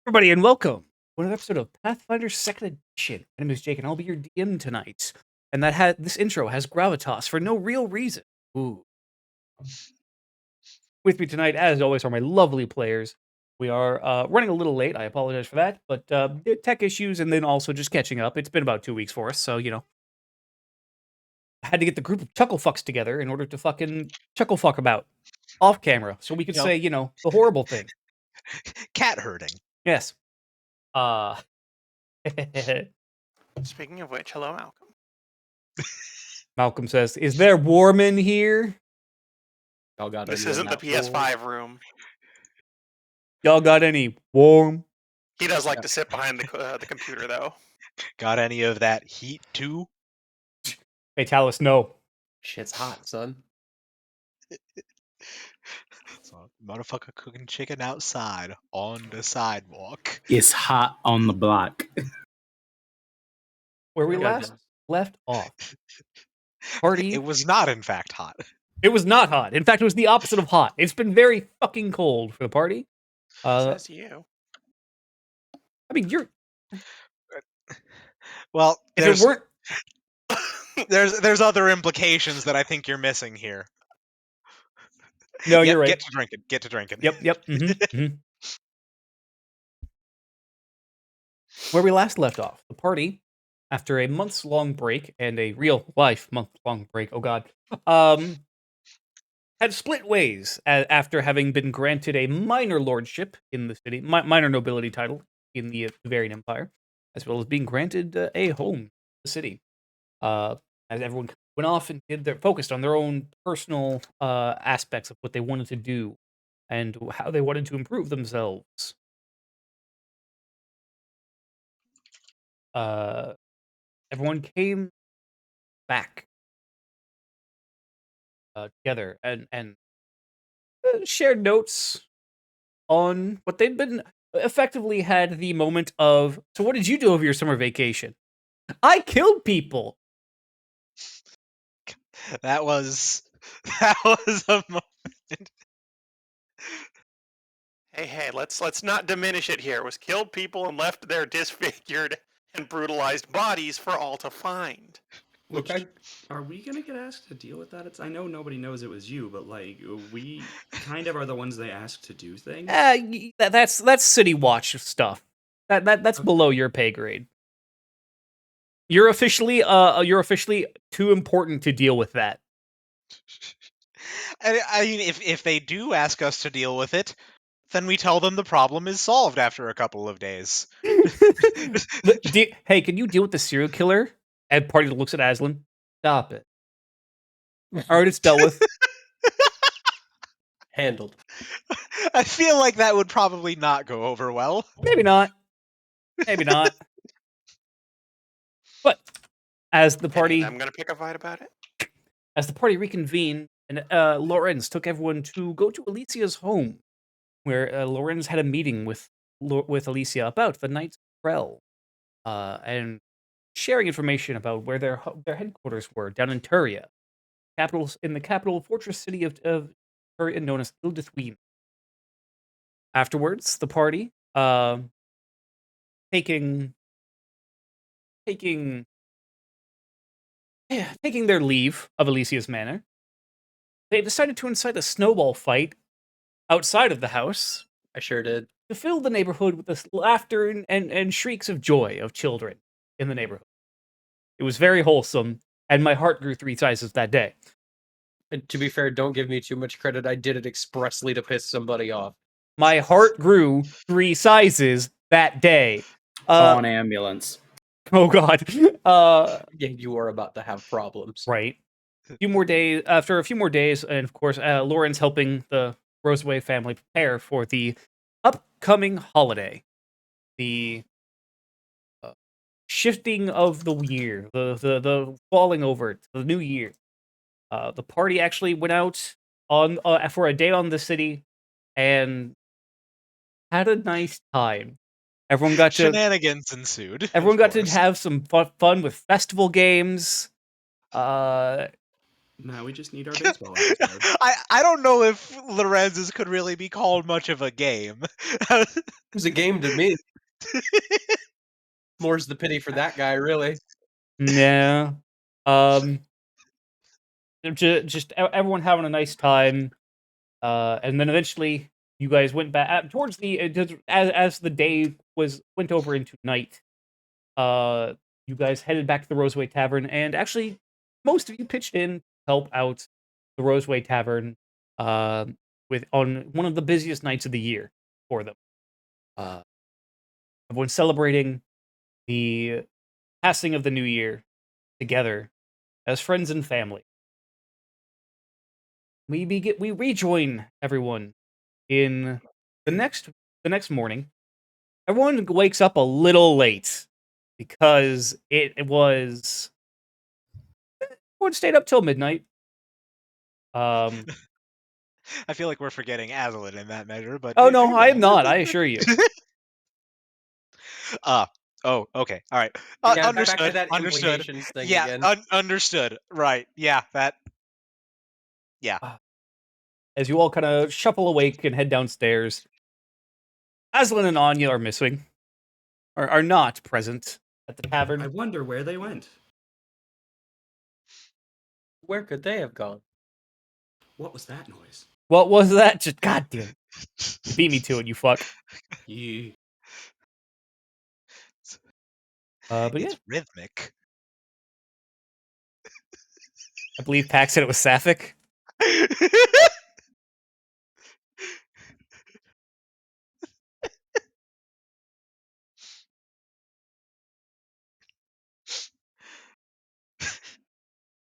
Everybody, and welcome to another episode of Pathfinder 2nd Edition. My name is Jake, and I'll be your DM tonight. And this intro has gravitas for no real reason. Ooh. With me tonight, as always, are my lovely players. We are running a little late. I apologize for that, but tech issues and then also just catching up. It's been about 2 weeks for us, so, I had to get the group of chuckle fucks together in order to fucking chuckle fuck about off camera so we could say, the horrible thing. Cat herding. Yes. Speaking of which, hello, Malcolm. Malcolm says, "Is there warm in here? Y'all got This isn't the PS5 room. Y'all got any warm?" He does like to sit behind the computer, though. Got any of that heat too? Hey, Talis, no. Shit's hot, son. So, motherfucker cooking chicken outside on the sidewalk. It's hot on the block. Where we left off. Party. It was not, in fact, hot. It was not hot. In fact, it was the opposite of hot. It's been very fucking cold for the party. Says you. I mean, you're. Well, If it weren't. there's other implications that I think you're missing here. No, Yep, you're right. Get to drinking. Yep. Where we last left off, the party, after a months-long break and a real-life month-long break, oh god, had split ways after having been granted a minor lordship in the city, minor nobility title in the Bavarian Empire, as well as being granted a home in the city. As everyone went off and focused on their own personal aspects of what they wanted to do and how they wanted to improve themselves. Everyone came back together and shared notes on what they'd been effectively had the moment of, so what did you do over your summer vacation? I killed people. That was a moment. Hey, let's not diminish it here. It was killed people and left their disfigured and brutalized bodies for all to find. Look, are we gonna get asked to deal with that? I know nobody knows it was you, but like we kind of are the ones they ask to do things. That's city watch stuff. That's okay. Below your pay grade. You're officially too important to deal with that. I mean, if they do ask us to deal with it, then we tell them the problem is solved after a couple of days. Hey, can you deal with the serial killer? And party looks at Aslan. Stop it. Alright, it's dealt with. Handled. I feel like that would probably not go over well. Maybe not. But as the party, I'm gonna pick a fight about it. As the party reconvened, and Lorenz took everyone to go to Alicia's home, where Lorenz had a meeting with Alicia about the Knights of Krell, and sharing information about where their headquarters were down in Turya, in the capital fortress city of Turya, known as Ildithween. Afterwards, the party, taking their leave of Alicia's manor, they decided to incite a snowball fight outside of the house. I sure did. To fill the neighborhood with the laughter and shrieks of joy of children in the neighborhood. It was very wholesome, and my heart grew 3 sizes that day. And to be fair, don't give me too much credit. I did it expressly to piss somebody off. My heart grew 3 sizes that day. Call an ambulance. Oh god. Yeah, you are about to have problems. Right. After a few more days, and of course, Lauren's helping the Roseway family prepare for the upcoming holiday. The shifting of the year, the falling over to the new year. The party actually went out on for a day on the city and had a nice time. Everyone got shenanigans ensued. Everyone got to have some fun with festival games. Now we just need our baseball episode. I don't know if Lorenz's could really be called much of a game. It was a game to me. More's the pity for that guy, really. Yeah. Just everyone having a nice time. And then eventually you guys went back towards the as the day went over into night. You guys headed back to the Roseway Tavern, and actually, most of you pitched in to help out the Roseway Tavern with on one of the busiest nights of the year for them. Uh, Everyone's celebrating the passing of the new year together as friends and family. We rejoin everyone in the next morning. Everyone wakes up a little late because it was everyone stayed up till midnight. Um, I feel like we're forgetting Aslan in that measure, but oh very no, I am well. not. I assure you. uh oh, okay, all right. Yeah, back to Understood. that Understood. implications thing Yeah, again. understood. Right. Yeah, that. Yeah. As you all kind of shuffle awake and head downstairs, Aslan and Anya are missing, are not present at the I tavern. wonder where they went. Where could they have gone? What was that noise? What was that? Just goddamn, beat me to it, you fuck. Yeah. But yeah, It's rhythmic. I believe Pax said it was sapphic.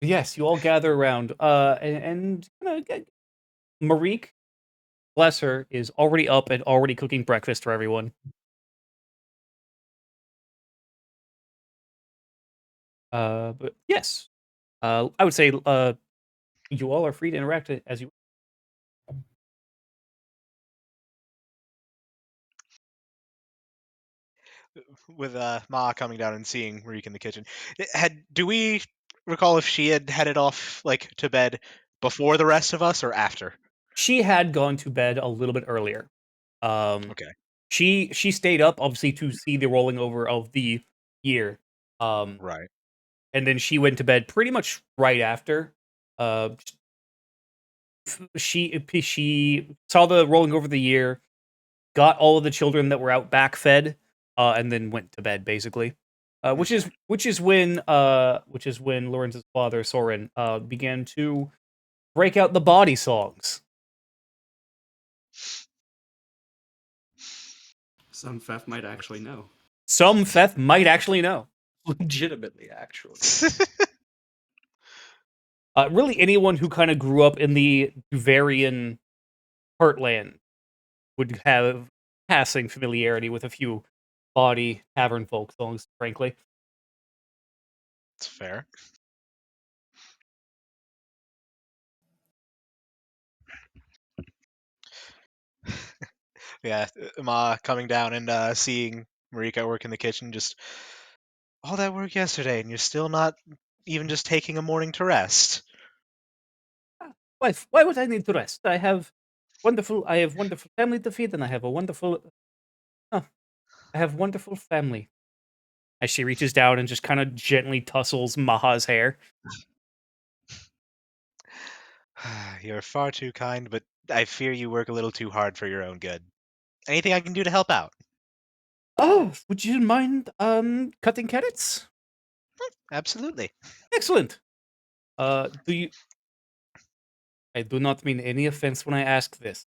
Yes, you all gather around. And Marique, bless her, is already up and already cooking breakfast for everyone. But yes, I would say you all are free to interact as you. With Ma coming down and seeing Reek in the kitchen. Do we recall if she had headed off like to bed before the rest of us or after? She had gone to bed a little bit earlier. Um, Okay. she stayed up obviously to see the rolling over of the year. Right. And then she went to bed pretty much right after. Uh, she saw the rolling over the year, got all of the children that were out back fed, and then went to bed basically. Okay. Which is when Lorenz's father Soren began to break out the body songs. Some Fef might actually know. Some Feth might actually know. Legitimately, actually. Really, anyone who kind of grew up in the Duvarian heartland would have passing familiarity with a few body tavern folk songs, frankly. It's fair. Yeah, Ma coming down and seeing Marika work in the kitchen, just all that work yesterday, and you're still not even just taking a morning to rest. Why would I need to rest? I have wonderful family to feed, and I have wonderful family. As she reaches down and just kind of gently tussles Maha's hair. You're far too kind, but I fear you work a little too hard for your own good. Anything I can do to help out? Oh, would you mind cutting carrots? Absolutely. Excellent. Do you? I do not mean any offense when I ask this.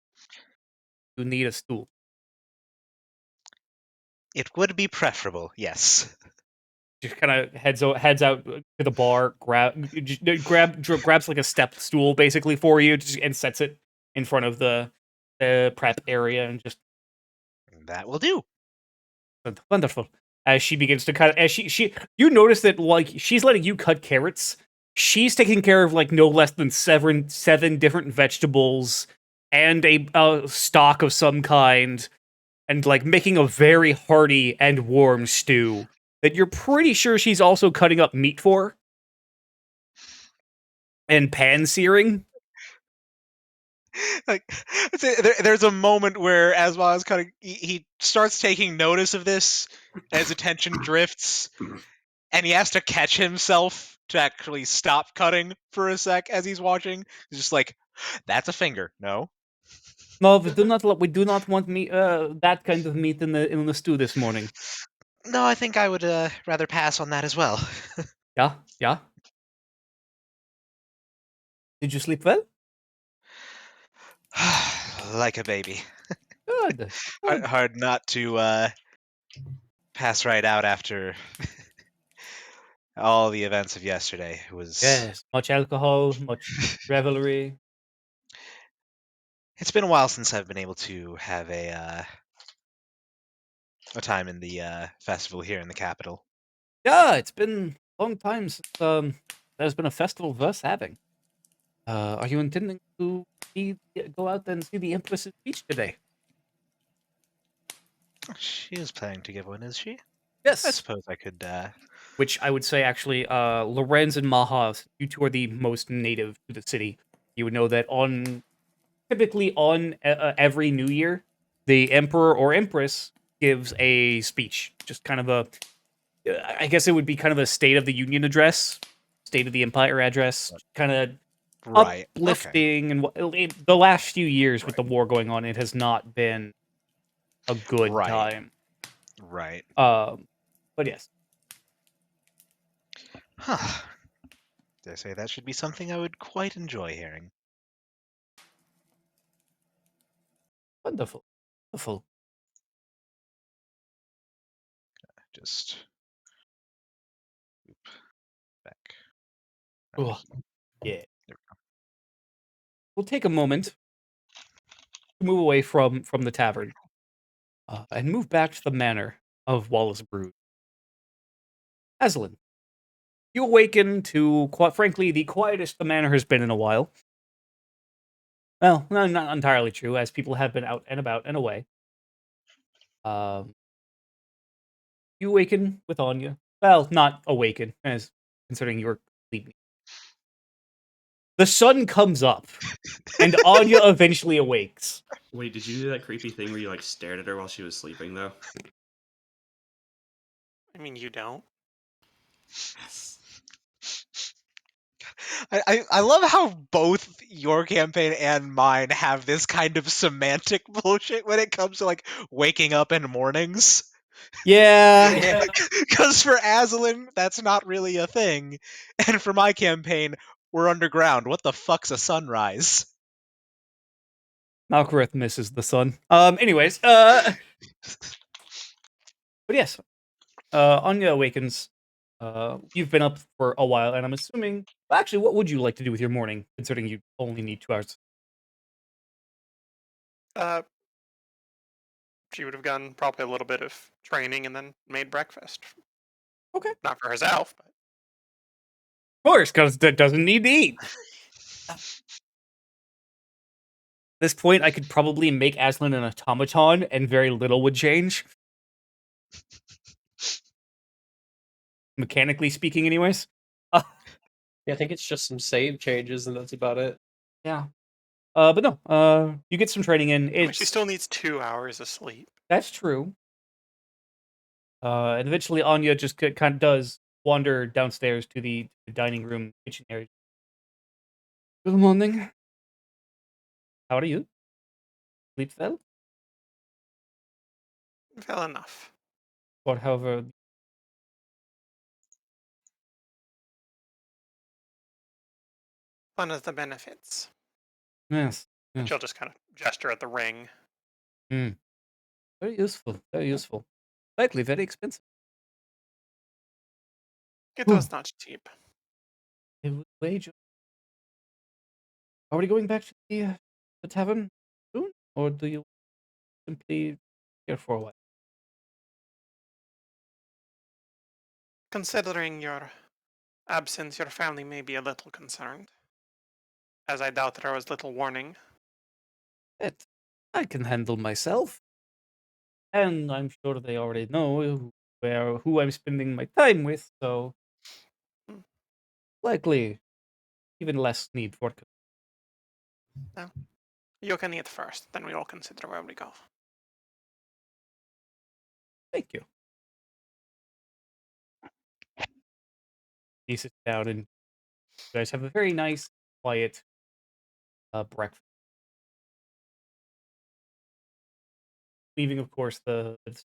You need a stool. It would be preferable, yes. Just kind of heads out to the bar, grabs like a step stool basically for you, and sets it in front of the prep area, and just That will do. wonderful. As she begins to cut, as she you notice that like she's letting you cut carrots. She's taking care of like no less than seven different vegetables and a stock of some kind, and like making a very hearty and warm stew that you're pretty sure she's also cutting up meat for. And pan searing? Like, there's a moment where Asma is kind of he starts taking notice of this, and his attention drifts, and he has to catch himself to actually stop cutting for a sec as he's watching. He's just like, "That's a finger, no." No, we do not want meat. That kind of meat in the stew this morning. No, I think I would rather pass on that as well. Yeah, yeah. Did you sleep well? Like a baby. Good. Good. Hard not to pass right out after all the events of yesterday. It was. Yes. Much alcohol, much revelry. It's been a while since I've been able to have a time in the festival here in the capital. Yeah, it's been a long time since there's been a festival worth having. Are you intending to go out and see the Empress's speech today? She is planning to give one, is she? I Yes. suppose I could. Which I would say actually, Lorenz and Maha, you two are the most native to the city. You would know that typically on every New Year, the Emperor or Empress gives a speech, just kind of I guess it would be kind of a State of the Union address, State of the Empire address, kind of Right. Okay. uplifting. And the last few years with the Right. war going on, it has not been a good Right. time. Right. But yes. Huh. Dare say that should be something I would quite enjoy hearing. Wonderful. Wonderful. Just back. Oh, yeah. There we go. We'll take a moment to move away from the tavern and move back to the manor of Wallace Brood. Aslan, you awaken to, quite frankly, the quietest the manor has been in a while. Well, no, not entirely true, as people have been out and about and away. You awaken with Anya. Well, not awaken, as considering you were sleeping. The sun comes up, and Anya eventually awakes. Wait, did you do that creepy thing where you like stared at her while she was sleeping though? I mean, you don't. I love how both your campaign and mine have this kind of semantic bullshit when it comes to like waking up in mornings. Yeah. Because for Aslan, that's not really a thing, and for my campaign, we're underground. What the fuck's a sunrise? Malkareth misses the sun. Anyways, but yes, Anya awakens. You've been up for a while, and I'm assuming. Actually, what would you like to do with your morning, considering you only need 2 hours? Uh, she would have done probably a little bit of training and then made breakfast. Okay. Not for herself, but Of course, because that doesn't need to eat. At this point, I could probably make Aslan an automaton, and very little would change. Mechanically speaking, anyways. Yeah, I think it's just some save changes, and that's about it. Yeah. But no. You get some training in. I mean, It's she still needs 2 hours of sleep. That's true. And eventually, Anya just kind of does wander downstairs to the dining room, kitchen area. Good morning. How are you? Sleep well? Well enough. Or however. One of the benefits. Yes. And Yes. she'll just kind of gesture at the ring. Very useful. Very useful. Likely very expensive. It Whew. was not cheap. It was wage. Are we going back to the tavern soon? Or do you simply here for a while? Considering your absence, your family may be a little concerned. As I doubt there was little warning. That I can handle myself. And I'm sure they already know who I'm spending my time with, so Hmm. likely even less need for. You can eat first, then we will consider where we go. Thank you. He sits down, and you guys have a very nice, quiet breakfast. Leaving, of course, it's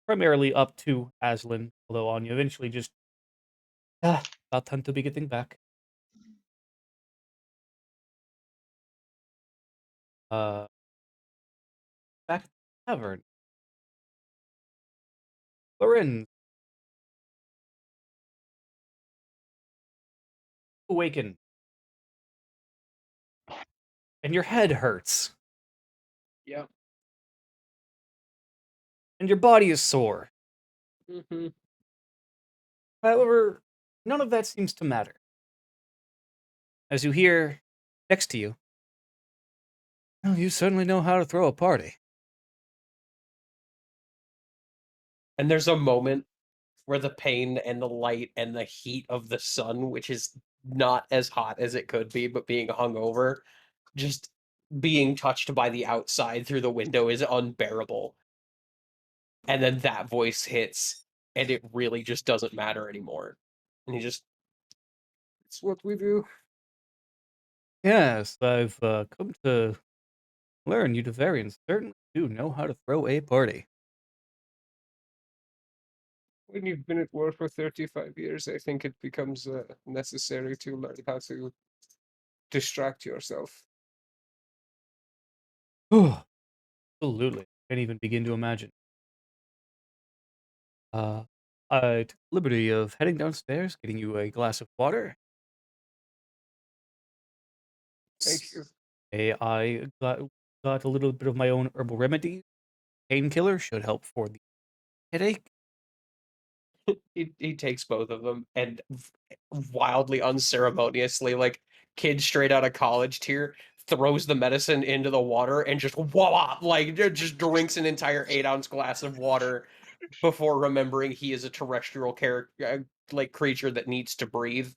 primarily up to Aslan, although Anya eventually just about time to be getting back. Uh, Back at the tavern. Loren, awaken, and your head hurts, Yep. and your body is sore. Mm-hmm. However, none of that seems to matter. As you hear next to you, well, you certainly know how to throw a party. And there's a moment where the pain and the light and the heat of the sun, which is not as hot as it could be, but being hungover, just being touched by the outside through the window is unbearable. And then that voice hits, and it really just doesn't matter anymore. And he just, it's what we do. Yes, I've come to learn you Devarians certainly do know how to throw a party. When you've been at war for 35 years, I think it becomes necessary to learn how to distract yourself. Absolutely. Can't even begin to imagine. I took the liberty of heading downstairs, getting you a glass of water. Thank you. I got a little bit of my own herbal remedy. Painkiller should help for the headache. He takes both of them and wildly unceremoniously, like kid straight out of college tier, throws the medicine into the water and just wah, like just drinks an entire 8-ounce glass of water before remembering he is a terrestrial character, like creature that needs to breathe.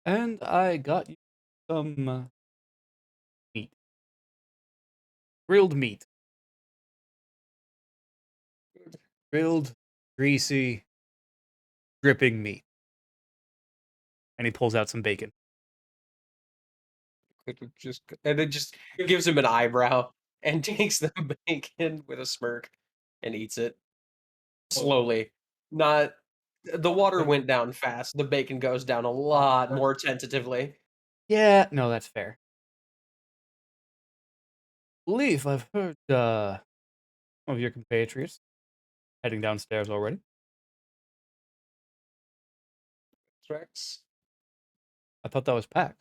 And I got you some meat. Grilled meat. Grilled, greasy, dripping meat. And he pulls out some bacon. Could have just And it just gives him an eyebrow and takes the bacon with a smirk and eats it slowly. Not the water went down fast. The bacon goes down a lot more tentatively. Yeah, no, that's fair. Leaf, I've heard some of your compatriots heading downstairs already. tracks. I thought that was Pax.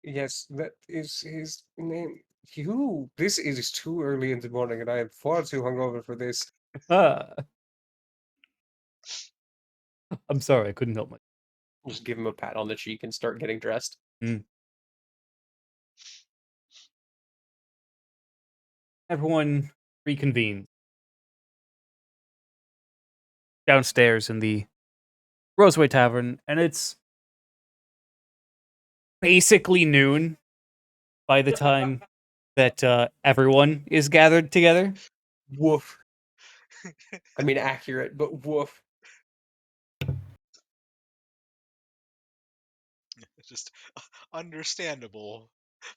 Yes, that is his name. You. This is too early in the morning, and I am far too hungover for this. Ah. I'm sorry, I couldn't help myself. Just give him a pat on the cheek and start getting dressed. Everyone reconvenes downstairs in the Roseway Tavern, and it's basically noon by the time that everyone is gathered together. Woof. I mean, accurate, but woof. It's just understandable,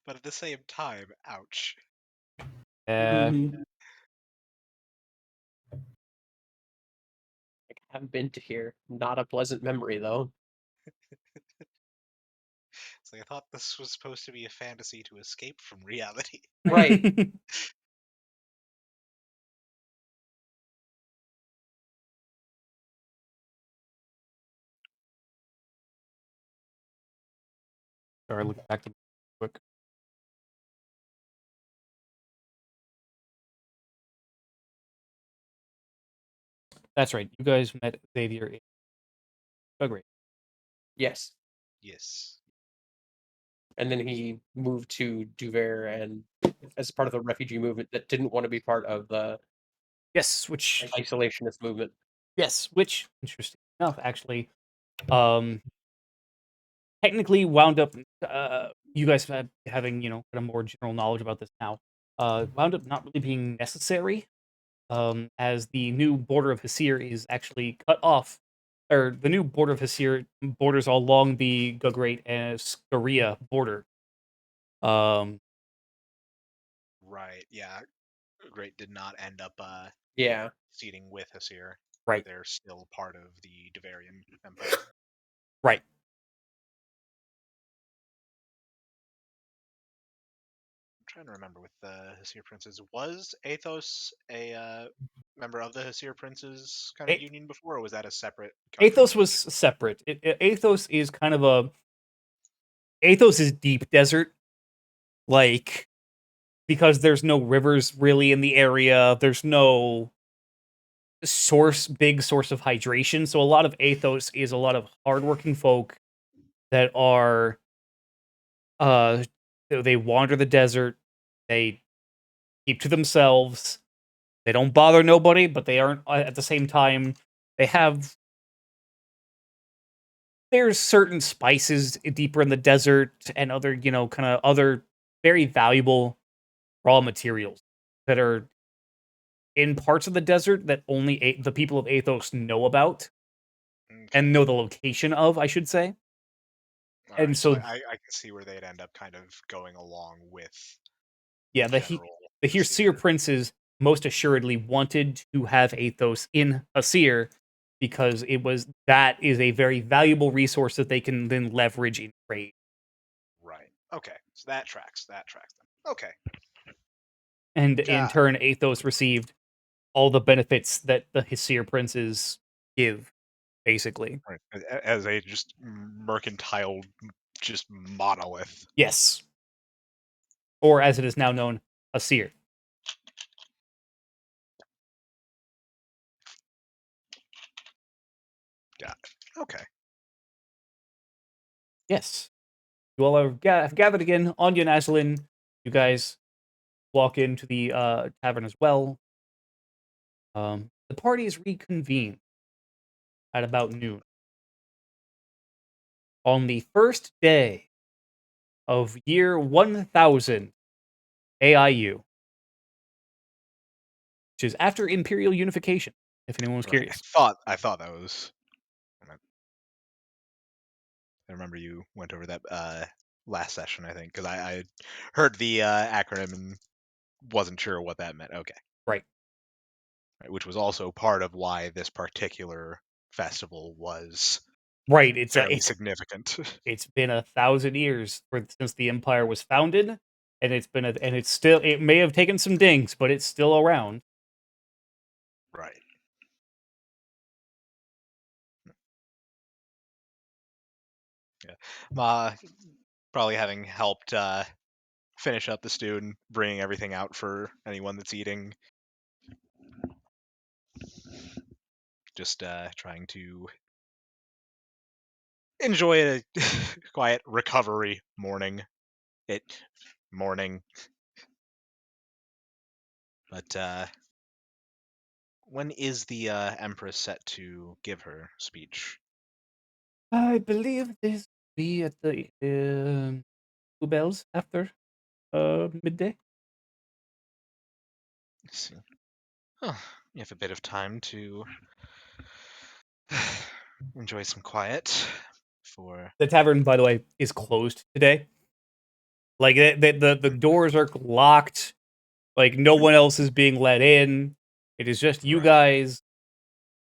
but at the same time, ouch. I haven't been to here. Not a pleasant memory, though. It's like I thought this was supposed to be a fantasy to escape from reality. Right. Sorry, look back to quick. That's right. You guys met Xavier in Belgrade. Yes. Yes. And then he moved to Duver and as part of the refugee movement that didn't want to be part of the Yes, which Isolationist movement. interesting enough, actually, um, technically wound up. You guys having kind of more general knowledge about this now. Wound up not really being necessary, as the new border of Hasir is actually cut off, or the new border of Hasir borders along the Gugrait and Skaria border. Um, Right. Yeah. Great did not end up Yeah. seating with Hasir. right, They're still part of the Devarian Empire. right. I'm trying to remember with the Hasir princes. Was Athos a member of the Hasir princes kind of A- union before, or was that a separate? Athos was separate. Athos is kind of Athos is deep desert, like, because there's no rivers really in the area. There's no big source of hydration. So a lot of Athos is a lot of hardworking folk that are uh they wander the desert. They keep to themselves. They don't bother nobody, but they aren't at the same time. They have There's certain spices deeper in the desert and other, kind of other very valuable raw materials that are in parts of the desert that only the people of Athos know about and know the location of, I should say. All And right, so so, I can see where they'd end up kind of going along with yeah, general the Hircir Hasir. princes most assuredly wanted to have Athos in Hasir because that is a very valuable resource that they can then leverage in trade. Right. Okay. So that tracks. That tracks them. Okay. And in God. turn, Athos received all the benefits that the Hesir princes give, basically. Right. As a just mercantile, just monolith. Yes. Or as it is now known, Asir. Got it. Okay. Yes. You all have gathered again on Yonazlin. You guys walk into the tavern as well. The party is reconvened at about noon. On the first day of year 1000 AIU, which is after Imperial Unification, if anyone was Right. curious. I thought that was. I remember you went over that last session, I think, because I heard the acronym and wasn't sure what that meant. Okay. Right. Right, which was also part of why this particular festival was Right. fairly significant. It's been 1,000 years since the Empire was founded, and it may have taken some dings, but it's still around. Right. Yeah. Probably having helped finish up the stew and bringing everything out for anyone that's eating. Just trying to enjoy a quiet recovery morning. Morning. But when is the Empress set to give her speech? I believe this will be at the 2 bells after midday. Let's see. Oh, you have a bit of time to enjoy some quiet for. The tavern, by the way, is closed today. Like the doors are locked. Like no one else is being let in. It is just you Right. guys,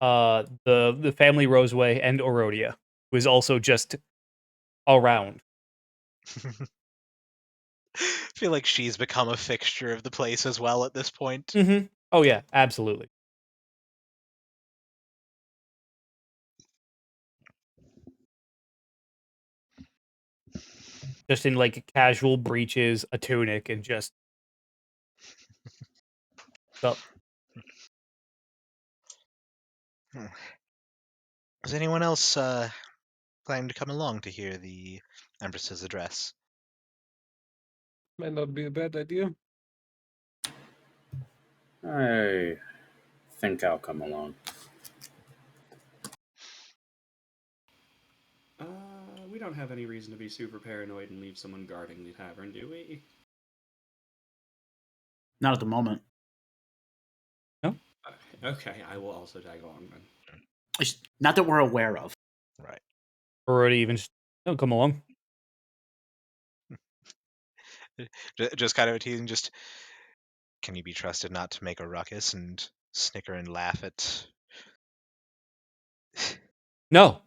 the family Roseway, and Orodia, who is also just around. I feel like she's become a fixture of the place as well at this point. Mm-hmm. Oh yeah, absolutely. Just in like casual breeches, a tunic, and just up. Does anyone else planning to come along to hear the Empress's address? Might not be a bad idea. I think I'll come along. We don't have any reason to be super paranoid and leave someone guarding the tavern, do we? Not at the moment. Okay, I will also tag along then. Not that we're aware of. Right. Or even just don't come along. Just kind of teasing. Just can you be trusted not to make a ruckus and snicker and laugh at? No,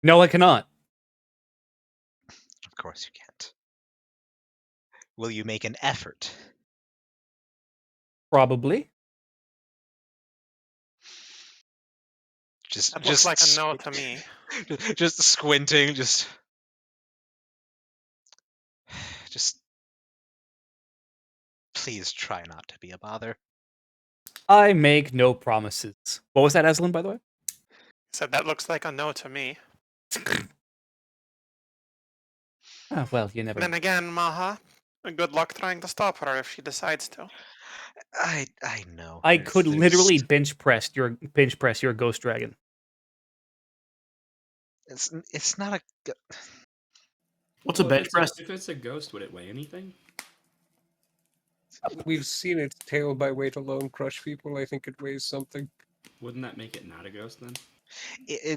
I cannot. Of course you can't. Will you make an effort? Probably. That looks like a no to me. Just squinting, just please try not to be a bother. I make no promises. What was that, Aslan, by the way? Said that looks like a no to me. Oh, well, you never. Then again, Maha, good luck trying to stop her if she decides to. I know. I could literally bench press your ghost dragon. It's not a. What's a bench press? If it's a ghost, would it weigh anything? We've seen its tail by weight alone crush people. I think it weighs something. Wouldn't that make it not a ghost then?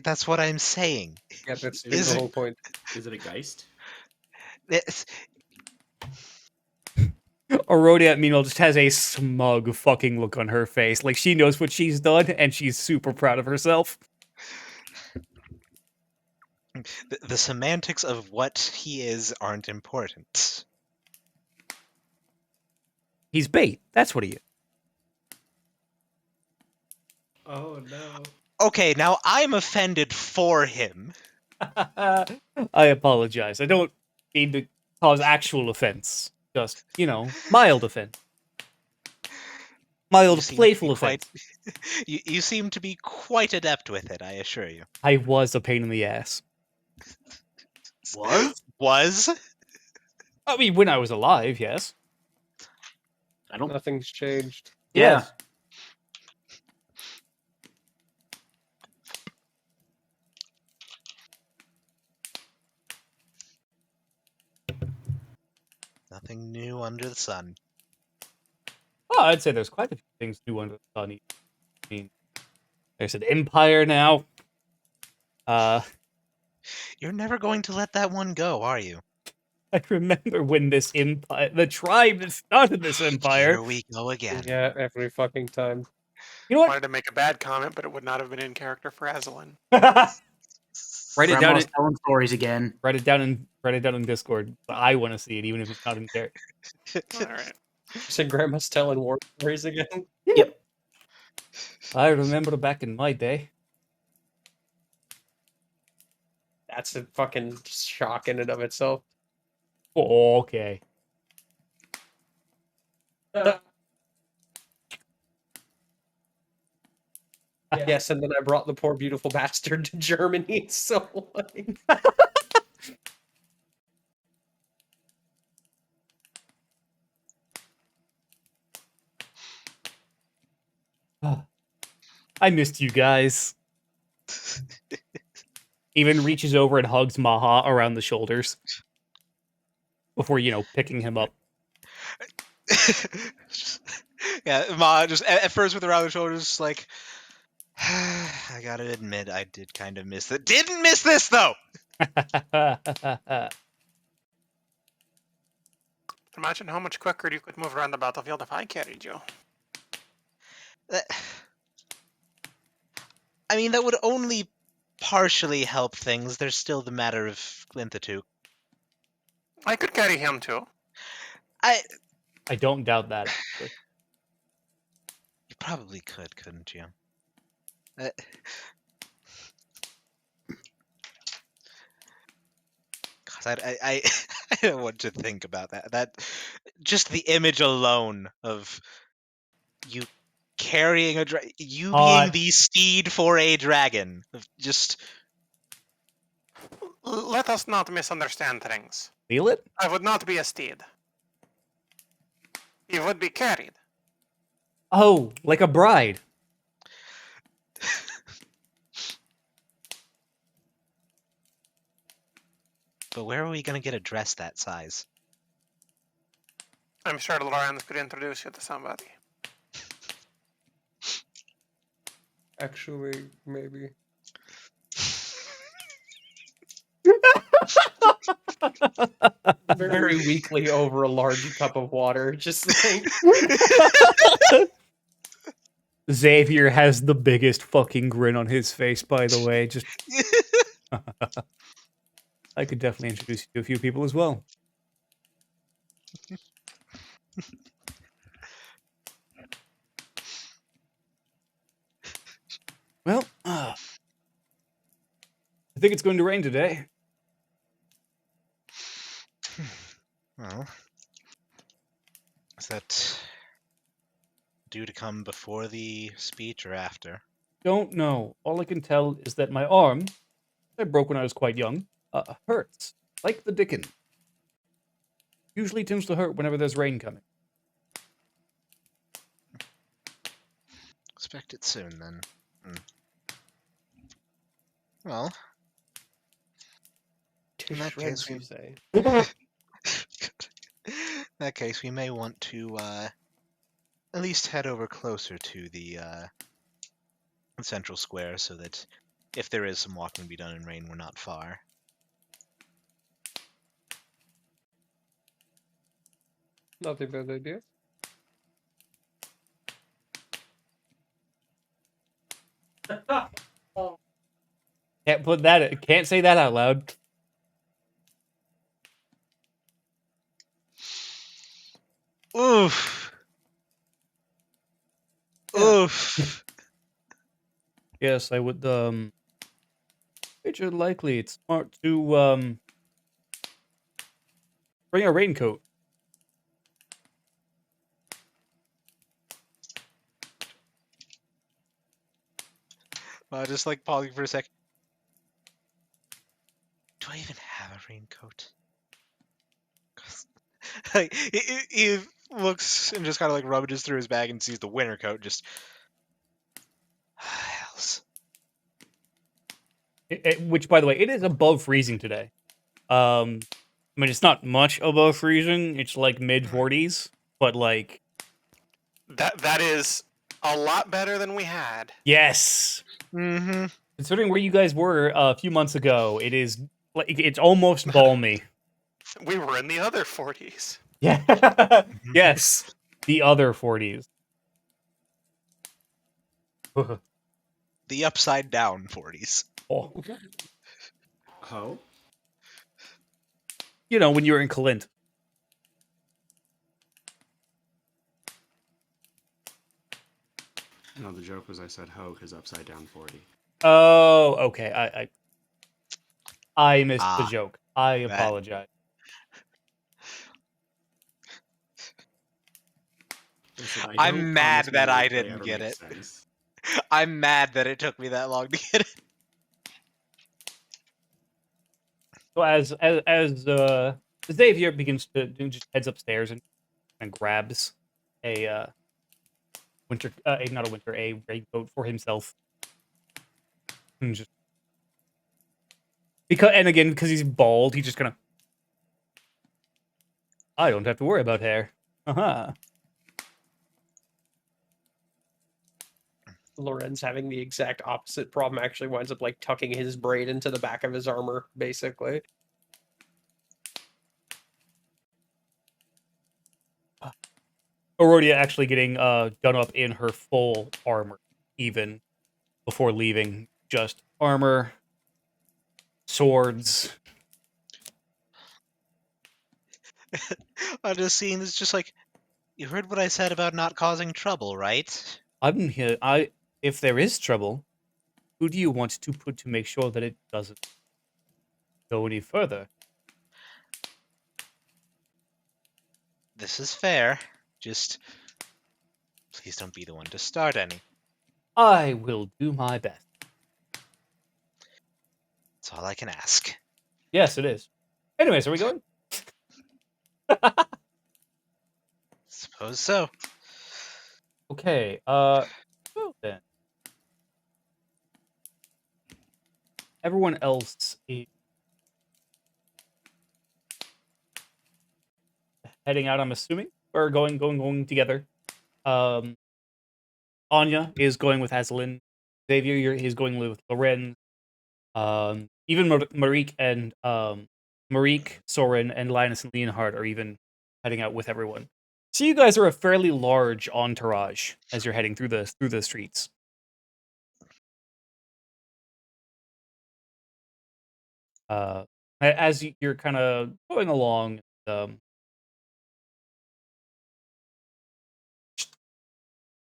That's what I'm saying. Yeah, that's Is the it- whole point. Is it a geist? It's, Arodia, meanwhile, just has a smug fucking look on her face. Like, she knows what she's done, and she's super proud of herself. the semantics of what he is aren't important. He's bait. That's what he is. Oh no. Okay, now I'm offended for him. I apologize. I don't mean to cause actual offense. Just, mild offense. Mild, playful offense. You seem to be quite adept with it, I assure you. I was a pain in the ass. Was? I mean, when I was alive, yes. I don't. Nothing's changed. Yeah. Yes. Nothing new under the sun. Oh, I'd say there's quite a few things new under the sun. I mean, there's an empire now. You're never going to let that one go, are you? I remember when this empire, the tribe that started this empire. Here we go again. Yeah, every fucking time. You know what? Wanted to make a bad comment, but it would not have been in character for Aslan. Write it down. Grandma's telling stories again. Write it down in Discord. I want to see it, even if it's not in there. All right. So Grandma's telling war stories again. Yep. I remember back in my day. That's a fucking shock in and of itself. Oh, okay. Yes, and then I brought the poor beautiful bastard to Germany. So like, I missed you guys. Even reaches over and hugs Maha around the shoulders before, picking him up. Yeah, Ma just at first with around the shoulders, just like, I gotta admit, I did kind of miss it. Didn't miss this though. Imagine how much quicker you could move around the battlefield if I carried you. I mean, that would only partially help things. There's still the matter of Glinthatook. I could carry him too. I don't doubt that, actually. You probably could, couldn't you? God, I don't know what to think about that. That just the image alone of you carrying a you being the steed for a dragon. Just Let us not misunderstand things. Feel it? I would not be a steed. He would be carried. Oh, like a bride. But where are we gonna get a dress that size? I'm sure Lorenz could introduce you to somebody. Actually, maybe. Very weakly over a large cup of water. Just like Xavier has the biggest fucking grin on his face, by the way. Just I could definitely introduce you to a few people as well. Well, I think it's going to rain today. Well, is that due to come before the speech or after? Don't know. All I can tell is that my arm, I broke when I was quite young, hurts. Like the Dickens. Usually tends to hurt whenever there's rain coming. Expect it soon, then. Well, to in that shreds, case, you say. in that case, we may want to at least head over closer to the central square, so that if there is some walking to be done in rain, we're not far. Not a bad idea. Can't say that out loud. Oof. Yeah. Oof. Yes, I would, it's likely it's smart to, bring a raincoat. Just like pausing for a sec. Do I even have a raincoat? 'Cause, like, he looks and just kind of like rummages through his bag and sees the winter coat. Just hells. Which, by the way, it is above freezing today. I mean, it's not much above freezing. It's like mid-40s, but like, That is a lot better than we had. yes. Mm-hmm. Considering where you guys were a few months ago, it is like it's almost balmy. We were in the other 40s. Yeah. Yes. The other 40s. The upside down 40s. Oh. Ho? You know, when you were in Clint. No, the joke was I said ho because upside down 40. Oh, okay. I missed the Ah, joke. I that- apologize. Listen, I I'm don't mad promise my that I wordplay didn't ever get makes it. sense. I'm mad that it took me that long to get it. So as Xavier begins to just heads upstairs and grabs a a raincoat for himself, and just because he's bald, he just kind of I don't have to worry about hair. Uh-huh. Lorenz having the exact opposite problem actually winds up like tucking his braid into the back of his armor, basically. Auroria actually getting done up in her full armor, even before leaving. Just armor, swords. I'm just seeing this, just like, you heard what I said about not causing trouble, right? I'm here. If there is trouble, who do you want to put to make sure that it doesn't go any further? This is fair. Just please don't be the one to start any. I will do my best. That's all I can ask. Yes, it is. Anyways, are we going? Suppose so. Okay. So then, everyone else is heading out, I'm assuming, or going together. Anya is going with Hazelin. Xavier is going with Loren. Even Marique and Marique, Soren, and Linus and Leonhard are even heading out with everyone. So you guys are a fairly large entourage as you're heading through the streets. As you're kind of going along,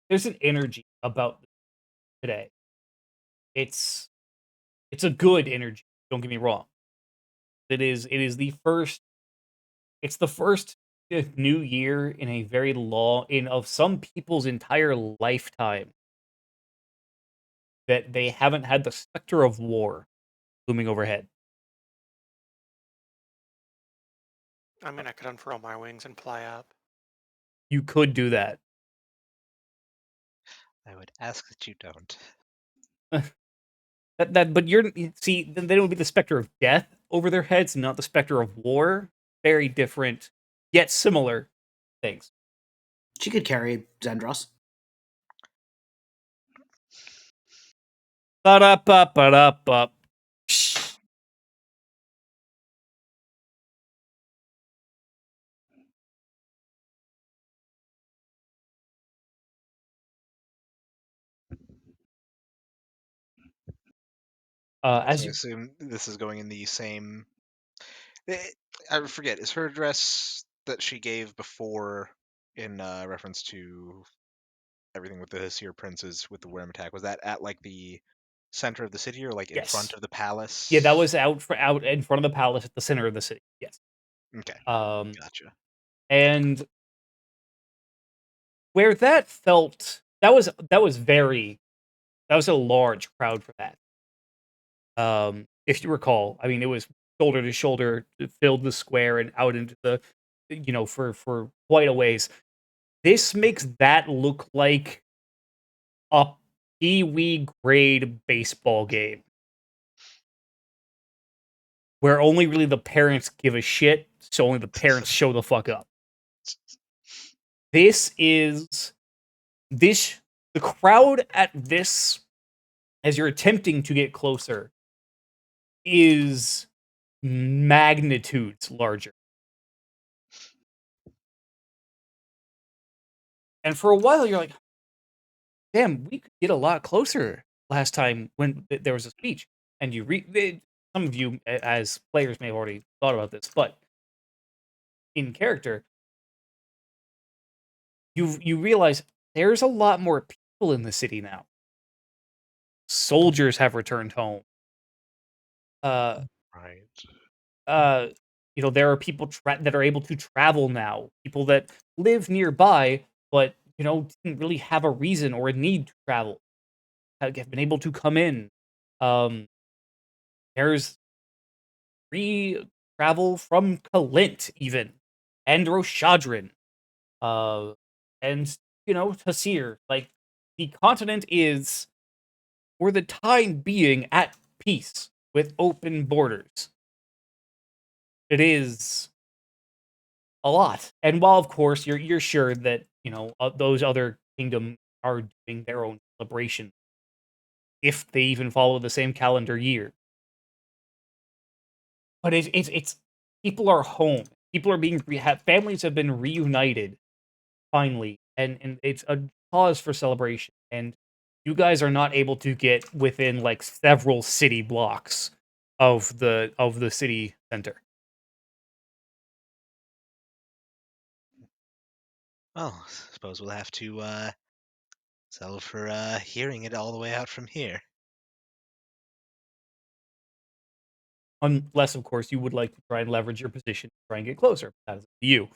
there's an energy about today. It's a good energy. Don't get me wrong. It is the first. It's the first new year in a very long in of some people's entire lifetime that they haven't had the specter of war looming overhead. I mean, I could unfurl my wings and fly up. You could do that. I would ask that you don't. But see, then it would be the specter of death over their heads, not the specter of war. Very different, yet similar things. She could carry Zendros. Ba-da-ba-ba-da-ba. As So I you assume this is going in the same. I forget. Is her address that she gave before in reference to everything with the Seer Princes with the worm attack? Was that at like the center of the city or like in front Yes. of the palace? Yeah, that was out in front of the palace at the center of the city. Yes. Okay. Um, Gotcha. and where that felt that was a large crowd for that. If you recall, I mean, it was shoulder to shoulder, it filled the square and out into the, for quite a ways. This makes that look like a pee-wee grade baseball game where only really the parents give a shit, so only the parents show the fuck up. This is the crowd at this, as you're attempting to get closer, is magnitudes larger. And for a while, you're like, damn, we could get a lot closer last time when there was a speech. And some of you, as players, may have already thought about this, but in character, you realize there's a lot more people in the city now. Soldiers have returned home. Right. There are people that are able to travel now. People that live nearby, but didn't really have a reason or a need to travel, have been able to come in. There's free travel from Kalint even, and Roshadrin, and Tassir. Like, the continent is, for the time being, at peace with open borders. It is a lot. And while, of course, you're sure that those other kingdoms are doing their own celebration, if they even follow the same calendar year. But it's people are home. People are families have been reunited finally, and it's a cause for celebration. And you guys are not able to get within like several city blocks of the city center. Well, suppose we'll have to settle for hearing it all the way out from here. Unless, of course, you would like to try and leverage your position to try and get closer. That is up to you.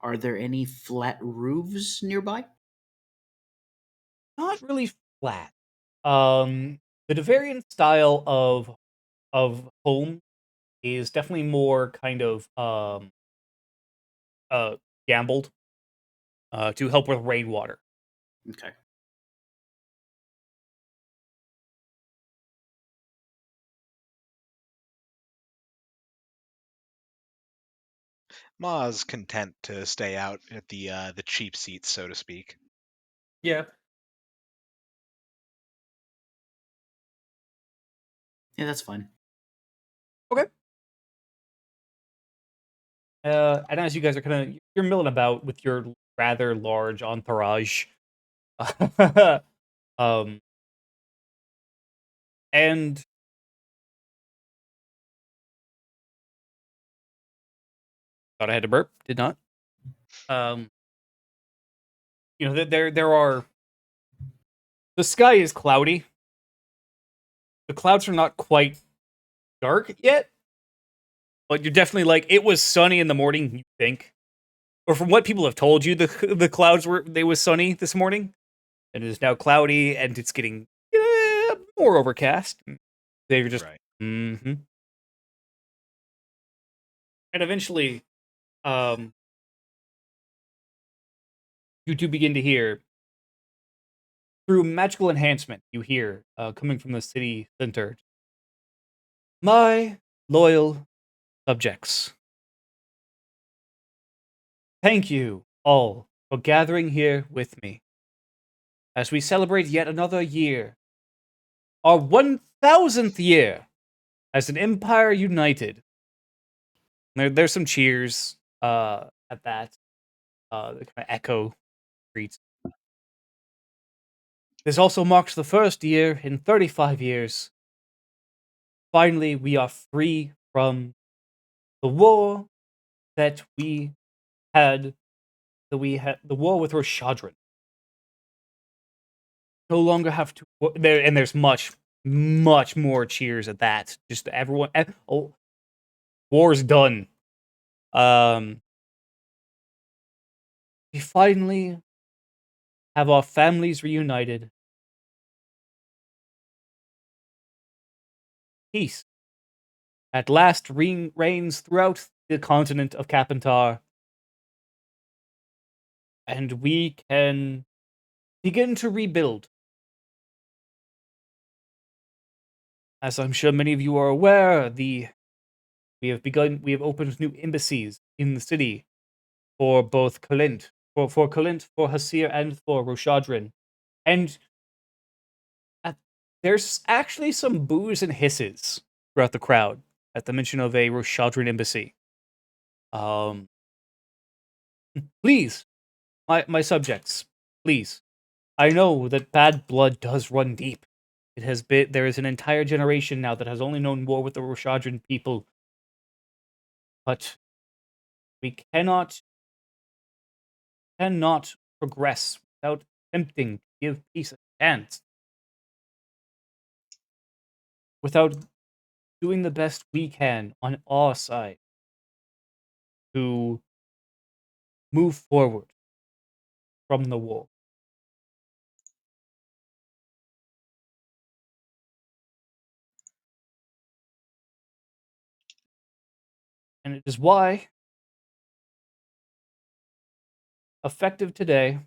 Are there any flat roofs nearby? Not really flat. The Devarian style of home is definitely more kind of gambled to help with rainwater. Okay. Ma's content to stay out at the cheap seats, so to speak. Yeah. Yeah, that's fine. And as you guys are you're milling about with your rather large entourage, um, and thought I had to burp, did not. There are the sky is cloudy. The clouds are not quite dark yet, but you're definitely like it was sunny in the morning. You think, or from what people have told you, the clouds was sunny this morning, and it is now cloudy, and it's getting more overcast. They're just Right. and eventually, you do begin to hear through magical enhancement. You hear coming from the city center, my loyal subjects. Thank you all for gathering here with me as we celebrate yet another year, our 1000th year as an empire united. There's some cheers at that. The kind of echo streets. This also marks the first year in 35 years. Finally, we are free from the war that we had. The war with Roshadrin. No longer have to there, and there's much more cheers at that. Just everyone. Oh, war's done. We finally have our families reunited. Peace at last reigns throughout the continent of Kapantar, and we can begin to rebuild. As I'm sure many of you are aware, we have opened new embassies in the city for both Kalint, for Kalint, for Hasir, and for Roshadrin. And there's actually some boos and hisses throughout the crowd at the mention of a Roshadrin embassy. Please, my subjects, please. I know that bad blood does run deep. There is an entire generation now that has only known war with the Roshadrin people. But we cannot progress without attempting to give peace a chance. Without doing the best we can on our side to move forward from the war. And it is why, effective today,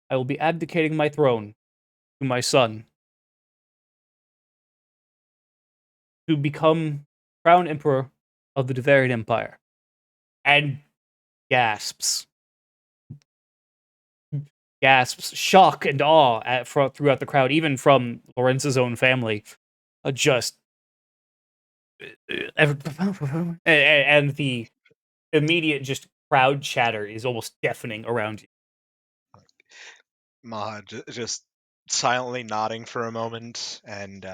I will be abdicating my throne to my son to become crown emperor of the Devarian Empire. And gasps, shock and awe throughout the crowd, even from Lorenz's own family. Just and the immediate just crowd chatter is almost deafening around you. Ma just silently nodding for a moment and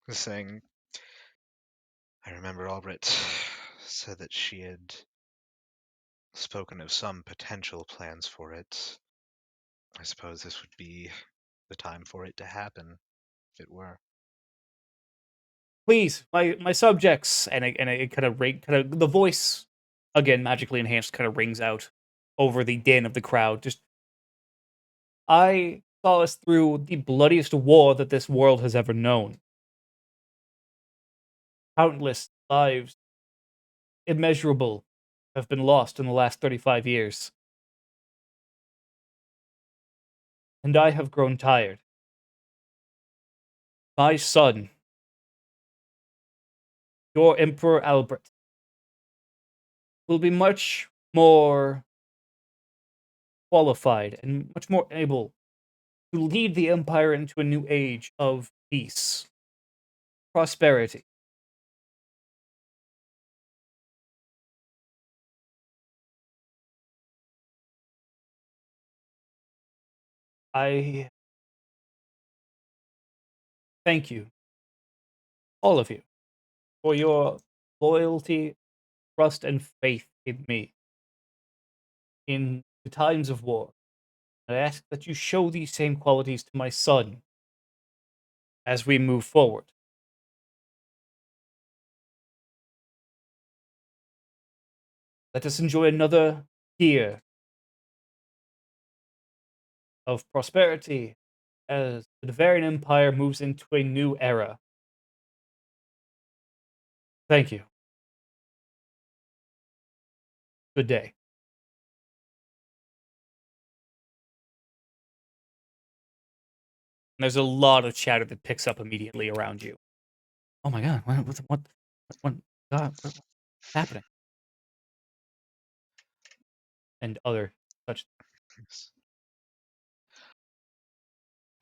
saying, I remember Albert said that she had spoken of some potential plans for it. I suppose this would be the time for it to happen, if it were. Please, my subjects, and it kind of the voice again magically enhanced kind of rings out over the din of the crowd. Just I saw us through the bloodiest war that this world has ever known. Countless lives, immeasurable have been lost in the last 35 years. And I have grown tired. My son, your Emperor Albert, will be much more qualified and much more able to lead the Empire into a new age of peace, prosperity. I thank you, all of you, for your loyalty, trust, and faith in me in the times of war. I ask that you show these same qualities to my son as we move forward. Let us enjoy another year of prosperity as the Bavarian Empire moves into a new era. Thank you. Good day. And there's a lot of chatter that picks up immediately around you. Oh my god, what's happening? And other such.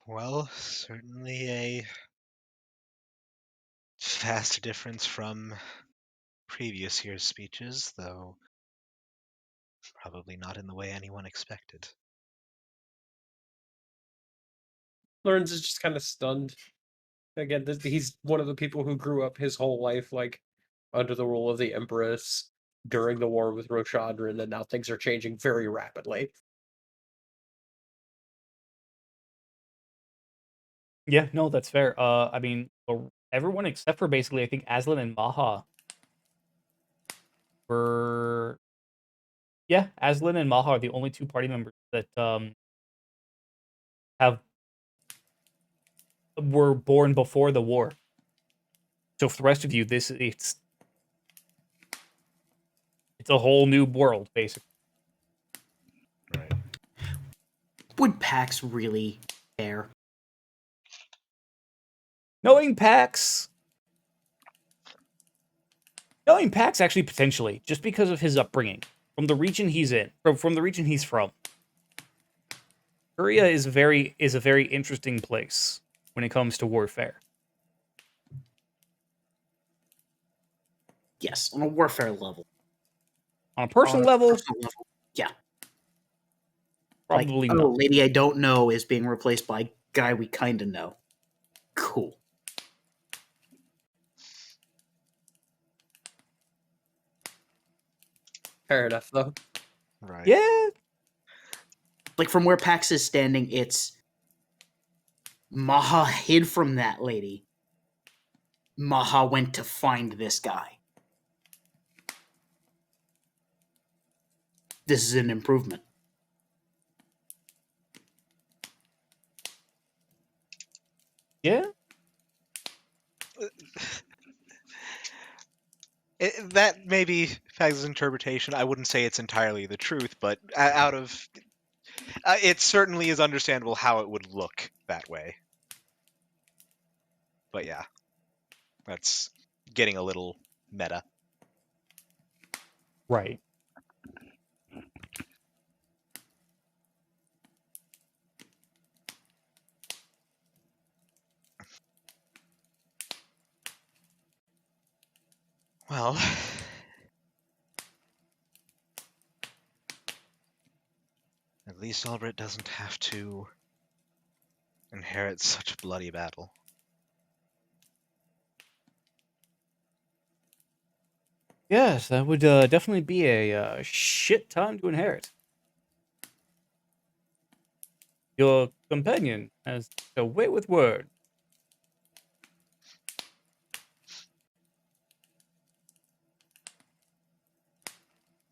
Well, certainly a vast difference from previous year's speeches, though probably not in the way anyone expected. Lorenz is just kind of stunned. Again, he's one of the people who grew up his whole life like under the rule of the Empress during the war with Roshadrin, and now things are changing very rapidly. Yeah, no, that's fair. I mean, everyone except for basically, I think Aslan and Maha were. Yeah, Aslan and Maha are the only two party members that have were born before the war. So for the rest of you, it's a whole new world, basically. Right. Would Pax really care? Knowing Pax actually potentially, just because of his upbringing, from the region he's in, from the region he's from. Turya is a very interesting place when it comes to warfare. Yes, on a warfare level. On a personal level, yeah. probably like, not. oh, lady I don't know is being replaced by guy we kind of know. Cool. Fair enough, though. Right. Yeah. Like, from where Pax is standing, it's Maha hid from that lady. Maha went to find this guy. This is an improvement. Yeah. That may be Fags' interpretation. I wouldn't say it's entirely the truth, but out of it certainly is understandable how it would look that way. But yeah, that's getting a little meta. Right. Well, at least Albert doesn't have to inherit such a bloody battle. Yes, that would definitely be a shit time to inherit. Your companion has a way with words.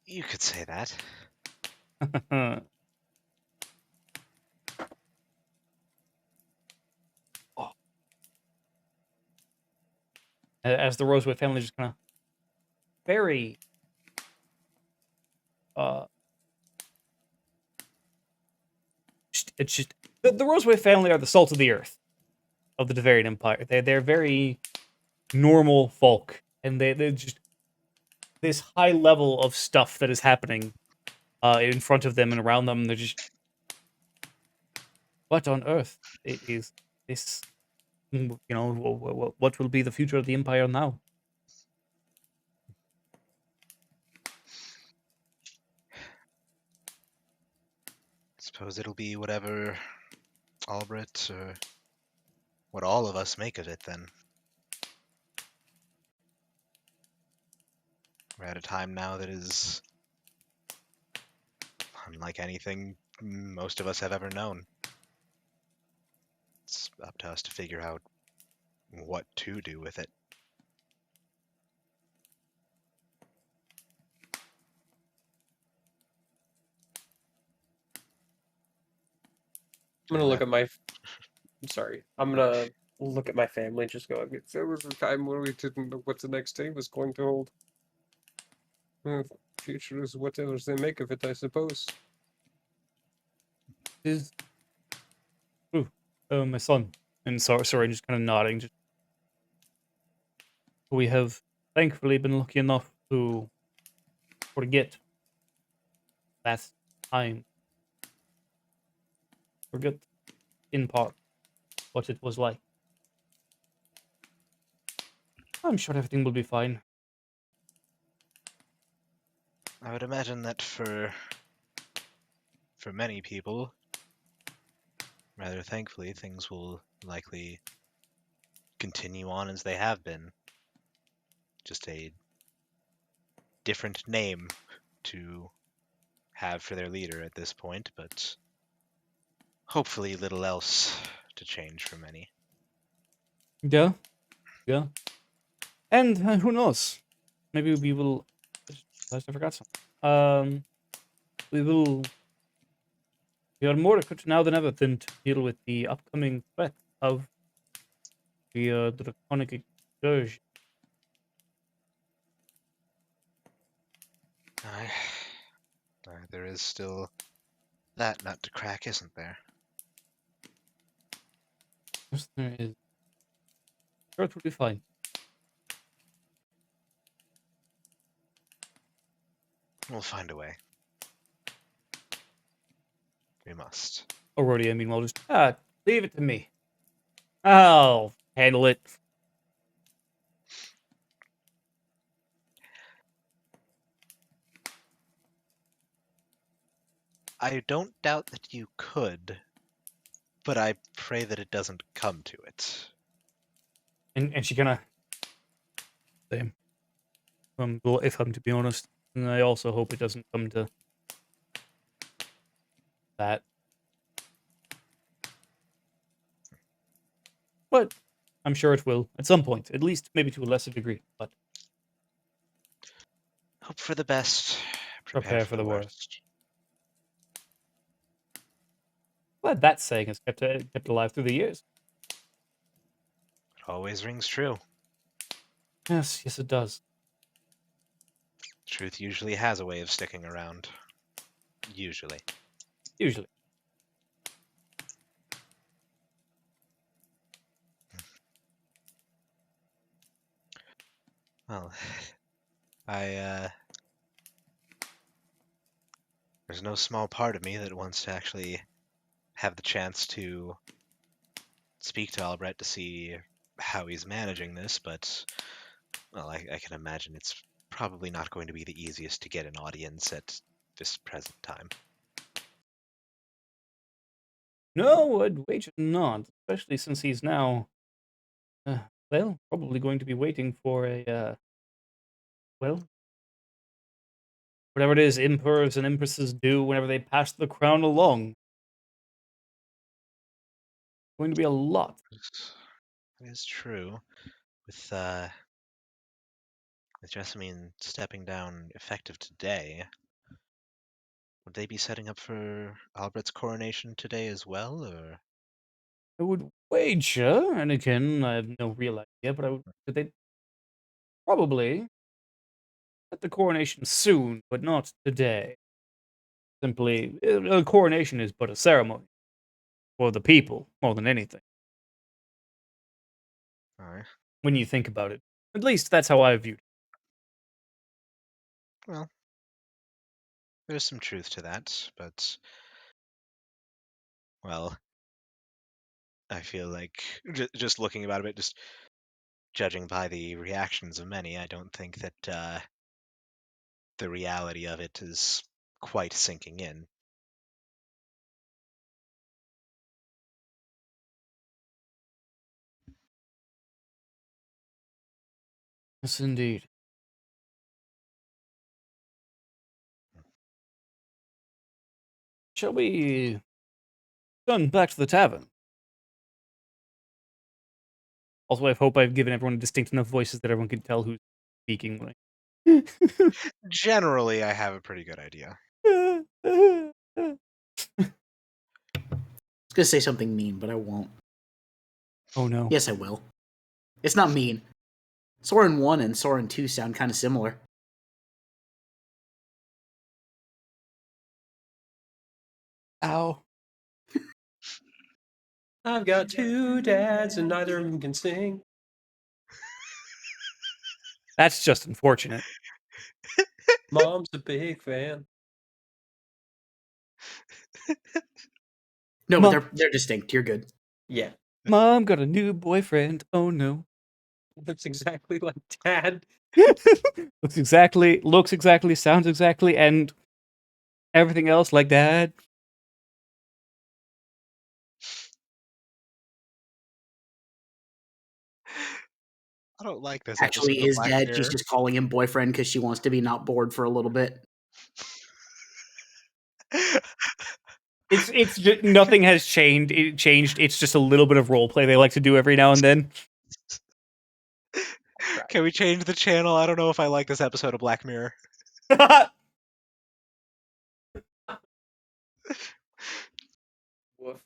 You could say that. As the Rosewood family just kind of very it's just the Roseway family are the salt of the earth of the Devarian Empire. They're very normal folk, and they're just this high level of stuff that is happening in front of them and around them. They're just, what on earth is this? You know, what will be the future of the Empire now? Suppose it'll be whatever Albert or what all of us make of it then. We're at a time now that is unlike anything most of us have ever known. It's up to us to figure out what to do with it. I'm gonna look at my. I'm sorry. I'm gonna look at my family. Just go. There was a time where we didn't know what the next day was going to hold. Future is whatever they make of it, I suppose. Is my son. And sorry, just kind of nodding. Just we have thankfully been lucky enough to forget that time. Forget in part what it was like. I'm sure everything will be fine. I would imagine that for many people, rather thankfully, things will likely continue on as they have been. Just a different name to have for their leader at this point, but hopefully little else to change for many. Yeah. And who knows? Maybe we will. I forgot something. We will. We are more equipped now than ever to deal with the upcoming threat of the draconic excursion. There is still that nut to crack, isn't there? Yes, there is. Sure, it will be fine. We'll find a way. We must. Already, I mean, we'll just leave it to me. I'll handle it. I don't doubt that you could, but I pray that it doesn't come to it. And she kind of same. If I'm to be honest, and I also hope it doesn't come to that. But I'm sure it will at some point, at least maybe to a lesser degree. But Hope for the best, prepare for the worst. worst. Glad that saying has kept alive through the years. It always rings true. Yes, it does. Truth usually has a way of sticking around. Usually. Usually. Well, there's no small part of me that wants to actually have the chance to speak to Albrecht to see how he's managing this, but, well, I can imagine it's probably not going to be the easiest to get an audience at this present time. No, I'd wager not, especially since he's now, well, probably going to be waiting for a, well, whatever it is emperors and empresses do whenever they pass the crown along. Going to be a lot. That is true. With Jessamine stepping down effective today, would they be setting up for Albrecht's coronation today as well, or? I would wager, and again, I have no real idea, but I would that they probably at the coronation soon, but not today. Simply, a coronation is but a ceremony. for the people more than anything. Alright. When you think about it, at least that's how I viewed it. Well, there's some truth to that, but well, I feel like just looking about it, just judging by the reactions of many, I don't think that the reality of it is quite sinking in. Yes, indeed. Shall we turn back to the tavern? Also, I hope I've given everyone distinct enough voices that everyone can tell who's speaking. Generally, I have a pretty good idea. I was gonna say something mean, but I won't. Oh no. Yes, I will. It's not mean. Soren 1 and Soren 2 sound kind of similar. Ow. I've got 2 dads and neither of them can sing. That's just unfortunate. Mom's a big fan. No, Mom. but they're distinct. You're good. Yeah, Mom got a new boyfriend. Oh no. looks exactly like Dad. looks exactly, sounds exactly, and everything else like Dad. I don't like this Actually, episode of is Black dead. She's Mirror. just calling him boyfriend because she wants to be not bored for a little bit. It's just, nothing has changed. It's just a little bit of role play they like to do every now and then. Can we change the channel? I don't know if I like this episode of Black Mirror. Woof.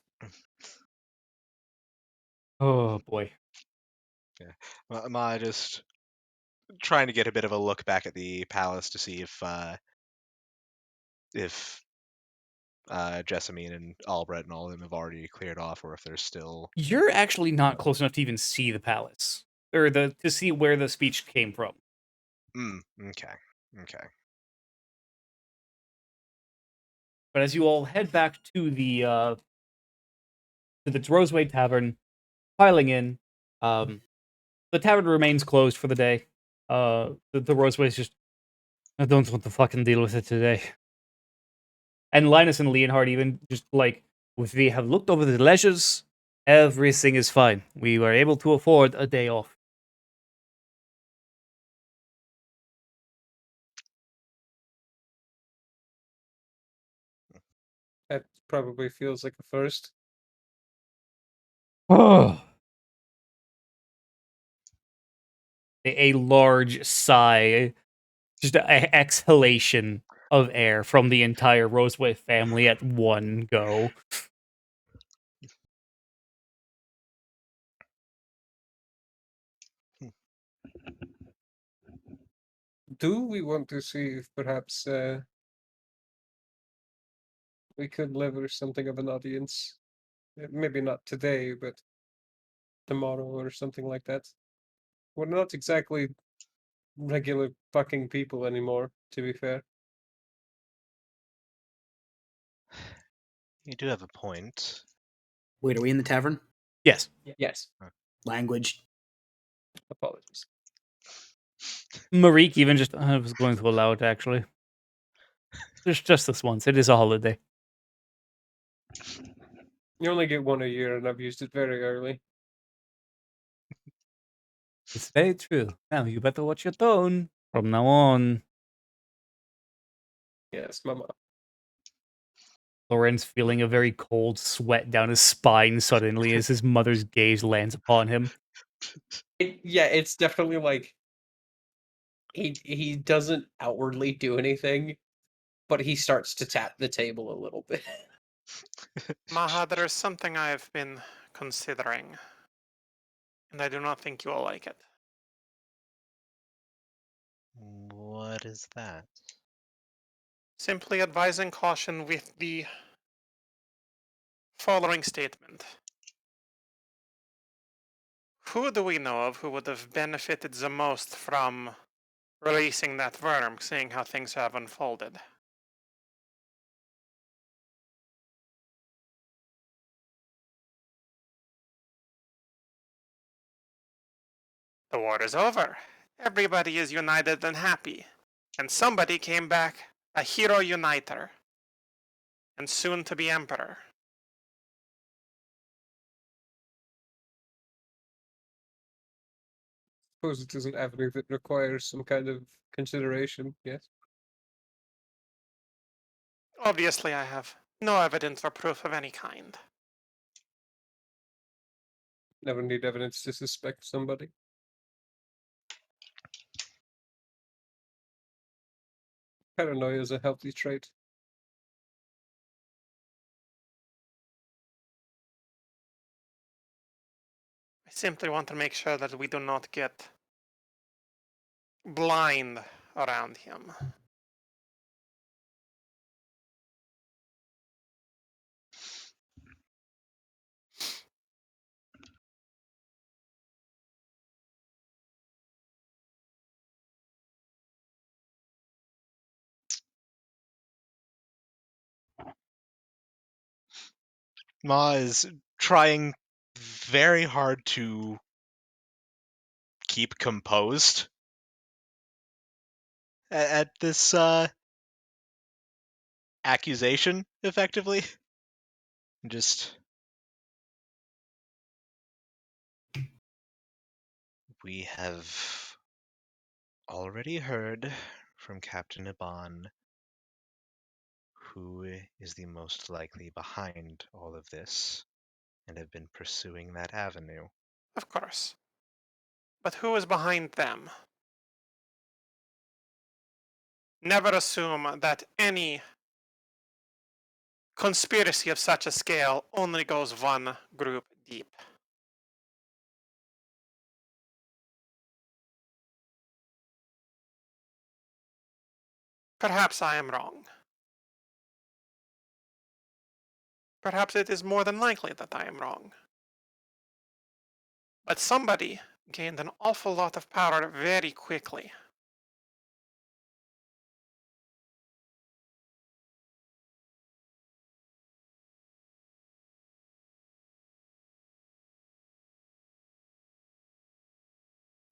Oh boy. Am I just trying to get a bit of a look back at the palace to see if Jessamine and Albrecht and all of them have already cleared off, or if there's still. You're actually not close enough to even see the palace or to see where the speech came from. Okay. But as you all head back to the Roseway Tavern, piling in, the tavern remains closed for the day. The Roseway's just, I don't want to fucking deal with it today. And Linus and Leonhard even just like, we have looked over the leisures, everything is fine. We were able to afford a day off. That probably feels like a first. Oh. A large sigh, just an exhalation of air from the entire Roseway family at one go. Do we want to see if perhaps we could leverage something of an audience? Maybe not today, but tomorrow or something like that. We're not exactly regular fucking people anymore, to be fair. You do have a point. Wait, are we in the tavern? Yes. Yes. Language. Apologies. Marique even just, I was going to allow it actually. Just this once. It is a holiday. You only get one a year, and I've used it very early. It's very true. Now you better watch your tone from now on. Yes, mama. Lorenz feeling a very cold sweat down his spine suddenly as his mother's gaze lands upon him. It's definitely like he doesn't outwardly do anything, but he starts to tap the table a little bit. Maha, there is something I have been considering, and I do not think you will like it. What is that? Simply advising caution with the Following statement. Who do we know of who would have benefited the most from releasing that worm, seeing how things have unfolded? The war is over. Everybody is united and happy. And somebody came back a hero uniter. And soon to be emperor. Suppose it is an avenue that requires some kind of consideration, yes? Obviously, I have no evidence or proof of any kind. Never need evidence to suspect somebody. Paranoia is a healthy trait. I simply want to make sure that we do not get blind around him. Ma is trying very hard to keep composed at this accusation, effectively. Just we have already heard from Captain Iban who is the most likely behind all of this, and have been pursuing that avenue. Of course. But who is behind them? Never assume that any conspiracy of such a scale only goes one group deep. Perhaps I am wrong. Perhaps it is more than likely that I am wrong. But somebody gained an awful lot of power very quickly.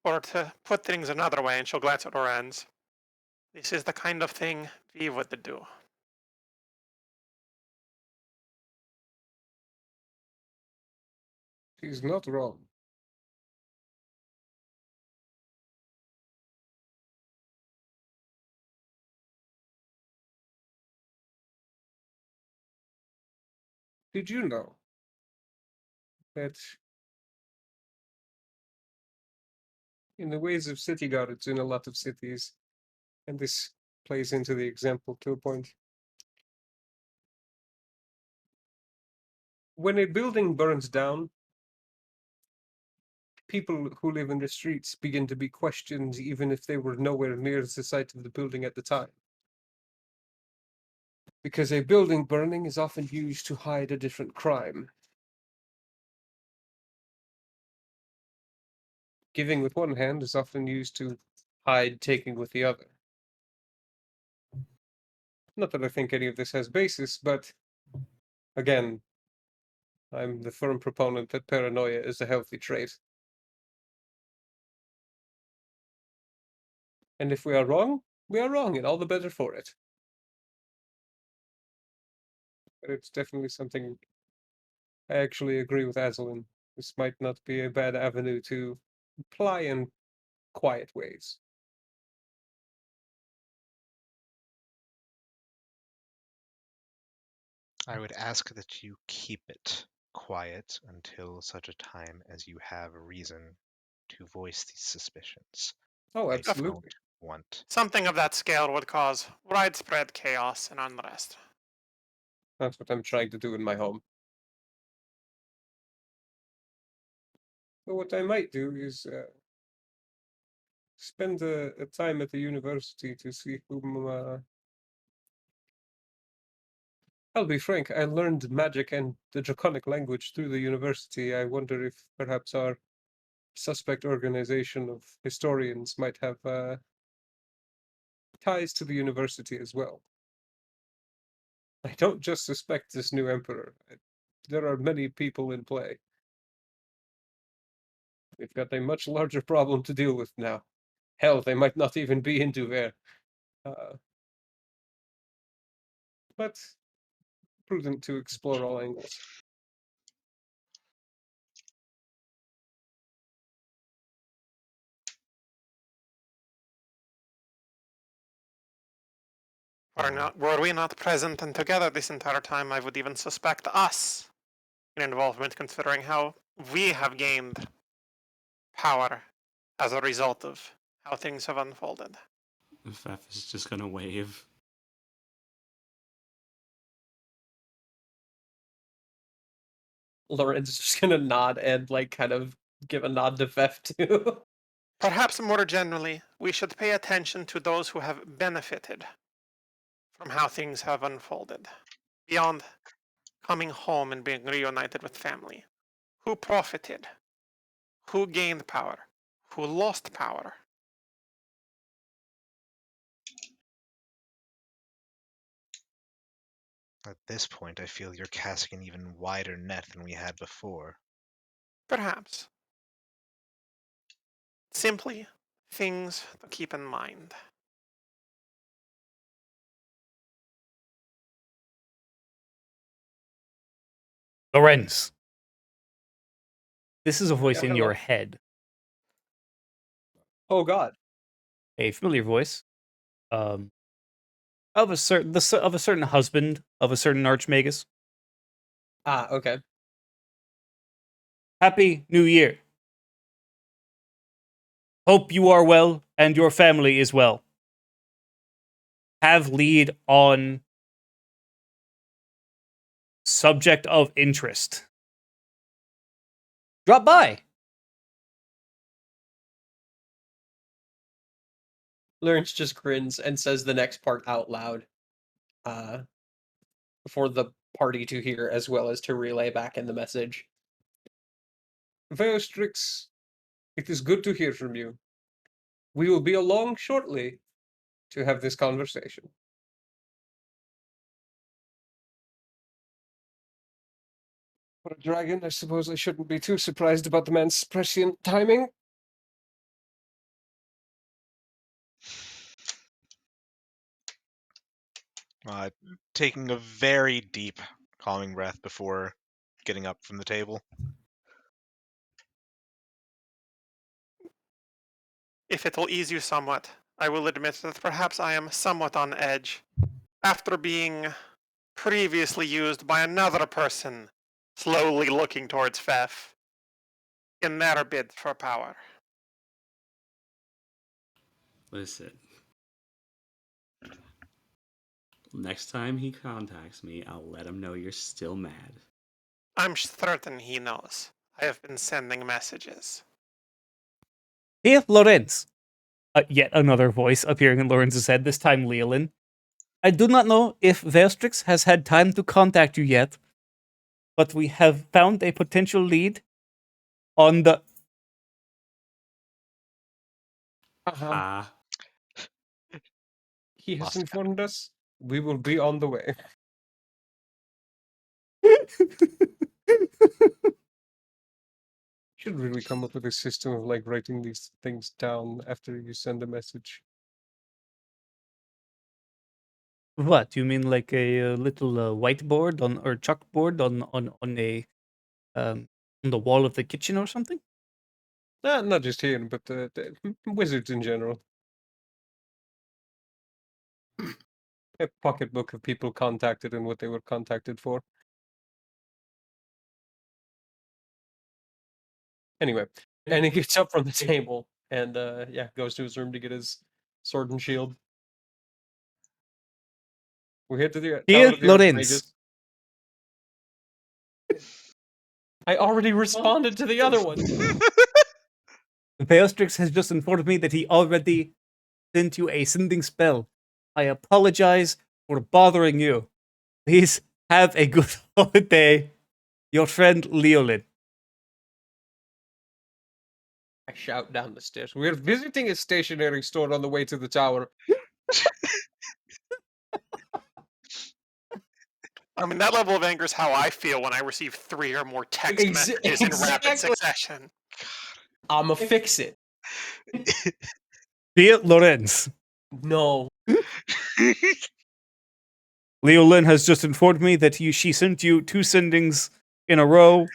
Or to put things another way, and she'll glance at Lorenz, this is the kind of thing we would do. She's not wrong. Did you know that in the ways of city guards in a lot of cities, and this plays into the example to a point, when a building burns down, people who live in the streets begin to be questioned even if they were nowhere near the site of the building at the time. Because a building burning is often used to hide a different crime. Giving with one hand is often used to hide taking with the other. Not that I think any of this has basis, but again, I'm the firm proponent that paranoia is a healthy trait. And if we are wrong, and all the better for it. But it's definitely something I actually agree with Azalin. This might not be a bad avenue to apply in quiet ways. I would ask that you keep it quiet until such a time as you have reason to voice these suspicions. Oh, I absolutely. don't want. Something of that scale would cause widespread chaos and unrest. That's what I'm trying to do in my home. So what I might do is spend a time at the university to see whom I'll be frank, I learned magic and the Draconic language through the university. I wonder if perhaps our suspect organization of historians might have ties to the university as well. I don't just suspect this new emperor. There are many people in play. We've got a much larger problem to deal with now. Hell, they might not even be in Duver. But prudent to explore all angles. Were we not present and together this entire time, I would even suspect us in involvement, considering how we have gained power as a result of how things have unfolded. Fef is just gonna wave. Lorenz is just gonna nod and like kind of give a nod to Fef too. Perhaps more generally, we should pay attention to those who have benefited from how things have unfolded, beyond coming home and being reunited with family. Who profited? Who gained power? Who lost power? At this point, I feel you're casting an even wider net than we had before. Perhaps. Simply things to keep in mind. Lorenz. This is a voice Yeah, in hello. your head. Oh God. A familiar voice. Of a certain husband of a certain archmagus. Ah, okay. Happy New Year. Hope you are well and your family is well. Have lead on subject of interest. Drop by. Lorenz just grins and says the next part out loud, for the party to hear as well as to relay back in the message. Veostrix, it is good to hear from you. We will be along shortly to have this conversation. For a dragon, I suppose I shouldn't be too surprised about the man's prescient timing. Taking a very deep, calming breath before getting up from the table. If it will ease you somewhat, I will admit that perhaps I am somewhat on edge after being previously used by another person, slowly looking towards Fef, in their bid for power. Listen. Next time he contacts me, I'll let him know you're still mad. I'm certain he knows. I have been sending messages. Here, Lorenz. Yet another voice appearing in Lorenz's head, this time Leolin. I do not know if Veostrix has had time to contact you yet, but we have found a potential lead on the... Ah. He has Lost informed us. We will be on the way. Should really come up with a system of like writing these things down after you send a message. What, you mean like a little whiteboard on or chalkboard on a on the wall of the kitchen or something? Not just here, but the wizards in general. A pocketbook of people contacted and what they were contacted for. Anyway, and he gets up from the table and yeah, goes to his room to get his sword and shield. We head to the Here, town of the Lorenz. Archmagus. I already responded to the other one. Veostrix has just informed me that he already sent you a sending spell. I apologize for bothering you. Please Have a good holiday. Your friend Leolin. I shout down the stairs. We're visiting a stationery store on the way to the tower. I mean, that level of anger is how I feel when I receive 3 or more text messages in rapid exactly. succession. I'ma fix it. Dear Lorenz, No. Leolin has just informed me that she sent you 2 sendings in a row,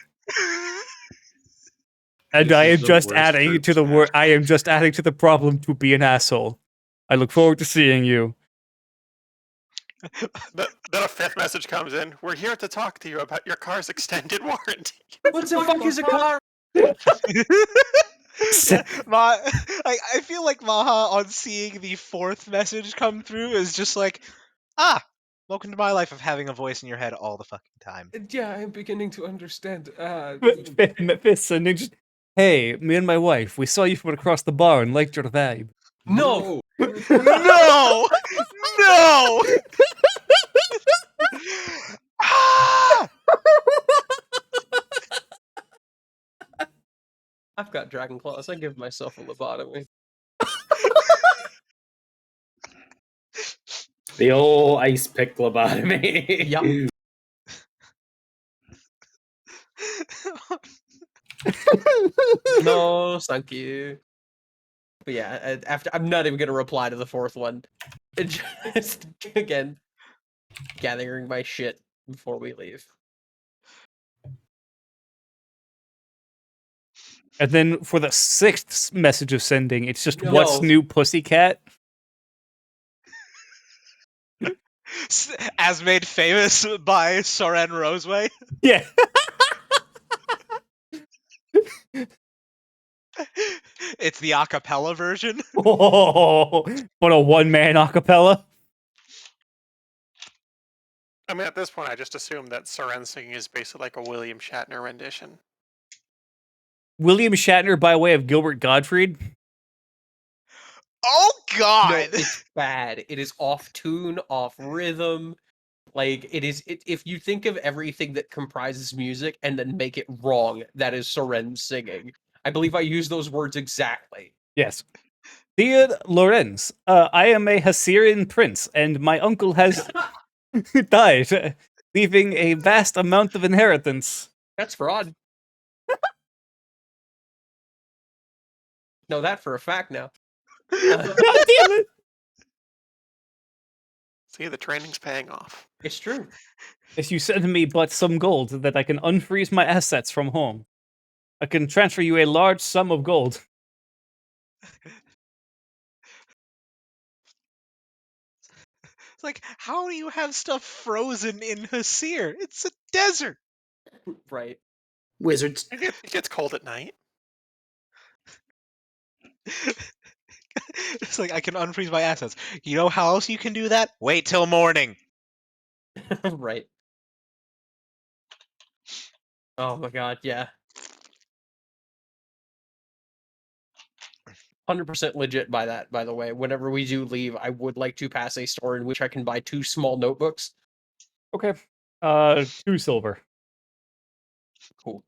and This I is am the just worst adding group to the chat. I am just adding to the problem to be an asshole. I look forward to seeing you. Then a 5th message comes in. We're here to talk to you about your car's extended warranty. What the fuck is a car? Yeah, I feel like Maha, on seeing the 4th message come through, is just like, welcome to my life of having a voice in your head all the fucking time. Yeah, I'm beginning to understand. Fifth sending just, hey, me and my wife, we saw you from across the bar and liked your vibe. No. No! No! Ah! I've got dragon claws. I give myself a lobotomy. The old ice pick lobotomy. Yup. No, thank you. But yeah, after I'm not even gonna reply to the 4th one. Just again, gathering my shit before we leave. And then for the 6th message of sending, it's just what's No. new, pussycat? As made famous by Soren Roseway. Yeah. It's the a cappella version. Oh, but a one-man acapella. I mean, at this point, I just assume that Soren singing is basically like a William Shatner rendition. William Shatner by way of Gilbert Gottfried. Oh No, god! it's bad. It is off tune, off rhythm. Like it is. If you think of everything that comprises music and then make it wrong, that is Soren singing. I believe I use those words exactly. Yes. Dear Lorenz, I am a Hasiran prince, and my uncle has died, leaving a vast amount of inheritance. That's fraud. Know that for a fact now. God damn it! See, the training's paying off. It's true. If you send me but some gold that I can unfreeze my assets from home, I can transfer you a large sum of gold. It's like, how do you have stuff frozen in Hasir? It's a desert. Right. Wizards. It gets cold at night. It's like, I can unfreeze my assets. You know how else you can do that? Wait till morning. Right. Oh my god, yeah. 100% legit by that, by the way. Whenever we do leave, I would like to pass a store in which I can buy 2 small notebooks. Okay. 2 silver. Cool.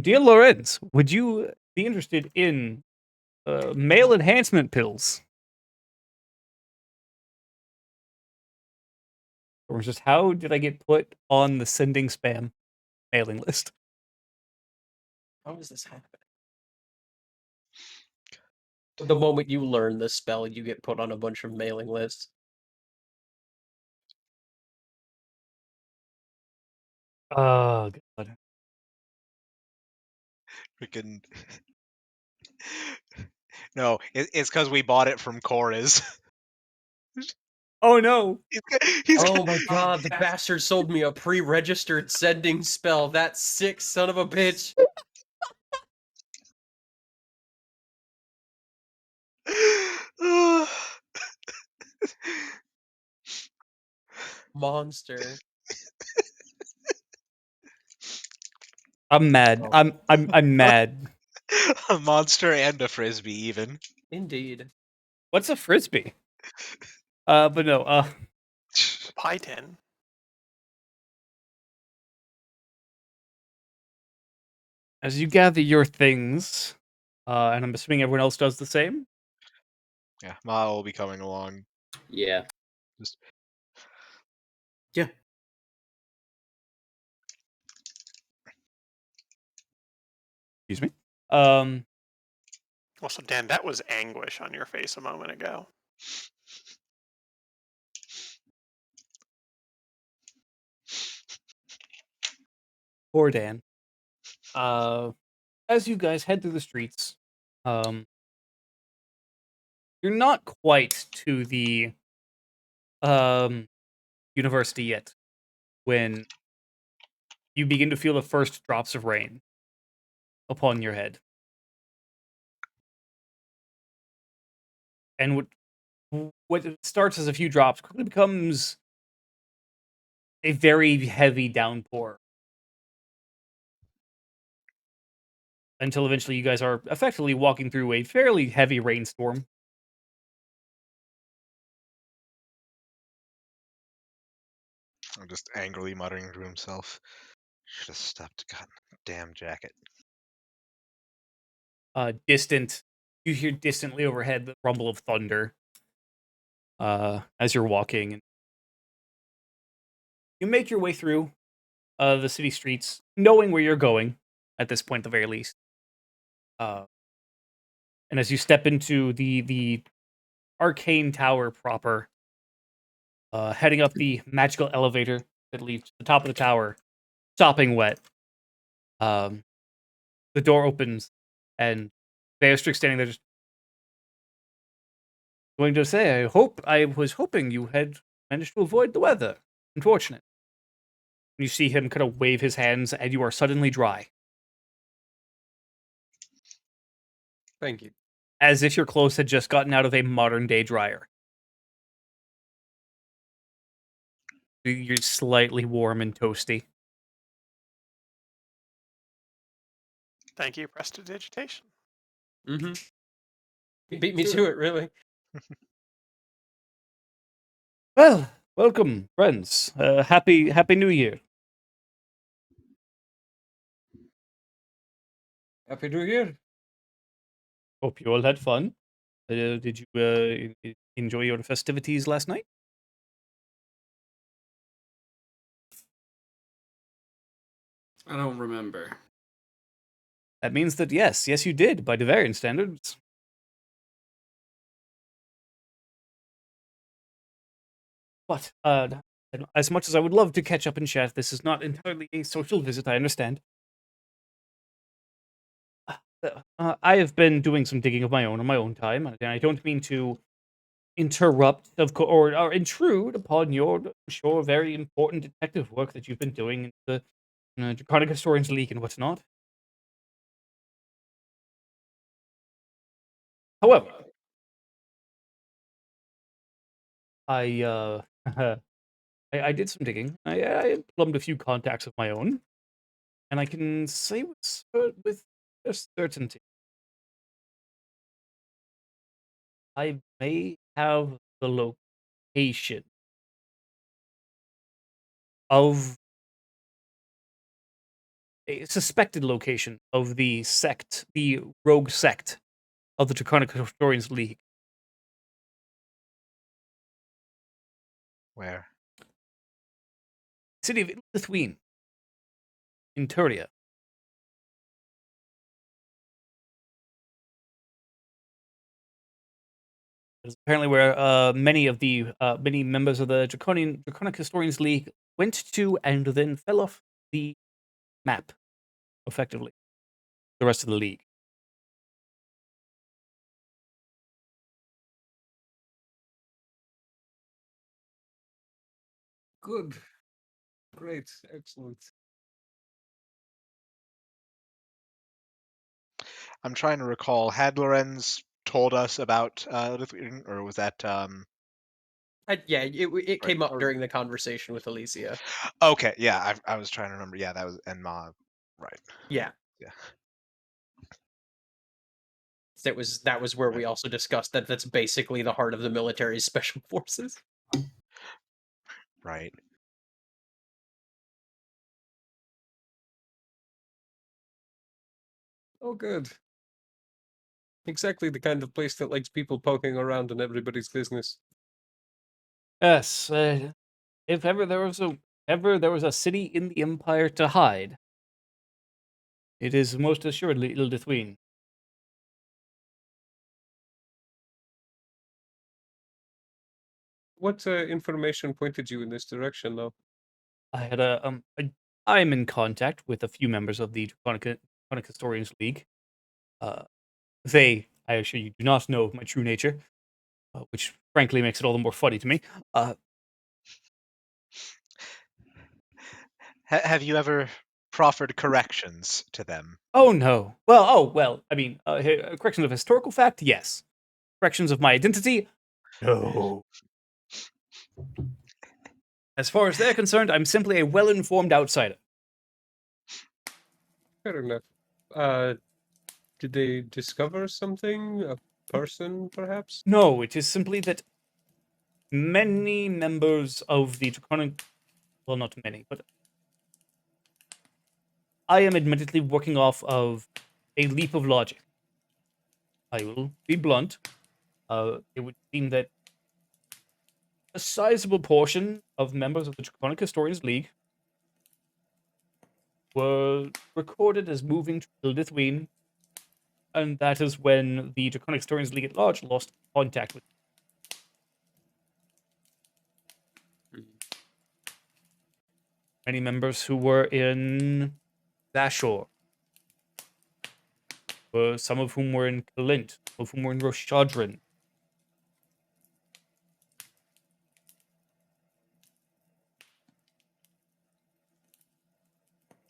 Dear Lorenz, would you be interested in male enhancement pills? Or just how did I get put on the sending spam mailing list? How does this happen? The moment you learn the spell, you get put on a bunch of mailing lists. Oh, God. Freaking. No, it's because we bought it from Chorus. Oh, no. Oh my god, the bastard sold me a pre-registered sending spell. That sick son of a bitch. Monster. I'm mad. Oh. I'm mad. A monster and a frisbee, even. Indeed. What's a frisbee? But no. Pie tin. As you gather your things, and I'm assuming everyone else does the same. Yeah, Ma will be coming along. Yeah. Just Yeah. Excuse me. Also, Dan, that was anguish on your face a moment ago. Poor Dan. As you guys head through the streets, you're not quite to the university yet when you begin to feel the first drops of rain upon your head. And what starts as a few drops quickly becomes a very heavy downpour. Until eventually you guys are effectively walking through a fairly heavy rainstorm. I'm just angrily muttering to himself. Should have stopped. God damn jacket. You hear distantly overhead the rumble of thunder as you're walking. You make your way through the city streets, knowing where you're going at this point, at the very least. And as you step into the arcane tower proper, heading up the magical elevator that leads to the top of the tower, sopping wet, the door opens, and Beatrix standing there just going to say, I was hoping you had managed to avoid the weather. Unfortunate. You see him kind of wave his hands, and you are suddenly dry. Thank you. As if your clothes had just gotten out of a modern-day dryer. You're slightly warm and toasty. Thank you, prestidigitation. Mm-hmm. Beat me to it, really. Well, welcome, friends. Happy New Year. Happy New Year. Hope you all had fun. Did you enjoy your festivities last night? I don't remember. That means that yes, you did, by Devarian standards. But, as much as I would love to catch up and chat, this is not entirely a social visit, I understand. I have been doing some digging of my own on my own time, and I don't mean to interrupt, or intrude upon your, I'm sure, very important detective work that you've been doing in the Draconic Historians League and whatnot. However, I I did some digging. I plumbed a few contacts of my own, and I can say with certainty, I may have the location of a suspected location of the sect, the rogue sect of the Draconic Historians League. Where? City of Lithuania, in Turya. Is apparently where many members of the Draconic Historians League went to and then fell off the map, effectively. The rest of the league. Good. Great. Excellent. I'm trying to recall. Had Lorenz told us about Lithuanian, or was that It came Right. up during the conversation with Alicia. Okay, yeah, I was trying to remember. Yeah, that was Enma, right? Yeah. Yeah. that was where we also discussed that that's basically the heart of the military's special forces. Right. Oh, good. Exactly the kind of place that likes people poking around in everybody's business. Yes, if ever there was a city in the Empire to hide, it is most assuredly Ildithween. What information pointed you in this direction, though? I had I'm in contact with a few members of the Draconic Historians League. Uh, I assure you, do not know my true nature, which frankly makes it all the more funny to me. Have you ever proffered corrections to them? Oh no. Well. I mean, corrections of historical fact, yes. Corrections of my identity, no. As far as they're concerned, I'm simply a well-informed outsider. Fair enough. Did they discover something? A person, perhaps? No, it is simply that many members of the Draconic, well, not many, but I am admittedly working off of a leap of logic. I will be blunt. It would seem that a sizable portion of members of the Draconic Historians League were recorded as moving to Ildithween, and that is when the Draconic Historians League at large lost contact with many members who were in Zashor, some of whom were in Kalint, some of whom were in Roshadrin.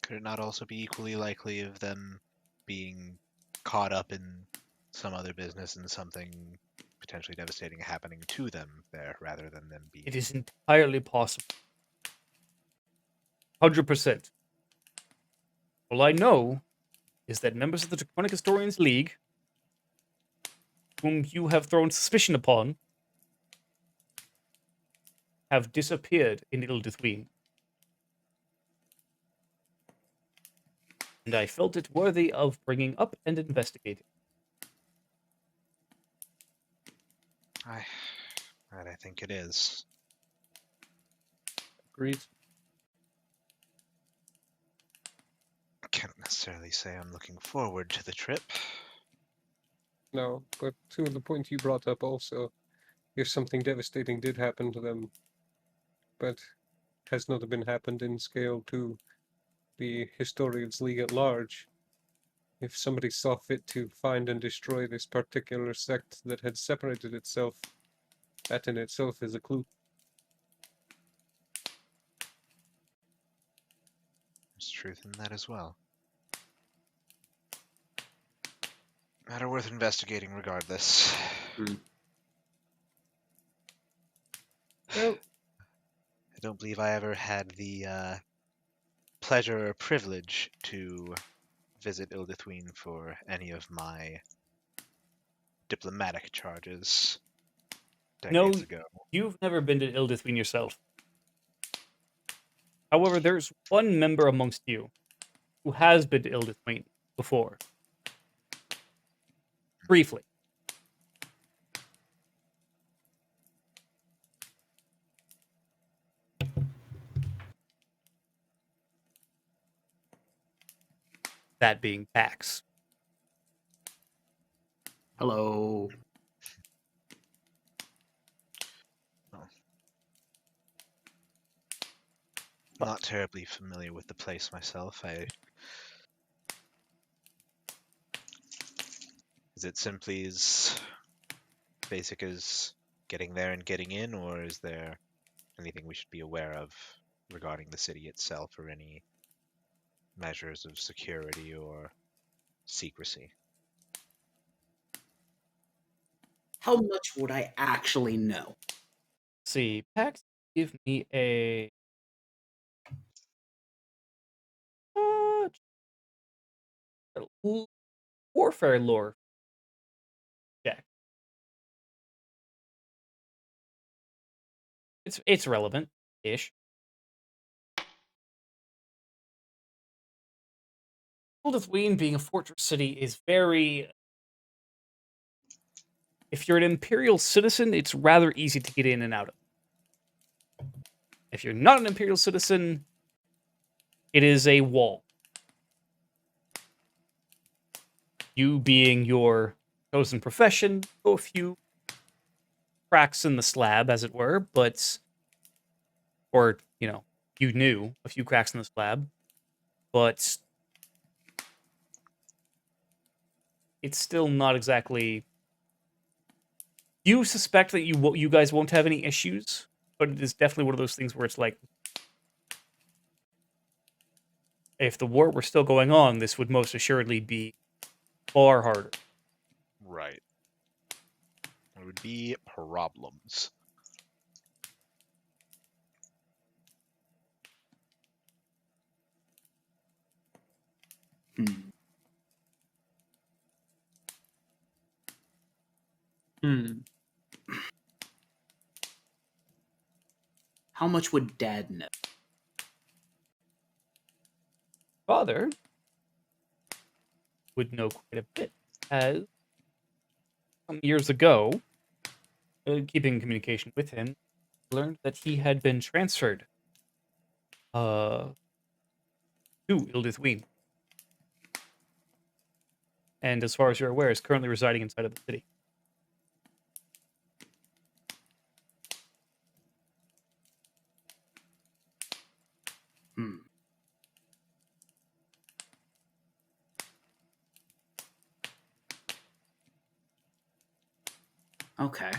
Could it not also be equally likely of them being caught up in some other business and something potentially devastating happening to them there rather than them being... It is entirely possible. 100%. All I know is that members of the Draconic Historians League, whom you have thrown suspicion upon, have disappeared in Ildithween. And I felt it worthy of bringing up and investigating. I think it is. Agreed. I can't necessarily say I'm looking forward to the trip. No, but to the point you brought up also, if something devastating did happen to them, but has not been happened in scale to the Historians League at large, if somebody saw fit to find and destroy this particular sect that had separated itself, that in itself is a clue. There's truth in that as well. Matter worth investigating regardless. Well, I don't believe I ever had the pleasure or privilege to visit Ildithween for any of my diplomatic charges decades ago. You've never been to Ildithween yourself. However, there's one member amongst you who has been to Ildithween before. Briefly. That being Pax. Hello. Not terribly familiar with the place myself. Is it simply as basic as getting there and getting in, or is there anything we should be aware of regarding the city itself, or any measures of security or secrecy? How much would I actually know? See, Pax, give me a warfare lore It's relevant-ish. Ween being a fortress city is very... If you're an Imperial citizen, it's rather easy to get in and out of. If you're not an Imperial citizen, it is a wall. You being your chosen profession, go a few cracks in the slab, as it were, but... Or, you knew a few cracks in the slab, but it's still not exactly... You suspect that you guys won't have any issues, but it is definitely one of those things where it's like, if the war were still going on, this would most assuredly be far harder. Right. There would be problems. Hmm. Hmm. How much would Dad know? Father would know quite a bit, as some years ago, keeping in communication with him, learned that he had been transferred to Ildithween. And as far as you're aware, is currently residing inside of the city. Hmm. Okay.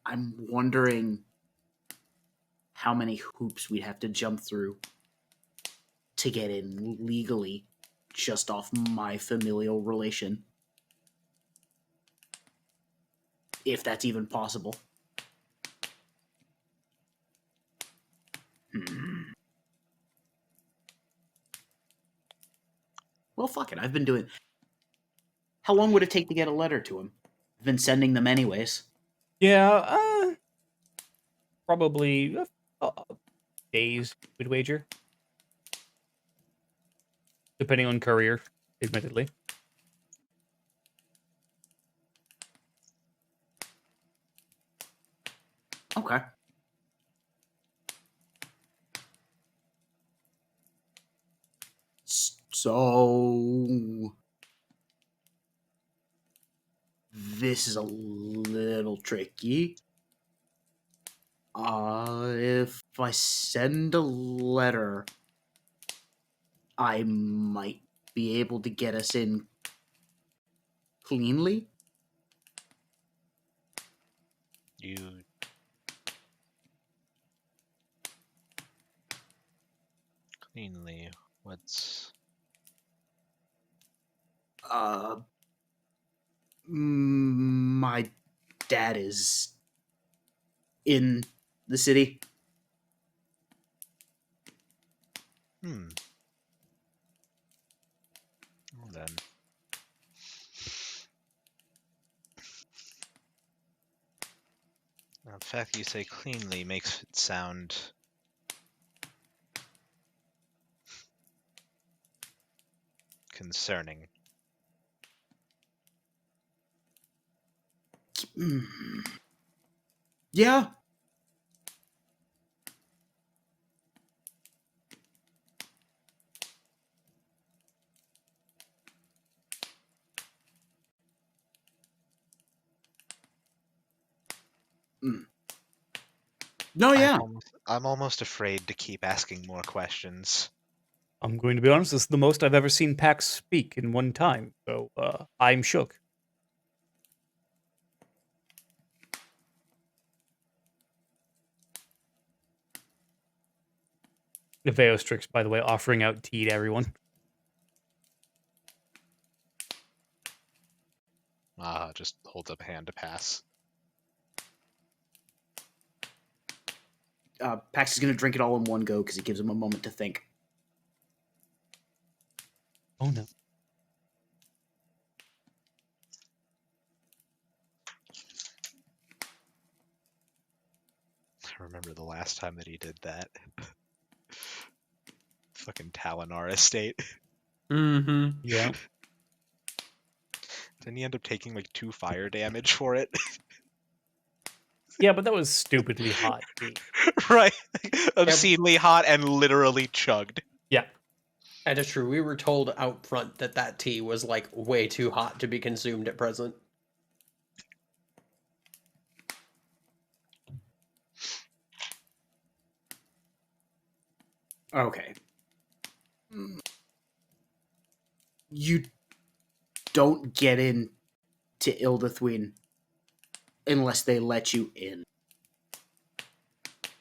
I'm wondering how many hoops we'd have to jump through to get in legally just off my familial relation. If that's even possible. Hmm. Well, fuck it. I've been doing... How long would it take to get a letter to him? I've been sending them anyways. Yeah, probably days, we'd wager. Depending on courier, admittedly. Okay. So... This is a little tricky. If I send a letter, I might be able to get us in cleanly. You cleanly. What's My dad is in the city. Well then. Now, the fact that you say cleanly makes it sound concerning. Yeah. No, yeah. I'm almost afraid to keep asking more questions. I'm going to be honest, this is the most I've ever seen Pax speak in one time, so I'm shook. Neveostrix, by the way, offering out tea to everyone. Just holds up a hand to pass. Pax is going to drink it all in one go because it gives him a moment to think. Oh no. I remember the last time that he did that. Fucking Talinar estate. Mm-hmm. Yeah. Didn't he end up taking like 2 fire damage for it? Yeah, but that was stupidly hot tea. Right. Obscenely hot and literally chugged. Yeah. And it's true. We were told out front that that tea was like way too hot to be consumed at present. Okay. You don't get in to Ildathwin unless they let you in.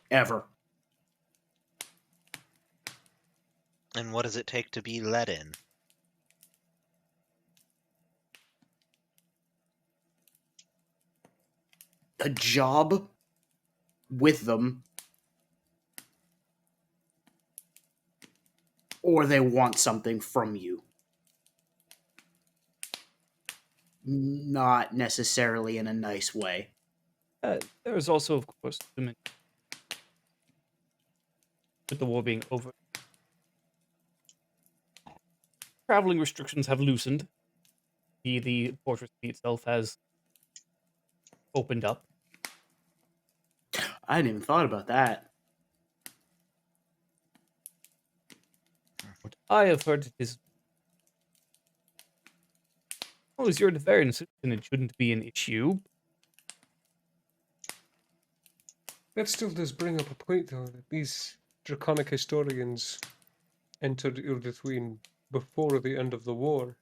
Ever. And what does it take to be let in? A job with them, or they want something from you. Not necessarily in a nice way. There's also, of course, with the war being over, traveling restrictions have loosened. The fortress itself has opened up. I hadn't even thought about that. What I have heard is, well, as you're the Varian citizen, it shouldn't be an issue. That still does bring up a point, though, that these draconic historians entered Ildathwin before the end of the war,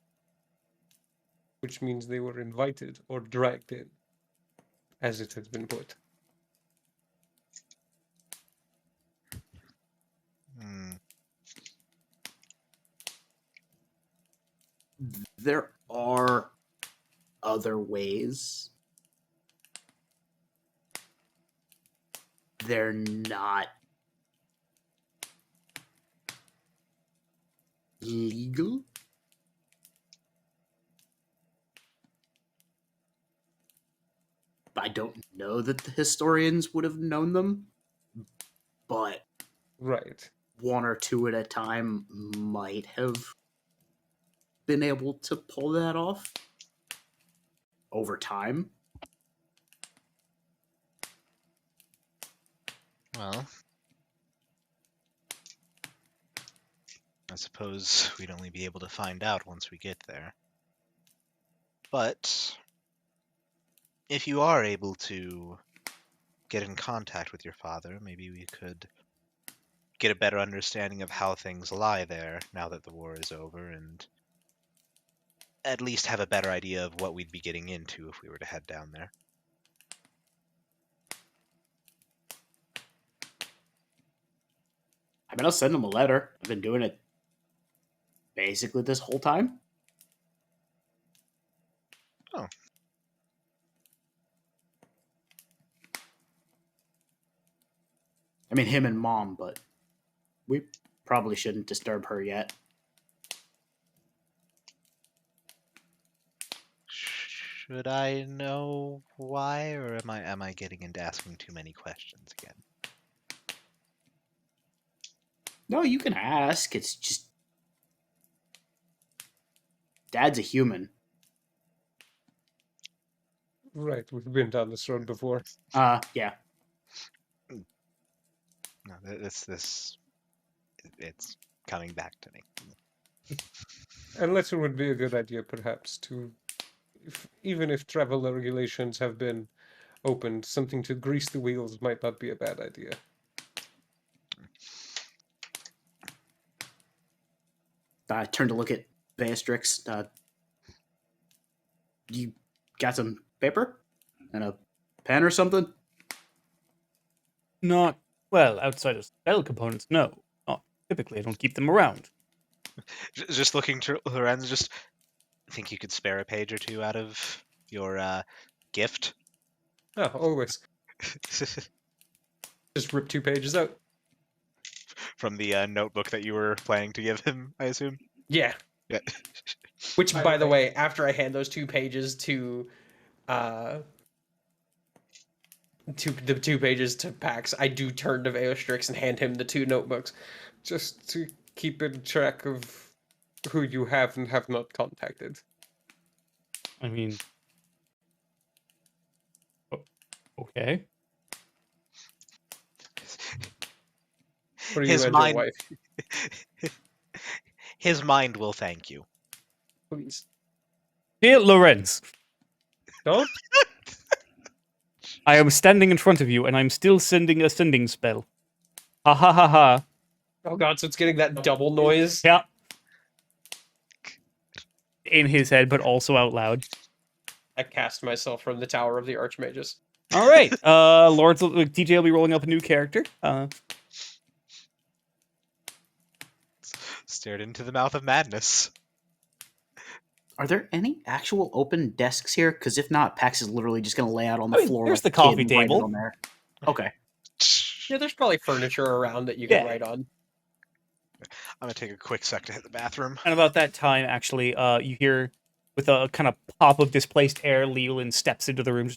which means they were invited or dragged in, as it has been put. Hmm. There are other ways. They're not legal. I don't know that the historians would have known them, but Right. one or two at a time might have been able to pull that off over time. Well, I suppose we'd only be able to find out once we get there. But if you are able to get in contact with your father, maybe we could get a better understanding of how things lie there now that the war is over, and at least have a better idea of what we'd be getting into if we were to head down there. I mean, I'll send them a letter. I've been doing it basically this whole time. Oh. I mean, him and Mom, but we probably shouldn't disturb her yet. Should I know why, or am I getting into asking too many questions again? No, you can ask. It's just Dad's a human. Right, we've been down this road before. Yeah. No, it's coming back to me. Unless it would be a good idea, perhaps, to, even if travel regulations have been opened, something to grease the wheels might not be a bad idea. I turned to look at Beatrix. You got some paper and a pen or something? Not, well, outside of spell components, no. Not typically, I don't keep them around. Just looking to Lorenz, just think you could spare a page or two out of your gift? Ah, always. Just rip 2 pages out. From the notebook that you were planning to give him, I assume? Yeah. Yeah. Which, by the way, after I hand those 2 pages to the 2 pages to Pax, I do turn to Veostrix and hand him the 2 notebooks. Just to keep in track of who you have and have not contacted. I mean, okay. For you His and your mind, wife, his mind will thank you. please. Dear Lorenz, Don't? I am standing in front of you, and I'm still sending a sending spell. Ha ha ha ha. Oh god, so it's getting that double noise. Yeah. In his head, but also out loud. I cast myself from the Tower of the Archmages. All right. Lords, TJ will be rolling up a new character. Stared into the mouth of madness. Are there any actual open desks here? Because if not, Pax is literally just going to lay out on the I mean, floor there's like the a kid coffee and write it table. on there. Okay. Yeah, there's probably furniture around that you can Yeah. write on. I'm gonna take a quick sec to hit the bathroom. And about that time, actually, you hear, with a kind of pop of displaced air, Leolin steps into the room.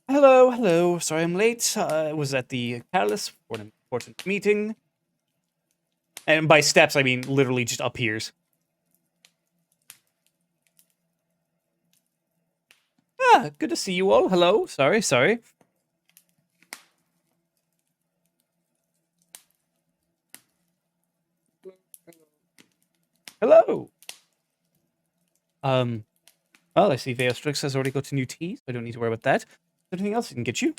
Hello, hello. Sorry I'm late. I was at the palace for an important meeting. And by steps, I mean literally just appears. Ah, good to see you all. Hello. Sorry. Hello. Well, I see Veostrix has already got a new tea, so I don't need to worry about that. Is there anything else I can get you?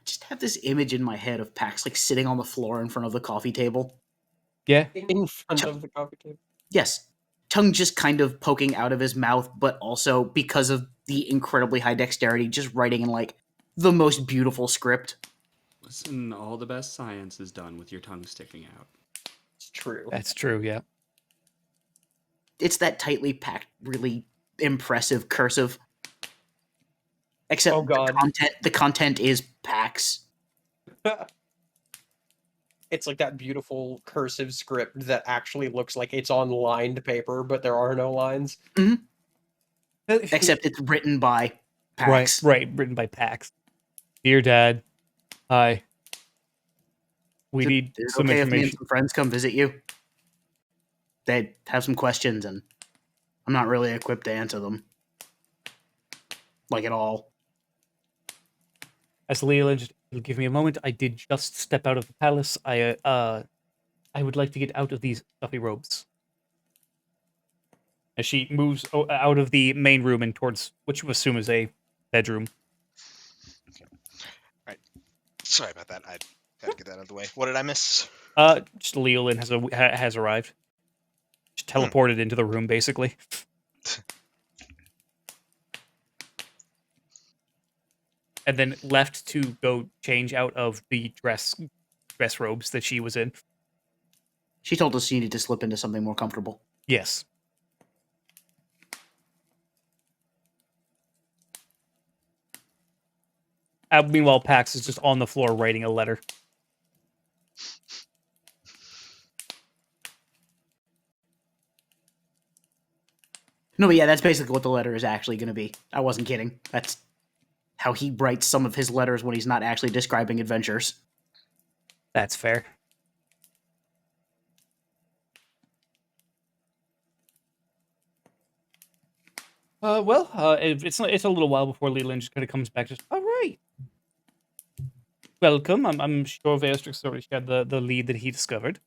Just have this image in my head of Pax like sitting on the floor in front of the coffee table. Yeah. In front of the coffee table. Yes. Tongue just kind of poking out of his mouth, but also because of the incredibly high dexterity, just writing in like the most beautiful script. Listen, all the best science is done with your tongue sticking out. It's true. That's true, yeah. It's that tightly packed, really impressive cursive. Except Oh god. the content is Pax. It's like that beautiful cursive script that actually looks like it's on lined paper, but there are no lines. Except it's written by Pax. Right, written by Pax. Dear Dad, hi. We need Is it some okay if me and information. some friends come visit you? They have some questions, and I'm not really equipped to answer them. Like at all. As Leolin, just give me a moment. I did just step out of the palace. I would like to get out of these stuffy robes. As she moves out of the main room and towards what you assume is a bedroom. Sorry about that. I had to get that out of the way. What did I miss? Just Leolin has arrived. Just teleported into the room, basically. And then left to go change out of the dress robes that she was in. She told us she needed to slip into something more comfortable. Yes. Meanwhile, Pax is just on the floor writing a letter. No, but yeah, that's basically what the letter is actually going to be. I wasn't kidding. That's how he writes some of his letters when he's not actually describing adventures. That's fair. It's a little while before Leland just kind of comes back. Just all right. Welcome. I'm sure Veostrix already shared the lead that he discovered.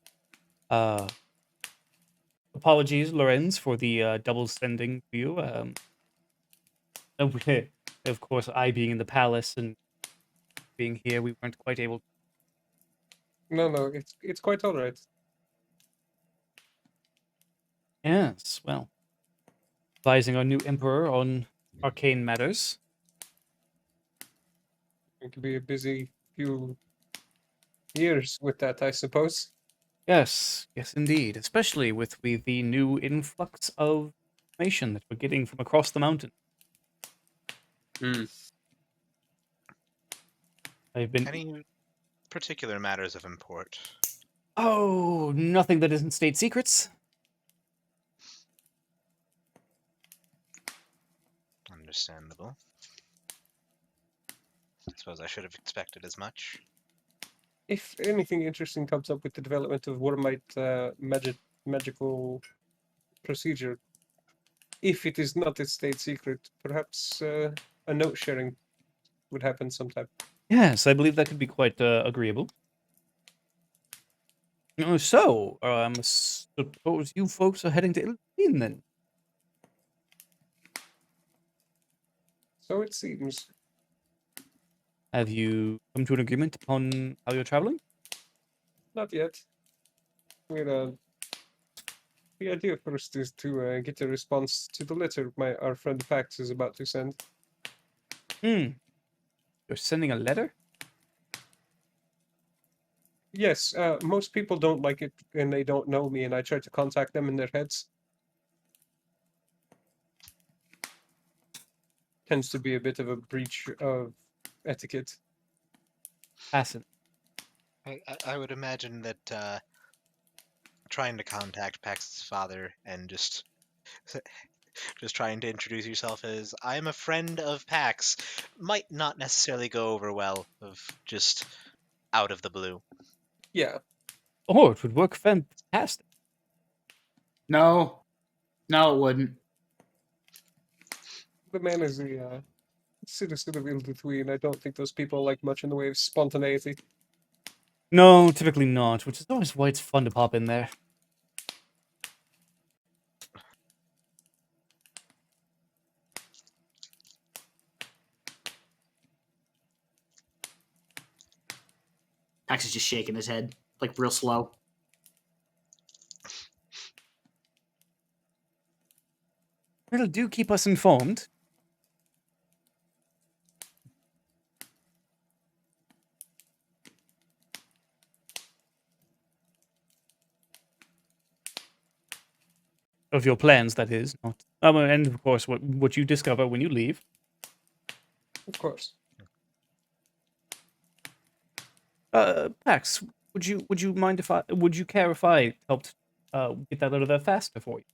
Apologies, Lorenz, for the double sending to you. Of course, I being in the palace and being here, we weren't quite able. No, it's quite all right. Yes, well, advising our new emperor on arcane matters. It could be a busy few years with that, I suppose. Yes, indeed. Especially with the new influx of information that we're getting from across the mountain. I've been. particular matters of import? Oh, nothing that isn't state secrets. Understandable. I suppose I should have expected as much. If anything interesting comes up with the development of Wormite magical procedure, if it is not a state secret, perhaps a note sharing would happen sometime. Yes, I believe that could be quite agreeable. I suppose you folks are heading to Illusion then. So it seems. Have you come to an agreement upon how you're traveling? Not yet. We're the idea first is to get a response to the letter our friend Pax is about to send. Hmm. You're sending a letter? Yes, most people don't like it and they don't know me, and I try to contact them in their heads. Tends to be a bit of a breach of etiquette. Fascinating. I would imagine that trying to contact Pax's father and just trying to introduce yourself as I'm a friend of Pax might not necessarily go over well of just out of the blue. Yeah, Oh, it would work fantastic. No, no, it wouldn't. the man is a citizen of Ilduthween. I don't think those people like much in the way of spontaneity. No, typically not, which is always why it's fun to pop in there. Pax is just shaking his head, like real slow. Well, do keep us informed. Of your plans, that is. Not. And of course, what you discover when you leave. Of course. Pax, would you mind if would you care if I helped get that letter there faster for you?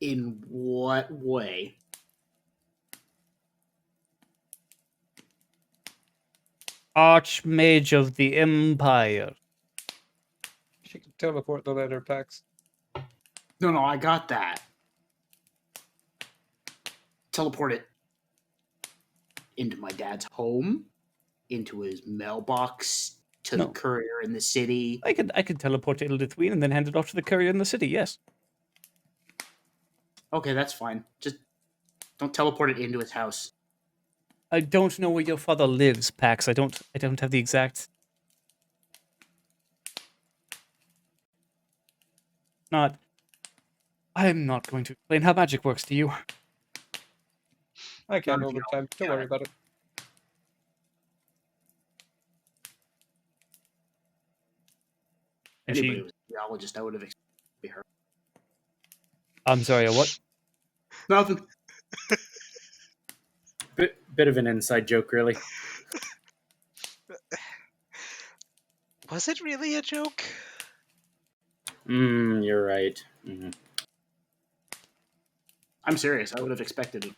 In what way? Archmage of the Empire. She can teleport the letter, Pax. No, I got that. Teleport it into my dad's home, into his mailbox, to the No. courier in the city. I could teleport to Ilduthween and then hand it off to the courier in the city. Yes. Okay, that's fine. Just don't teleport it into his house. I don't know where your father lives, Pax. I don't have the exact. Not. I'm not going to explain how magic works to you. I can Not if over you time. Don't worry about it. And Anybody she. who was a geologist, I would have expected to be her. I'm sorry. A what? Nothing. Bit of an inside joke, really. Was it really a joke? You're right. I'm serious. I would have expected it.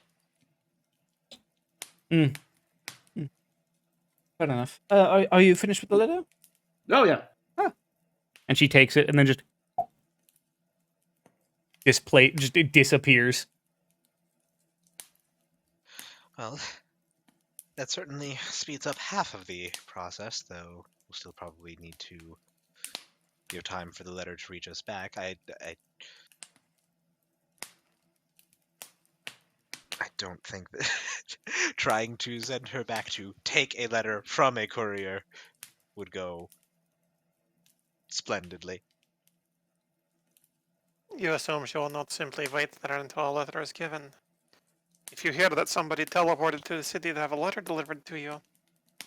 Fair enough. Are you finished with the letter? Oh, yeah. And she takes it and then just it disappears. Well, that certainly speeds up half of the process, though we'll still probably need to give time for the letter to reach us back. I don't think that trying to send her back to take a letter from a courier would go splendidly. You assume she will not simply wait there until a letter is given. If you hear that somebody teleported to the city to have a letter delivered to you,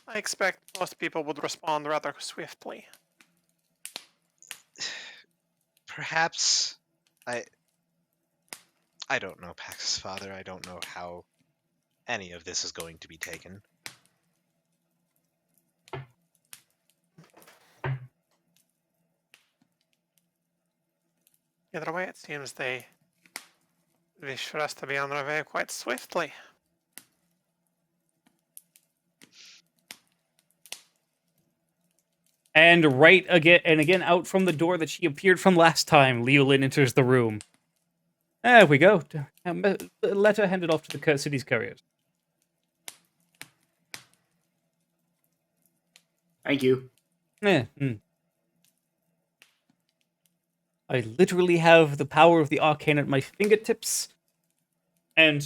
I expect most people would respond rather swiftly. Perhaps I don't know Pax's father. I don't know how any of this is going to be taken. Either way, it seems they wish for us to be on our way quite swiftly. And again out from the door that she appeared from last time, Leolin enters the room. There we go. Letter handed off to the city's couriers. Thank you. I literally have the power of the arcane at my fingertips. And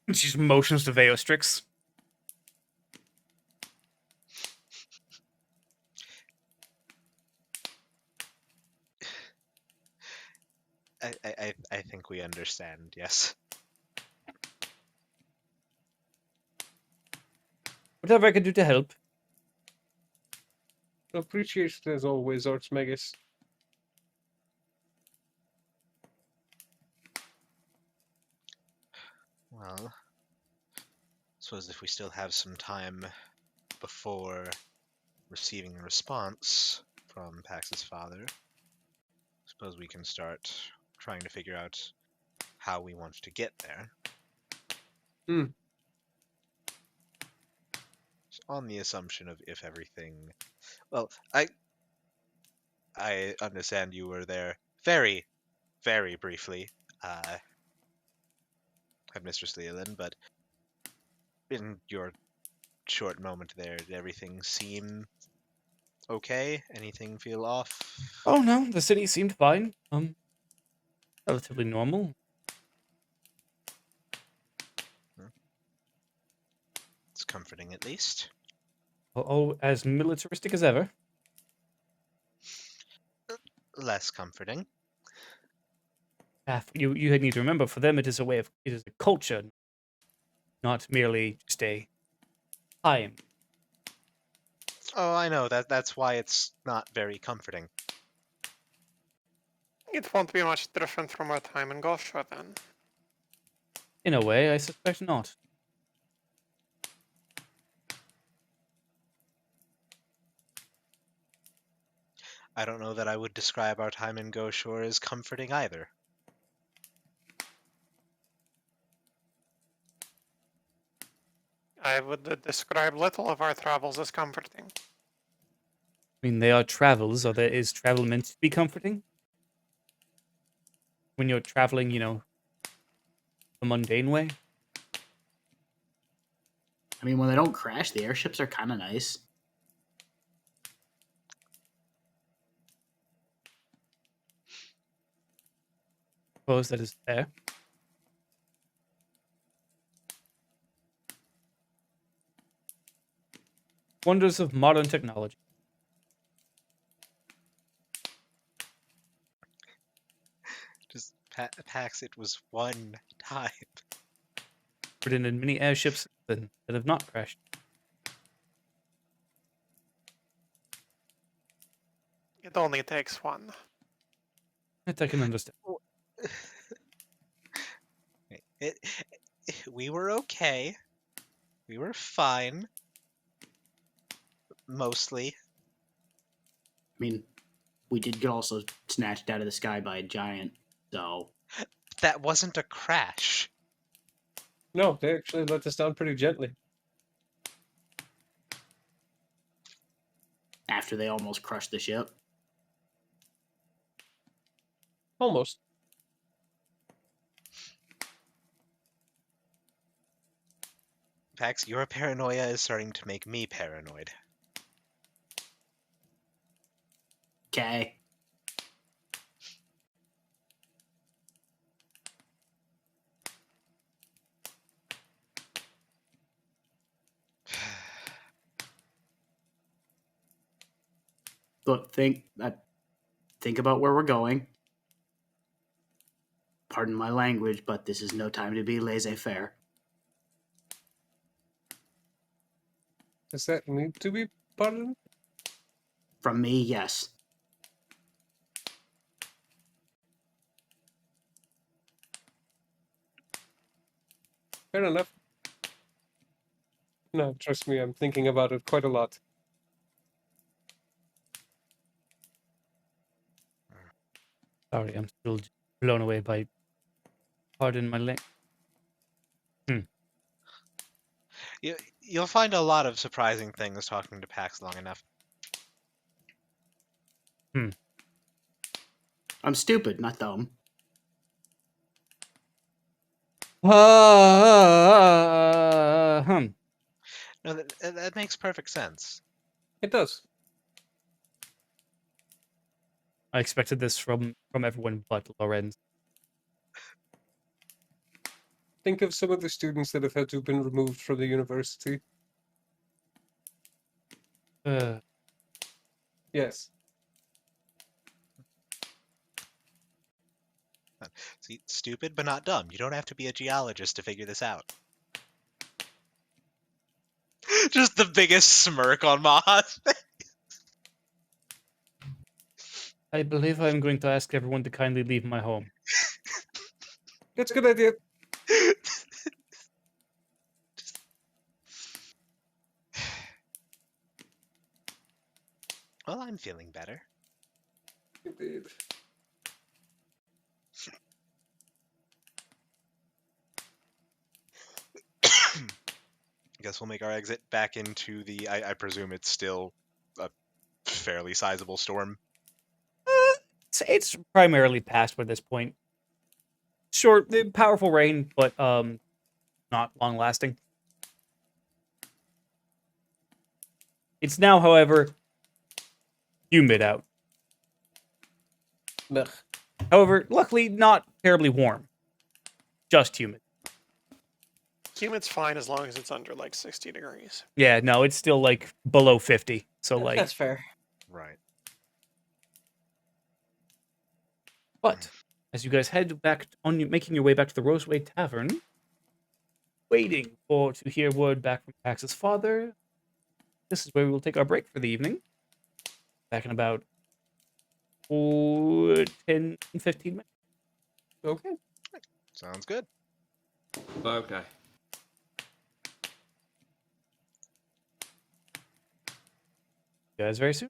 she just motions to Veostrix. I think we understand, yes. Whatever I can do to help. Appreciate it as always, Archmagus. Well, I suppose if we still have some time before receiving a response from Pax's father, I suppose we can start trying to figure out how we want to get there. On the assumption of if everything... Well, I understand you were there very, very briefly, Mistress Leolin, but in your short moment there, did everything seem okay? Anything feel off? Oh no, the city seemed fine. Relatively normal. It's comforting, at least. Oh, as militaristic as ever. Less comforting. You need to remember, for them it is a culture, not merely just a time. Oh, I know, that's why it's not very comforting. It won't be much different from our time in Gosha then. In a way, I suspect not. I don't know that I would describe our time in Goshore as comforting either. I would describe little of our travels as comforting. I mean, they are travels, or is travel meant to be comforting? When you're traveling, the mundane way? I mean, when they don't crash, the airships are kind of nice. Suppose that is fair. Wonders of modern technology. Just Pax, it was one time. Ridden in many airships that have not crashed. It only takes one. That I can understand. We were okay. We were fine. Mostly. I mean, we did get also snatched out of the sky by a giant, so... That wasn't a crash. No, they actually let us down pretty gently. After they almost crushed the ship. Almost. Pax, your paranoia is starting to make me paranoid. Okay. Look, think about where we're going. Pardon my language, but this is no time to be laissez-faire. Does that need to be pardoned? From me, yes. Fair enough. No, trust me, I'm thinking about it quite a lot. Sorry, I'm still blown away by. Pardon my language. You'll find a lot of surprising things talking to Pax long enough. I'm stupid, not dumb. No, that makes perfect sense. It does. I expected this from everyone but Lorenz. Think of some of the students that have had to have been removed from the university. Yes. See, stupid but not dumb. You don't have to be a geologist to figure this out. Just the biggest smirk on Maha's face. I believe I'm going to ask everyone to kindly leave my home. That's a good idea. Well, I'm feeling better. Indeed. I guess we'll make our exit back into the. I presume it's still a fairly sizable storm. It's primarily past by this point. Short, powerful rain, but not long lasting. It's now, however, humid out. Ugh. However, luckily not terribly warm. Just humid. Humid's fine as long as it's under like 60 degrees. Yeah, no, it's still like below 50. So like, That's fair. Right. but as you guys head back making your way back to the Roseway Tavern, waiting to hear word back from Pax's father. This is where we will take our break for the evening. Back in about 10, 15 minutes. Okay. Sounds good. Okay. You guys very soon.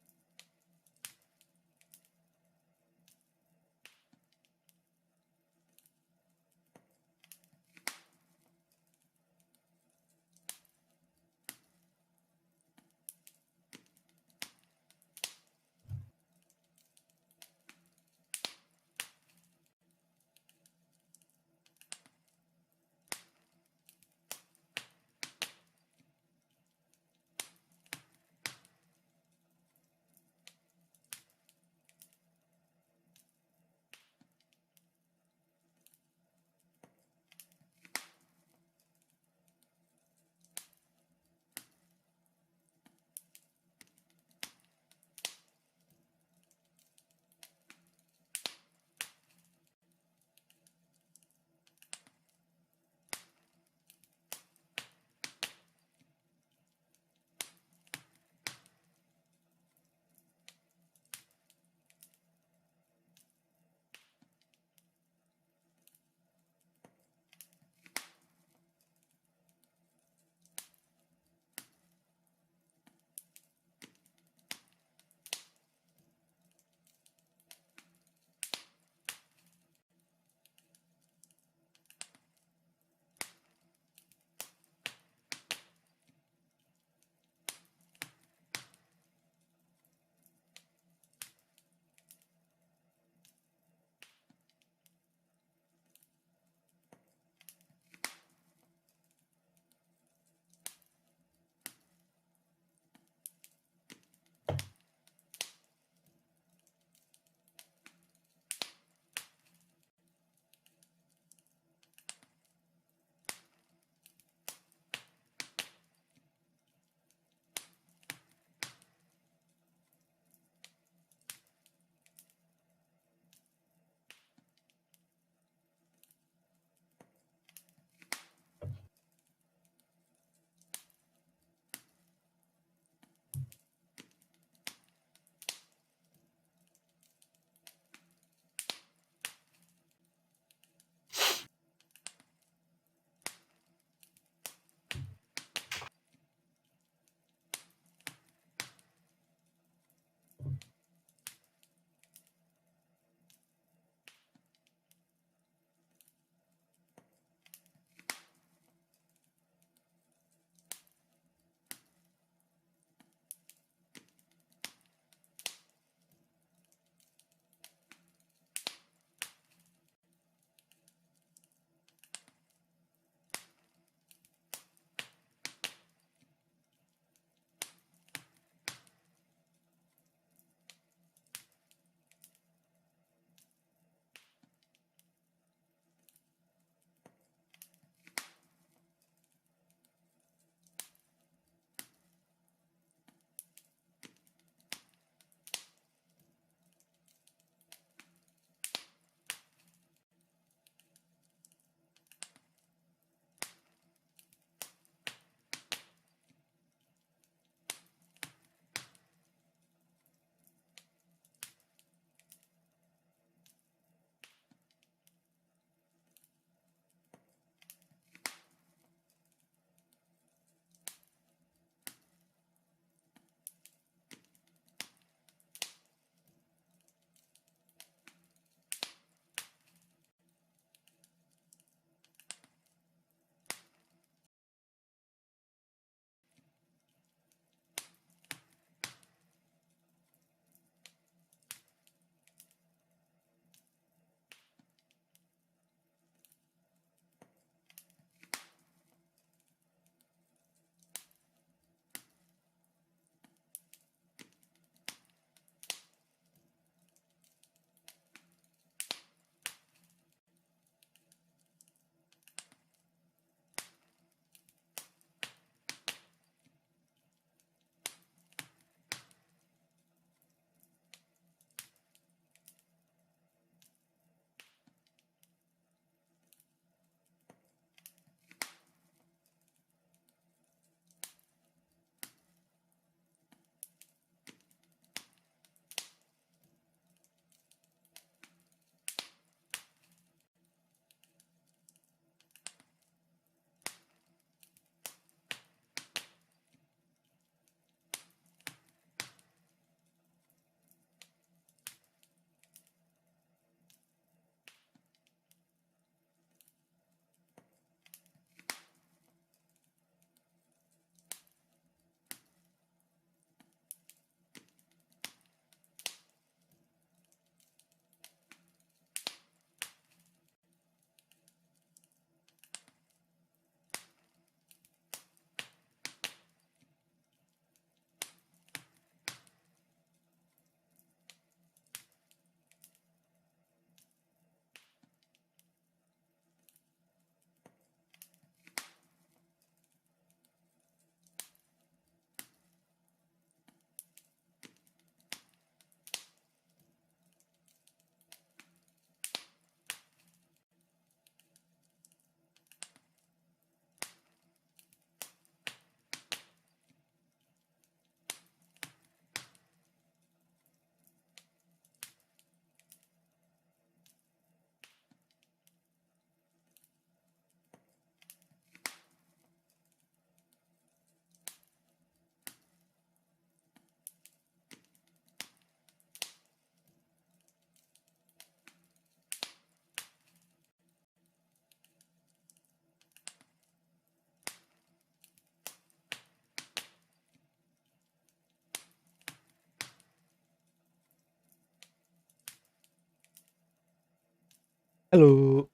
Hello.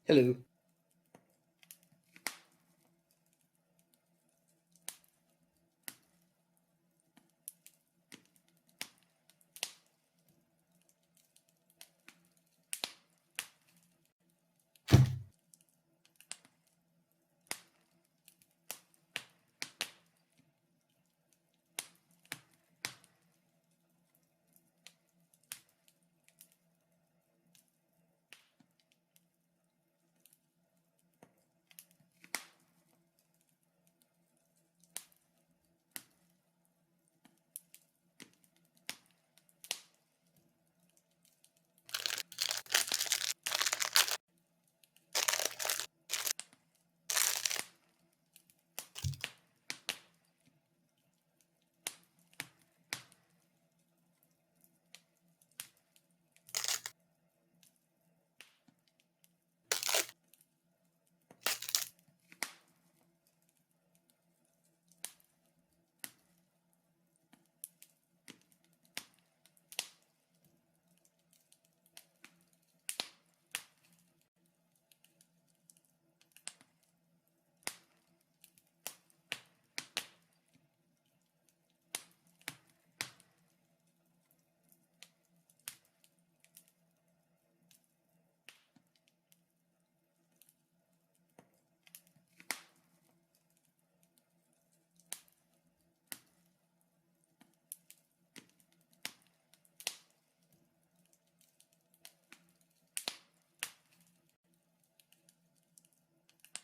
Hello.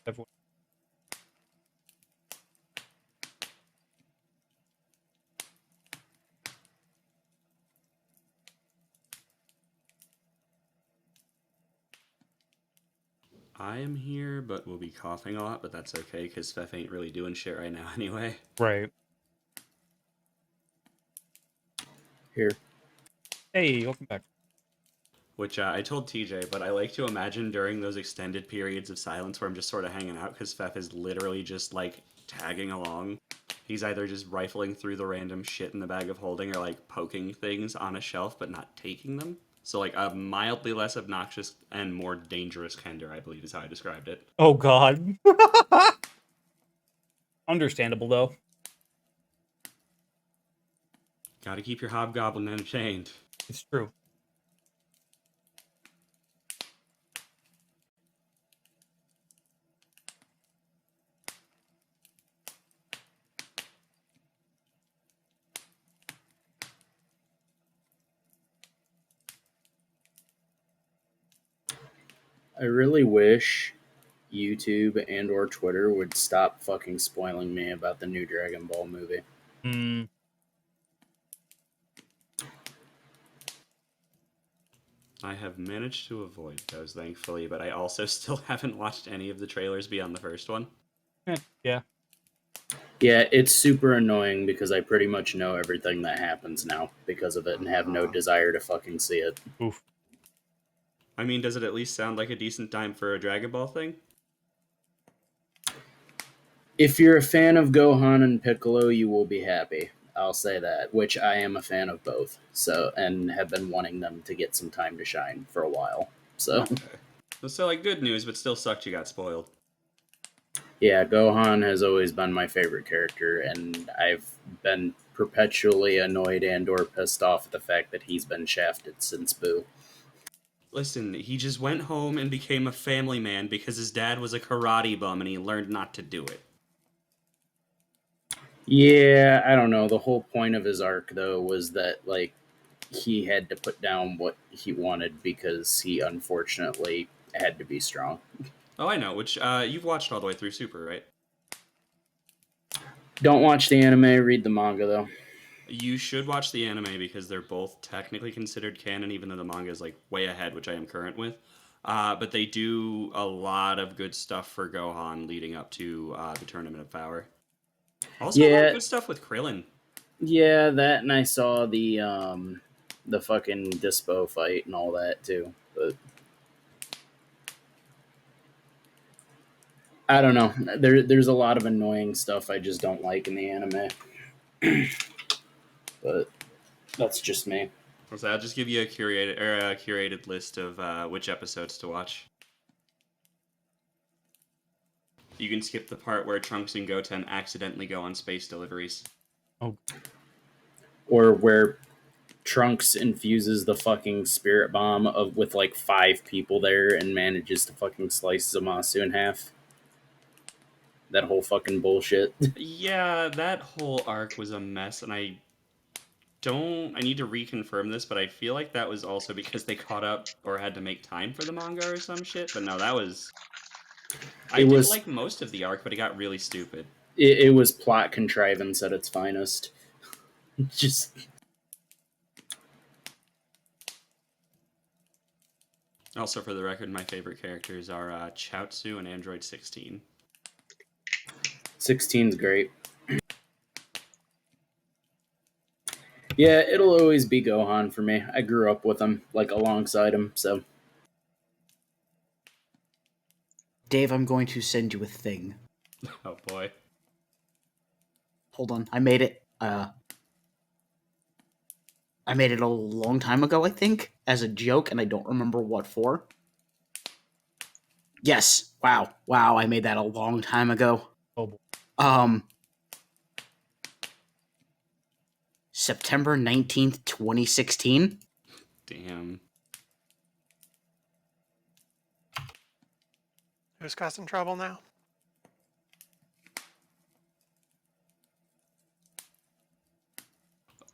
Everyone. I am here, but will be coughing a lot, but that's okay, because Fef ain't really doing shit right now anyway. Right. Here. Hey, welcome back. Which I told TJ, but I like to imagine during those extended periods of silence where I'm just sort of hanging out, because Fef is literally just, like, tagging along. He's either just rifling through the random shit in the bag of holding or, like, poking things on a shelf but not taking them. So, like, a mildly less obnoxious and more dangerous Kender, I believe is how I described it. Oh God. Understandable though. Gotta keep your hobgoblin entertained. It's true. I really wish YouTube and or Twitter would stop fucking spoiling me about the new Dragon Ball movie. Hmm. I have managed to avoid those, thankfully, but I also still haven't watched any of the trailers beyond the first one. Yeah. Yeah, it's super annoying because I pretty much know everything that happens now because of it and have no desire to fucking see it. Oof. I mean, does it at least sound like a decent time for a Dragon Ball thing? If you're a fan of Gohan and Piccolo, you will be happy. I'll say that, which I am a fan of both. So, and have been wanting them to get some time to shine for a while. So, Okay. So, like, good news, but still sucked you got spoiled. yeah, Gohan has always been my favorite character, and I've been perpetually annoyed and or pissed off at the fact that he's been shafted since Boo. Listen, he just went home and became a family man because his dad was a karate bum and he learned not to do it. Yeah, I don't know. The whole point of his arc, though, was that, like, he had to put down what he wanted because he unfortunately had to be strong. Oh, I know, which, you've watched all the way through Super, right? Don't watch the anime, read the manga, though. You should watch the anime because they're both technically considered canon, even though the manga is, like, way ahead, which I am current with. But they do a lot of good stuff for Gohan leading up to the Tournament of Power. Also, a lot of Yeah, good stuff with Krillin. yeah, that, and I saw the fucking Dispo fight and all that too. But I don't know. There's a lot of annoying stuff I just don't like in the anime. But that's just me. So I'll just give you a curated list of which episodes to watch. You can skip the part where Trunks and Goten accidentally go on space deliveries. Oh, Or where Trunks infuses the fucking spirit bomb with like 5 people there and manages to fucking slice Zamasu in half. That whole fucking bullshit. Yeah, that whole arc was a mess, and I need to reconfirm this, but I feel like that was also because they caught up or had to make time for the manga or some shit. But no, that was. I It did was like most of the arc, but it got really stupid. it was plot contrivance at its finest. Just Also, for the record, my favorite characters are Chaozu and Android 16. 16's great. Yeah, it'll always be Gohan for me. I grew up with him, like alongside him, so Dave, I'm going to send you a thing. Oh boy. Hold on, I made it. I made it a long time ago, I think, as a joke, and I don't remember what for. Yes, wow, I made that a long time ago. oh boy. September 19th, 2016. Damn. Who's causing trouble now?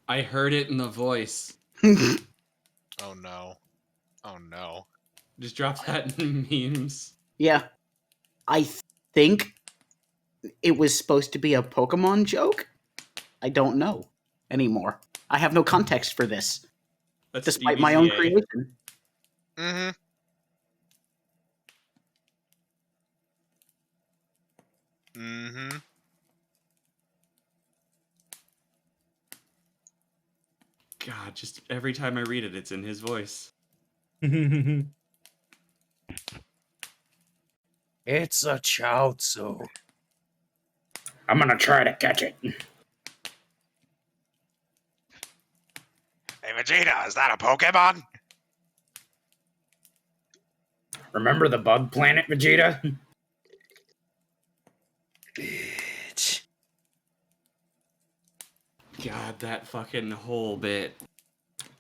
I heard it in the voice. Oh no. Oh no. Just drop that in memes. Yeah, I think it was supposed to be a Pokemon joke. I don't know anymore. I have no context for this, That's despite my own DBZA. creation. Mm-hmm. Mm-hmm. God, just every time I read it, it's in his voice. It's a Chaozu. I'm gonna try to catch it. Hey Vegeta, is that a Pokemon? Remember the bug planet, Vegeta? Bitch. God, that fucking whole bit.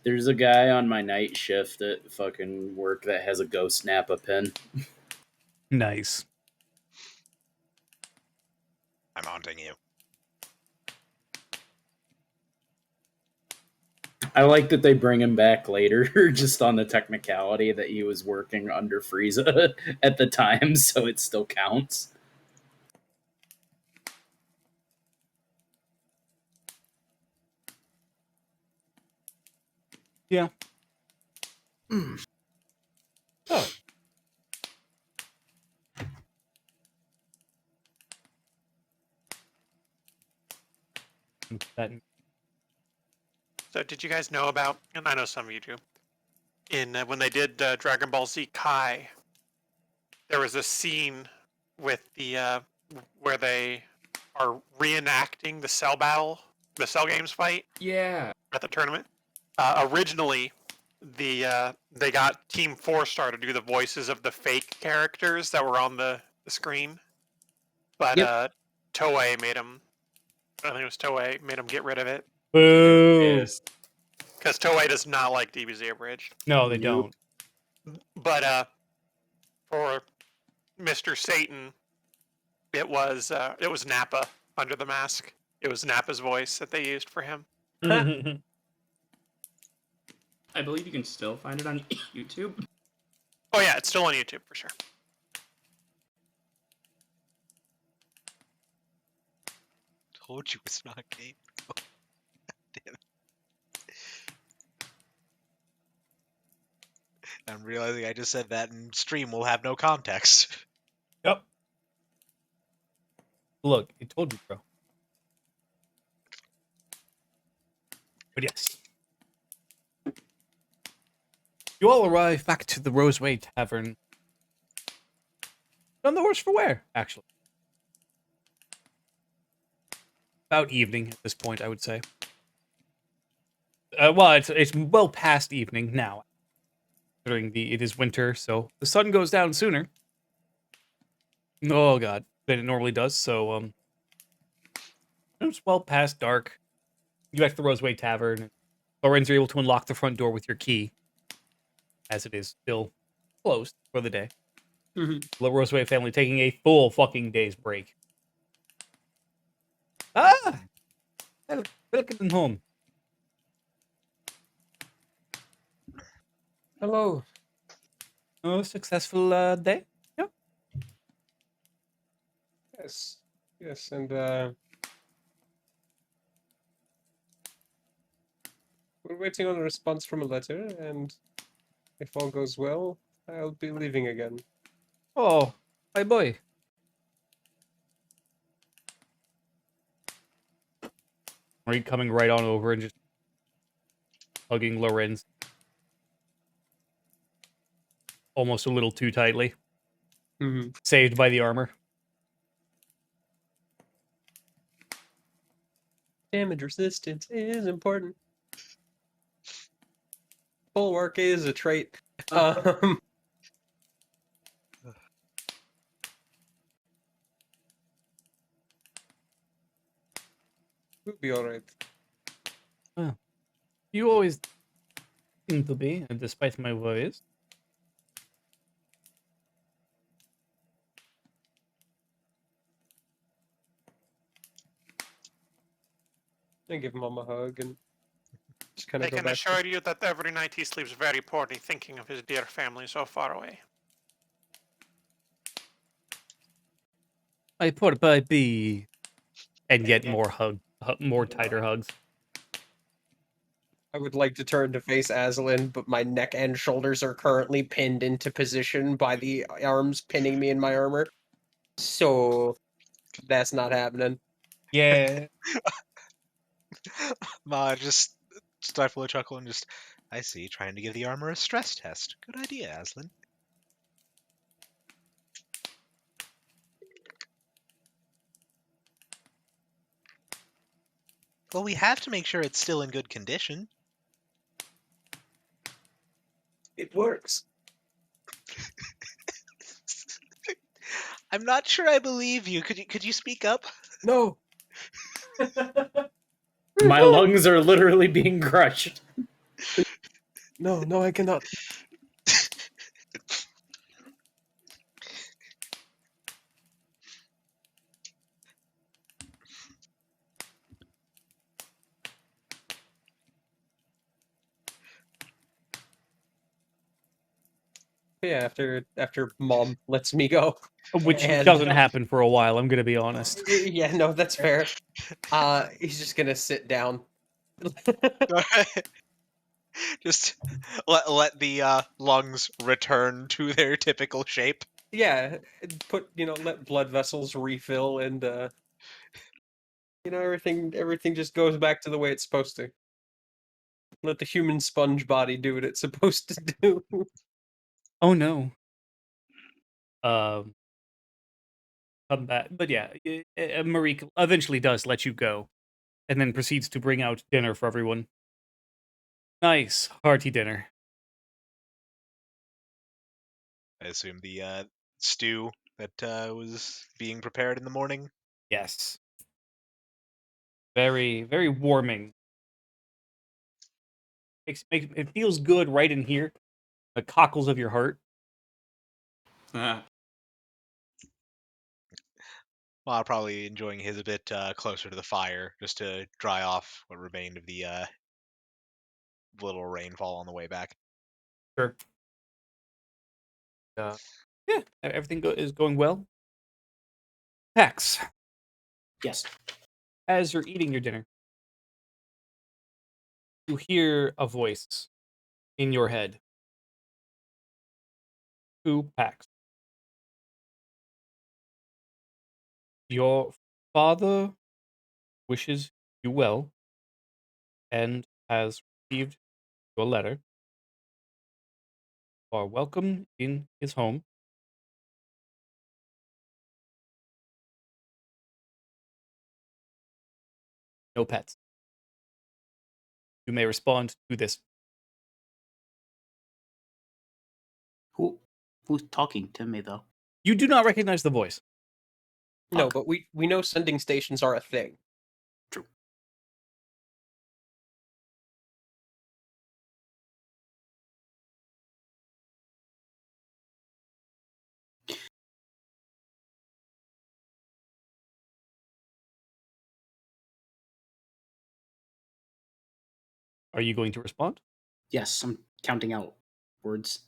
There's a guy on my night shift at fucking work that has a Ghost Nappa pin. Nice. I'm haunting you. I like that they bring him back later, just on the technicality that he was working under Frieza at the time, so it still counts. Yeah. Mm. Oh. That So, did you guys know about? And I know some of you do. In when they did Dragon Ball Z Kai, there was a scene with the where they are reenacting the Cell battle, the Cell Games fight Yeah. at the tournament. Originally, they got Team 4-Star to do the voices of the fake characters that were on the screen, but Toei made them. I think it was Toei made them get rid of it boo. Yes. because Toei does not like DBZ abridged. No, they Nope. don't. But for Mr. Satan, it was Nappa under the mask. It was Nappa's voice that they used for him. I believe you can still find it on YouTube. Oh yeah, it's still on YouTube for sure. Told you it's not game. Damn it. I'm realizing I just said that and stream will have no context. Yep. Look, I told you, bro. But yes. You all arrive back to the Roseway Tavern. On the horse for where, actually? About evening at this point, I would say. Well, it's well past evening now. Considering it is winter, so the sun goes down sooner. Oh god, than it normally does. So it's well past dark. You get to the Roseway Tavern. Lorenz, you're able to unlock the front door with your key, as it is still closed for the day. Mhm. The Roseway family taking a full fucking day's break. Ah, welcome home. Hello. Oh, successful day. Yeah. Yes. Yes, and we're waiting on a response from a letter, and if all goes well, I'll be leaving again. Oh, my boy. Are you coming right on over and just hugging Lorenz almost a little too tightly? Mhm. Saved by the armor. Damage resistance is important. Bulwark is a trait. We'll be alright. You always seem to be, despite my worries. I give Mom a hug and just kind I of go can back. assure you that every night he sleeps very poorly, thinking of his dear family so far away. My poor baby. And yet Yeah. more tighter hugs. I would like to turn to face Aslan, but my neck and shoulders are currently pinned into position by the arms pinning me in my armor. So that's not happening. Yeah. Ma just stifle a chuckle and just, I see, trying to give the armor a stress test. Good idea, Aslan. Well, we have to make sure it's still in good condition. It works. I'm not sure I believe you. Could you speak up? No. My lungs are literally being crushed. No, I cannot. Yeah, after Mom lets me go. Which And doesn't happen for a while, I'm gonna be honest. yeah, no, that's fair. He's just gonna sit down. Just let the lungs return to their typical shape. Yeah, let blood vessels refill and everything just goes back to the way it's supposed to. Let the human sponge body do what it's supposed to do. Oh no. Um Come back. But yeah, Marie eventually does let you go. And then proceeds to bring out dinner for everyone. Nice, hearty dinner. I assume the stew that was being prepared in the morning. Yes. Very, very warming. It feels good right in here. The cockles of your heart. While probably enjoying his a bit closer to the fire, just to dry off what remained of the little rainfall on the way back. Sure. Yeah, everything is going well. Pax, Yes. as you're eating your dinner, you hear a voice in your head. To Pax. Your father wishes you well and has received your letter. You are welcome in his home. No pets. You may respond to this. Who's talking to me though? You do not recognize the voice. No, Fuck. but we know sending stations are a thing. True. Are you going to respond? Yes, I'm counting out words.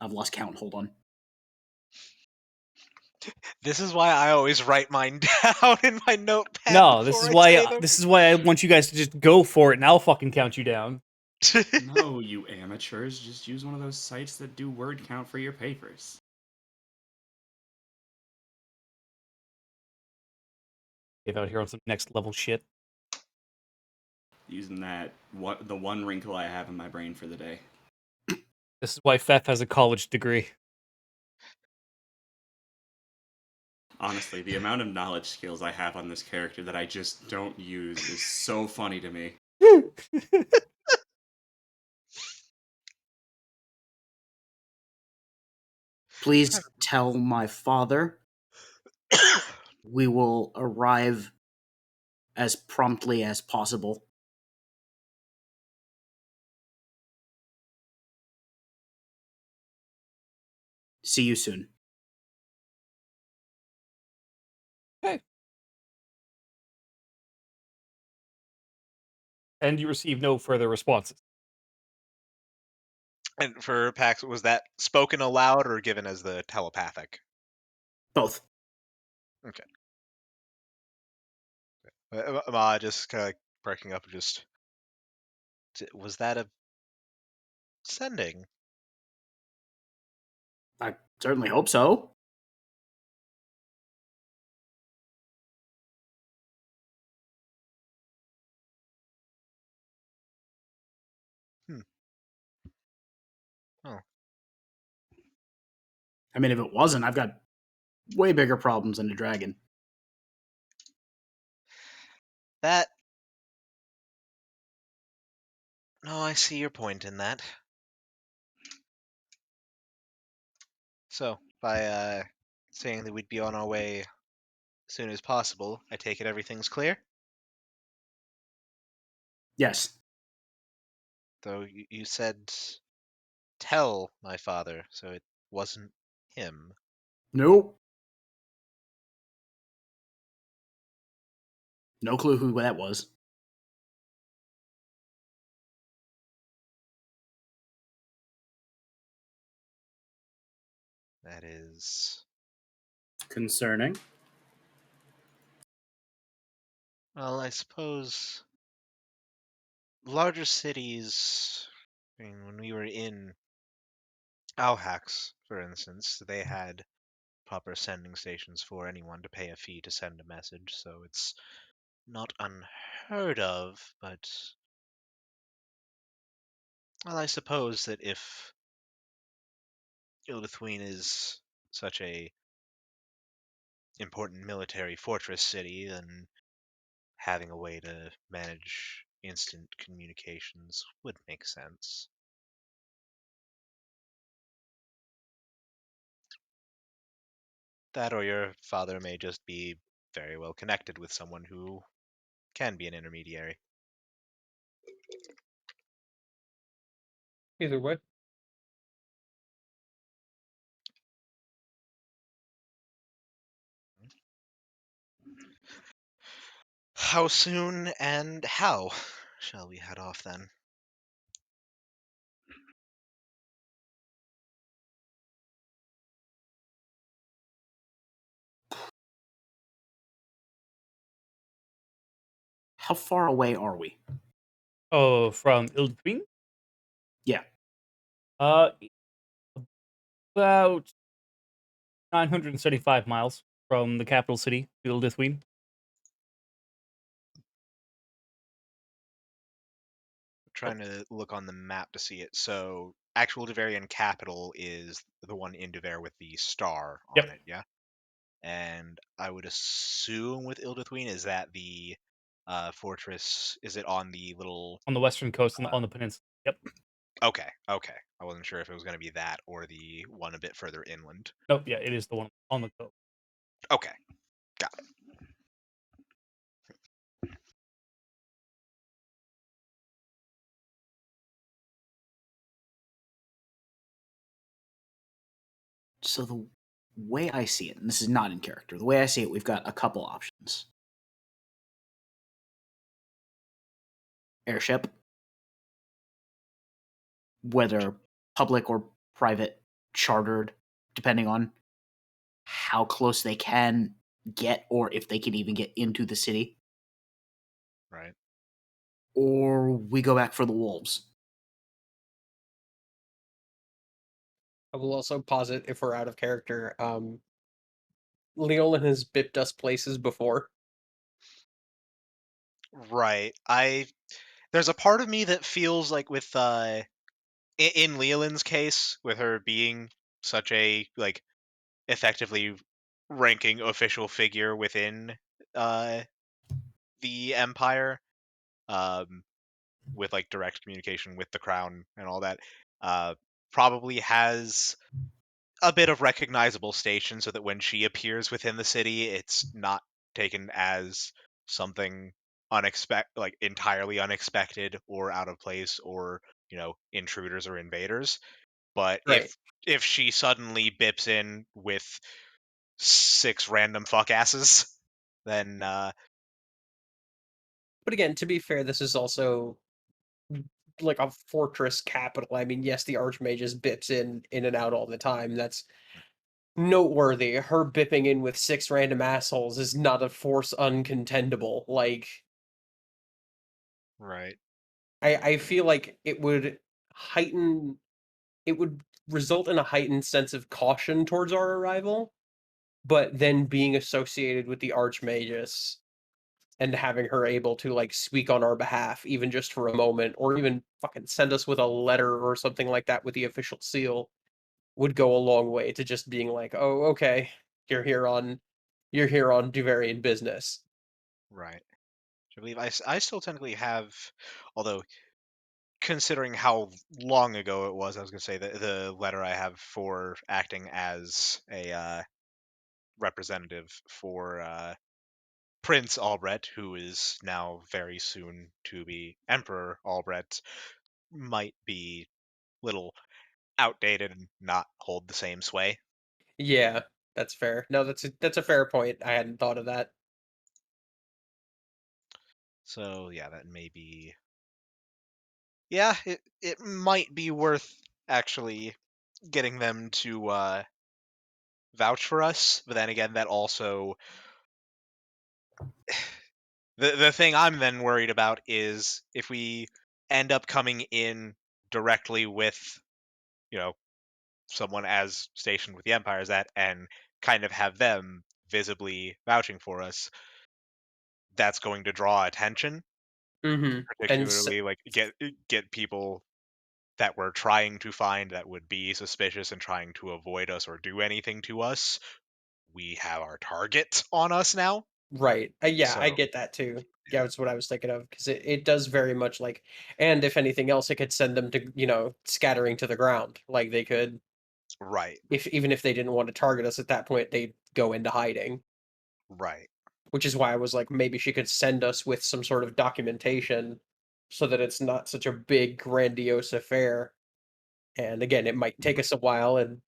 I've lost count. Hold on. This is why I always write mine down in my notepad. No, before I say them. this is why I want you guys to just go for it, and I'll fucking count you down. No, you amateurs. Just use one of those sites that do word count for your papers. Get out here on some next level shit. Using the one wrinkle I have in my brain for the day. This is why Fef has a college degree. Honestly, the amount of knowledge skills I have on this character that I just don't use is so funny to me. Please tell my father we will arrive as promptly as possible. See you soon. And you receive no further responses. And for Pax, was that spoken aloud or given as the telepathic? Both. Ma just kind of like breaking up. Was that a sending? I certainly hope so. Oh. I mean, if it wasn't, I've got way bigger problems than a dragon. That. No, I see your point in that. So, by saying that we'd be on our way as soon as possible, I take it everything's clear? Yes. Though you said tell my father, so it wasn't him. Nope. No clue who that was. That is. Concerning. Well, I suppose larger cities. I mean, when we were in Auhax, for instance, they had proper sending stations for anyone to pay a fee to send a message, so it's not unheard of, but. Well, I suppose that if Ildithween is such a important military fortress city, then having a way to manage instant communications would make sense. That or your father may just be very well connected with someone who can be an intermediary. Either way. How soon and how shall we head off then? How far away are we? Oh, from Ildqueen? Yeah. About 975 miles from the capital city, Ildithween. Trying to look on the map to see it. So, actual Devarian capital is the one in Devar with the star on Yep. it, yeah? and I would assume with Ildithween is that the fortress, is it on the little? On the western coast, on the peninsula. Yep. Okay, okay. I wasn't sure if it was going to be that or the one a bit further inland. Nope. Yeah, it is the one on the coast. Okay, got it. So the way I see it, and this is not in character, the way I see it, we've got a couple options. Airship, whether public or private, chartered, depending on how close they can get or if they can even get into the city. Right. Or we go back for the wolves. I will also posit, if we're out of character, Leolin has bipped us places before. Right. There's a part of me that feels like with in Leolin's case, with her being such a like effectively ranking official figure within uh the Empire, um with like direct communication with the crown and all that, uh probably has a bit of recognizable station so that when she appears within the city, it's not taken as something unexpected, like entirely unexpected or out of place, or intruders or invaders. But Right. if she suddenly bips in with 6 random fuck asses, then But again, to be fair, this is also like a fortress capital. I mean, yes, the Archmage just bips in and out all the time. That's noteworthy. Her bipping in with 6 random assholes is not a force uncontendable. Like, right, I feel like it would heighten, it would result in a heightened sense of caution towards our arrival, but then being associated with the Archmagus and having her able to like speak on our behalf, even just for a moment, or even fucking send us with a letter or something like that with the official seal, would go a long way to just being like, oh, okay, you're here on Duvarian business. right. I believe I still technically have, although considering how long ago it was, I was going to say that the letter I have for acting as a representative for Prince Albrecht, who is now very soon to be Emperor Albrecht, might be little outdated and not hold the same sway. Yeah, that's fair. No, that's a fair point. I hadn't thought of that. So yeah, that may be. Yeah, it might be worth actually getting them to vouch for us, but then again, that also the thing I'm then worried about is if we end up coming in directly with you know someone as stationed with the Empire as that, and kind of have them visibly vouching for us, that's going to draw attention, Mm-hmm. And particularly like get people that we're trying to find that would be suspicious and trying to avoid us or do anything to us. We have our target on us now. right. Yeah, I So get that too. yeah, Yeah, that's what I was thinking of because it does very much like, and if anything else, it could send them to scattering to the ground. Like they could, right, if even if they didn't want to target us at that point, they'd go into hiding. right, Which is why I was like, maybe she could send us with some sort of documentation, so that it's not such a big grandiose affair. And again, it might take us a while, and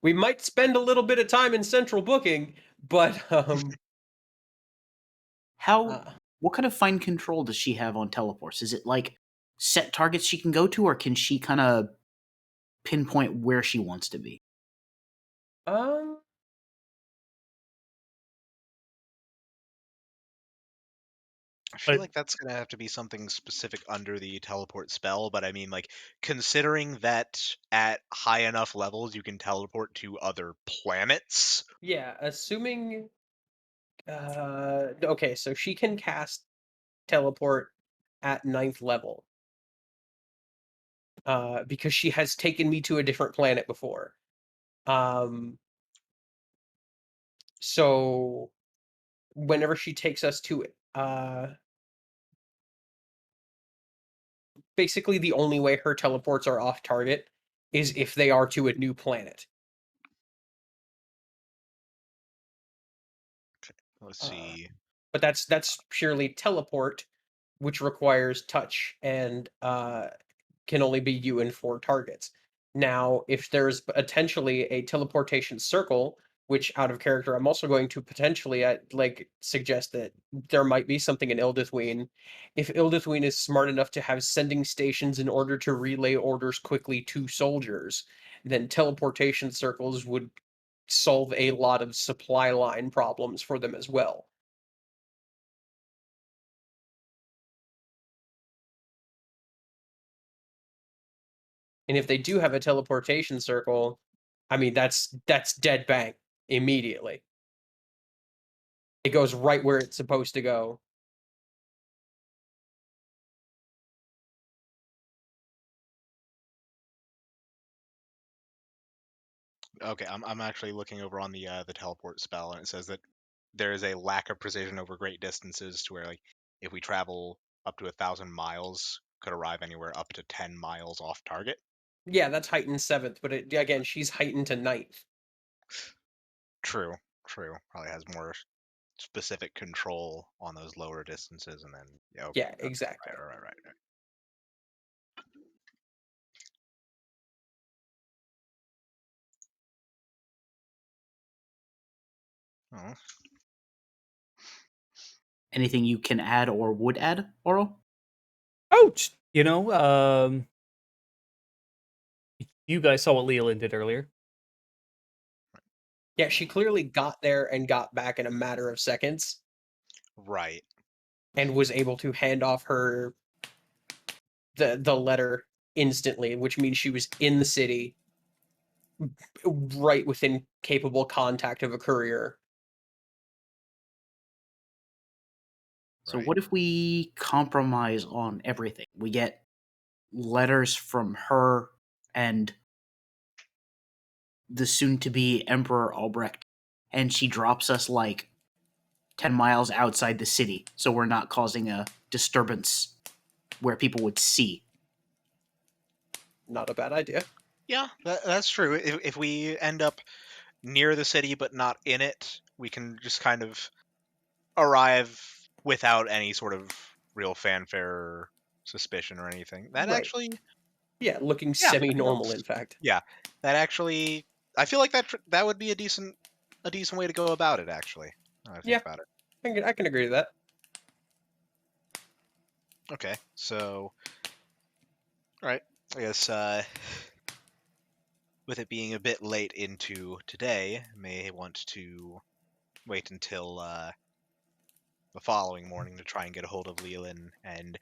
we might spend a little bit of time in central booking, but How? uh, What kind of fine control does she have on teleports? Is it like set targets she can go to, or can she kind of pinpoint where she wants to be? um, I feel But like that's gonna have to be something specific under the teleport spell, but I mean, like, considering that at high enough levels you can teleport to other planets. yeah, assuming okay, so she can cast teleport at 9th level. Because she has taken me to a different planet before. Um So whenever she takes us to basically the only way her teleports are off target is if they are to a new planet. Let's Uh, see. But that's purely teleport, which requires touch and can only be you and 4 targets. Now, if there's potentially a teleportation circle, which out of character, I'm also going to potentially suggest that there might be something in Ildithween. If Ildithween is smart enough to have sending stations in order to relay orders quickly to soldiers, then teleportation circles would solve a lot of supply line problems for them as well. And if they do have a teleportation circle, I mean that's dead bang immediately. It goes right where it's supposed to go. Okay, I'm actually looking over on the teleport spell, and it says that there is a lack of precision over great distances, to where like if we travel up to 1,000 miles, could arrive anywhere up to 10 miles off target. Yeah, that's heightened 7th, but again, she's heightened to 9th. True, true. Probably has more specific control on those lower distances, and then okay, Yeah, okay, exactly. right. Oh. Anything you can add or would add, Oro? Oh, you guys saw what Leland did earlier. Yeah, she clearly got there and got back in a matter of seconds Right. and was able to hand off her the letter instantly, which means she was in the city right within capable contact of a courier. So Right. what if we compromise on everything? We get letters from her and the soon-to-be Emperor Albrecht, and she drops us like 10 miles outside the city, so we're not causing a disturbance where people would see. Not a bad idea. Yeah, that's true. If we end up near the city but not in it, we can just kind of arrive without any sort of real fanfare or suspicion or anything. That Right. actually, Yeah, looking yeah, I think semi-normal, that's- in fact. yeah, that actually, I feel like that would be a decent way to go about it. Actually, now that I think Yeah. about it. I can agree to that. Okay, so, all right, I guess with it being a bit late into today, may want to wait until the following morning to try and get a hold of Leland, and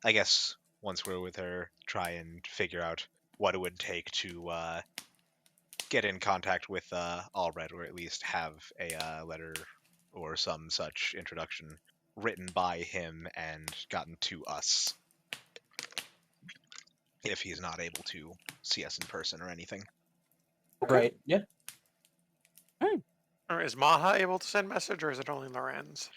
I guess once we're with her, try and figure out what it would take to get in contact with Albrecht, or at least have a letter or some such introduction written by him and gotten to us, if he's not able to see us in person or anything. Right. Yeah. Or is Maha able to send message, or is it only Lorenz?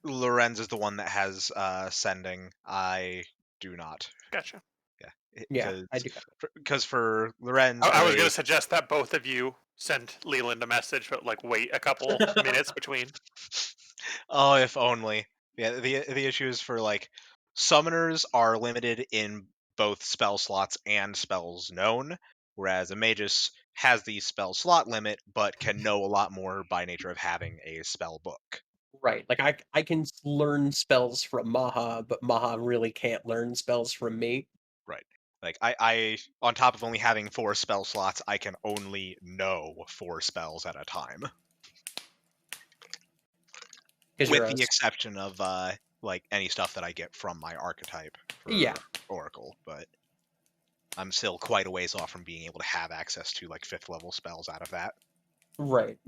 Lorenz is the one that has sending. I do not. Gotcha. Yeah, Yeah, I do. because for Lorenz, I was going to suggest that both of you send Leland a message, but like wait a couple minutes between. Oh, if only. Yeah, the issue is for like summoners are limited in both spell slots and spells known, whereas a magus has the spell slot limit but can know a lot more by nature of having a spell book. Right. Like I can learn spells from Maha, but Maha really can't learn spells from me. Right. Like I on top of only having 4 spell slots, I can only know 4 spells at a time. Because With you're the exception of like any stuff that I get from my archetype for Yeah. Oracle, but I'm still quite a ways off from being able to have access to like 5th level spells out of that. Right.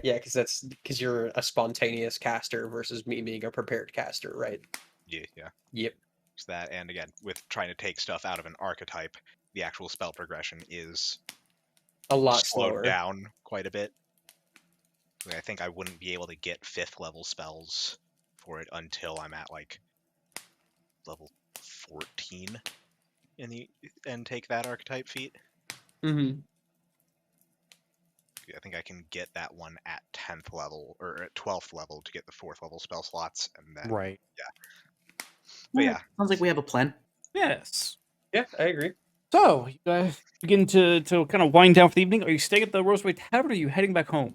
Yeah, because you're a spontaneous caster versus me being a prepared caster, right? Yeah. Yep. It's that, and again, with trying to take stuff out of an archetype, the actual spell progression is A lot slowed slower. down quite a bit. Basically, I think I wouldn't be able to get 5th level spells for it until I'm at like level 14 and take that archetype feat. Mm-hmm. I think I can get that one at 10th level or at 12th level to get the 4th level spell slots, and then Right. But Alright, sounds like we have a plan. Yes. Yeah, I agree. So, you guys begin to kind of wind down for the evening. Are you staying at the Roseway Tavern or are you heading back home?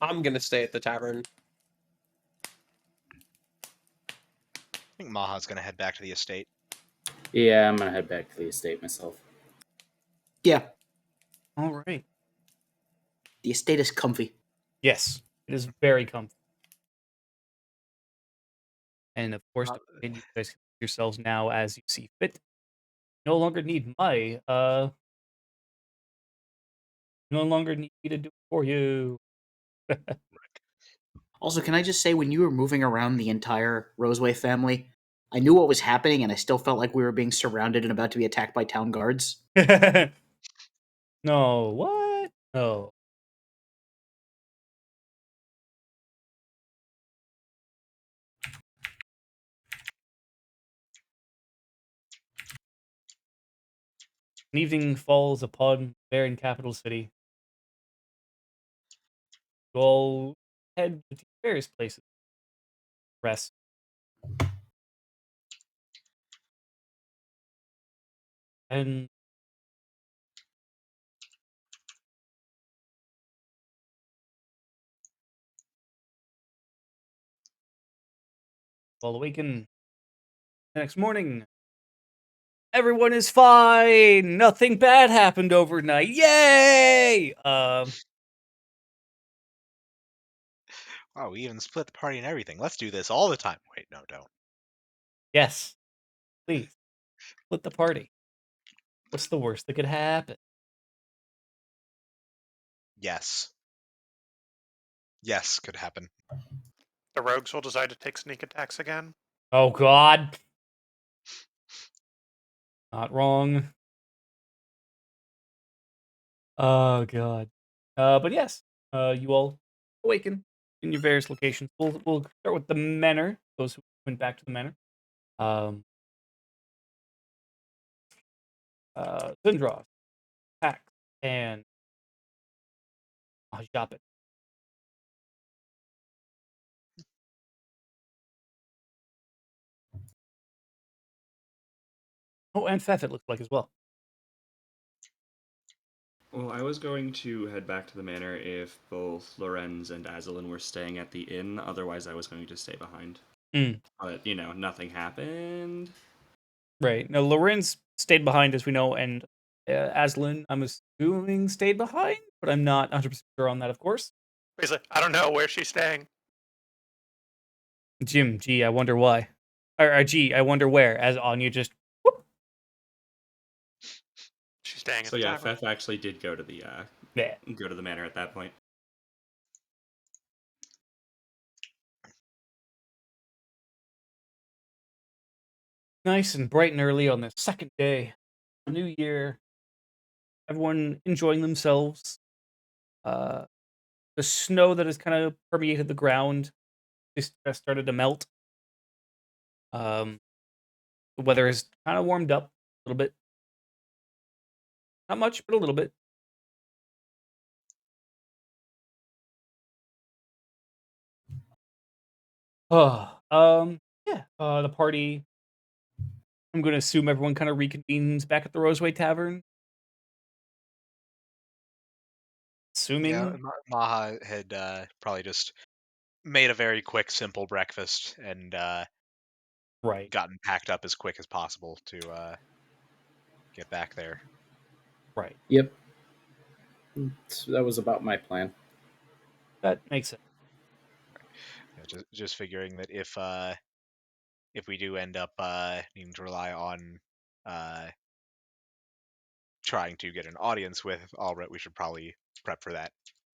I'm gonna stay at the tavern. I think Maha's gonna head back to the estate. Yeah, I'm gonna head back to the estate myself. Yeah, All right. the estate is comfy. Yes, it is very comfortable. And of course, Uh, you guys can do yourselves now as you see fit. No longer need my no longer need me to do it for you. Also, can I just say, when you were moving around the entire Roseway family, I knew what was happening, and I still felt like we were being surrounded and about to be attacked by town guards. No, what? No. An evening falls upon the barren capital city. You all head to various places. Rest. And all awaken the next morning. Everyone is fine. Nothing bad happened overnight. Yay! Wow, we even split the party and everything. Let's do this all the time. Wait, no, don't. Yes. Please. Split the party. What's the worst that could happen? Yes. Yes, could happen. The rogues will decide to take sneak attacks again. Oh god. Not wrong. Oh god. But yes, you all awaken in your various locations. We'll start with the manor. Those who went back to the manor. Zindros, Pax, and Japet. Oh, and Fefit looks like as well. Well, I was going to head back to the manor if both Lorenz and Azalin were staying at the inn. Otherwise, I was going to stay behind. Mm. But, nothing happened. Right. Now, Lorenz stayed behind, as we know, and Aslan, I'm assuming, stayed behind, but I'm not 100% sure on that, of course. Basically, I don't know where she's staying. Jim, gee, I wonder why. Gee, I wonder where, as Anya just... She's staying at So the yeah, tavern. Fef actually did go to the Yeah. manor at that point. Nice and bright and early on the second day. New year. Everyone enjoying themselves. The snow that has kind of permeated the ground just started to melt. The weather has kind of warmed up a little bit. Not much, but a little bit. Oh, yeah. The party. I'm going to assume everyone kind of reconvenes back at the Roseway Tavern. Yeah, Assuming. Maha had probably just made a very quick, simple breakfast and Right. gotten packed up as quick as possible to get back there. Right. Yep. That was about my plan. That makes sense. Yeah, just figuring that if we do end up needing to rely on trying to get an audience with Albrecht, we should probably prep for that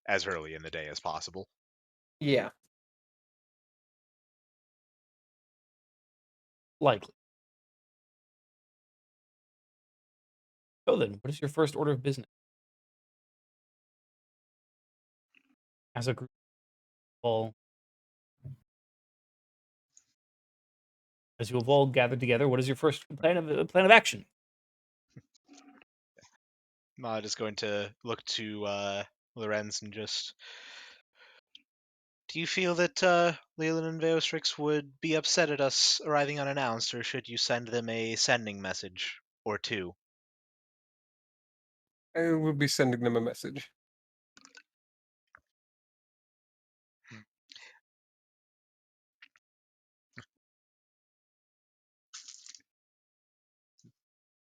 as early in the day as possible. Yeah. Likely. So then, what is your first order of business? as a group, all as you have all gathered together, what is your first plan of action? Maud is going to look to Lorenz and just. Do you feel that Leland and Veostrix would be upset at us arriving unannounced, or should you send them a sending message or two? I will be sending them a message.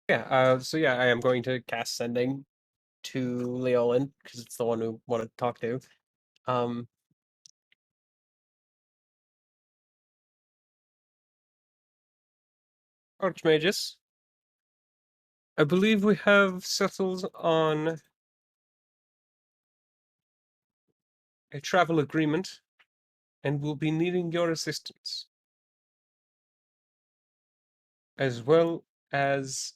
Yeah. So yeah, I am going to cast sending to Leolin because it's the one who wanted to talk to. Um. Archmagus, I believe we have settled on a travel agreement and will be needing your assistance. As well as